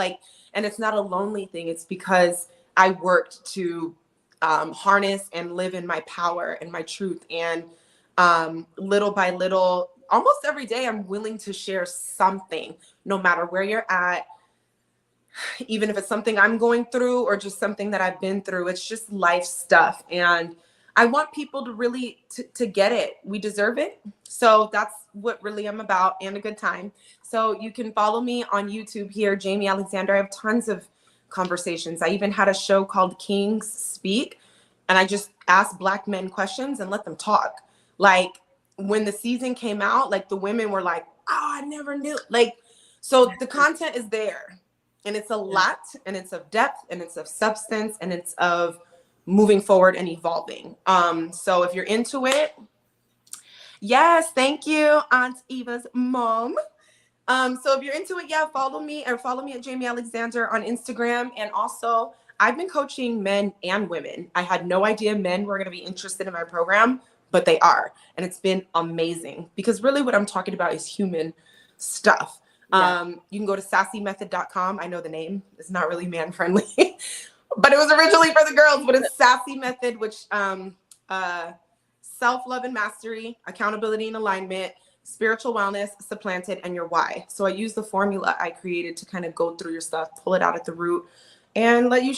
S2: and it's not a lonely thing. It's because I worked to harness and live in my power and my truth. And little by little, almost every day, I'm willing to share something, no matter where you're at, even if it's something I'm going through or just something that I've been through. It's just life stuff. And I want people to really to get it. We deserve it. So that's what really I'm about, and a good time. So you can follow me on YouTube here, Jamie Alexander. I have tons of conversations. I even had a show called Kings Speak, and I just asked Black men questions and let them talk. Like, when the season came out, like, the women were like, oh, I never knew. Like, so the content is there, and it's a lot, and it's of depth, and it's of substance, and it's of moving forward and evolving. So if you're into it, yes, thank you, Aunt Eva's mom. So if you're into it, follow me at Jamie Alexander on Instagram. And also, I've been coaching men and women. I had no idea men were going to be interested in my program, but they are. And it's been amazing, because really what I'm talking about is human stuff. Yeah. You can go to sassymethod.com. I know the name is not really man friendly, but it was originally for the girls. But it's Sassy Method, which self-love and mastery, accountability and alignment, spiritual wellness, supplanted, and your why. So I use the formula I created to kind of go through your stuff, pull it out at the root, and let you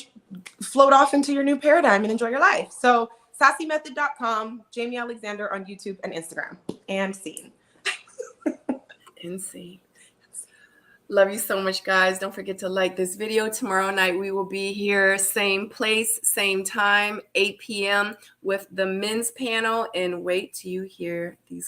S2: float off into your new paradigm and enjoy your life. So sassymethod.com, Jamie Alexander on YouTube and Instagram, and scene.
S1: And scene. Love you so much, guys. Don't forget to like this video. Tomorrow night, we will be here, same place, same time, 8 p.m. with the men's panel. And wait till you hear these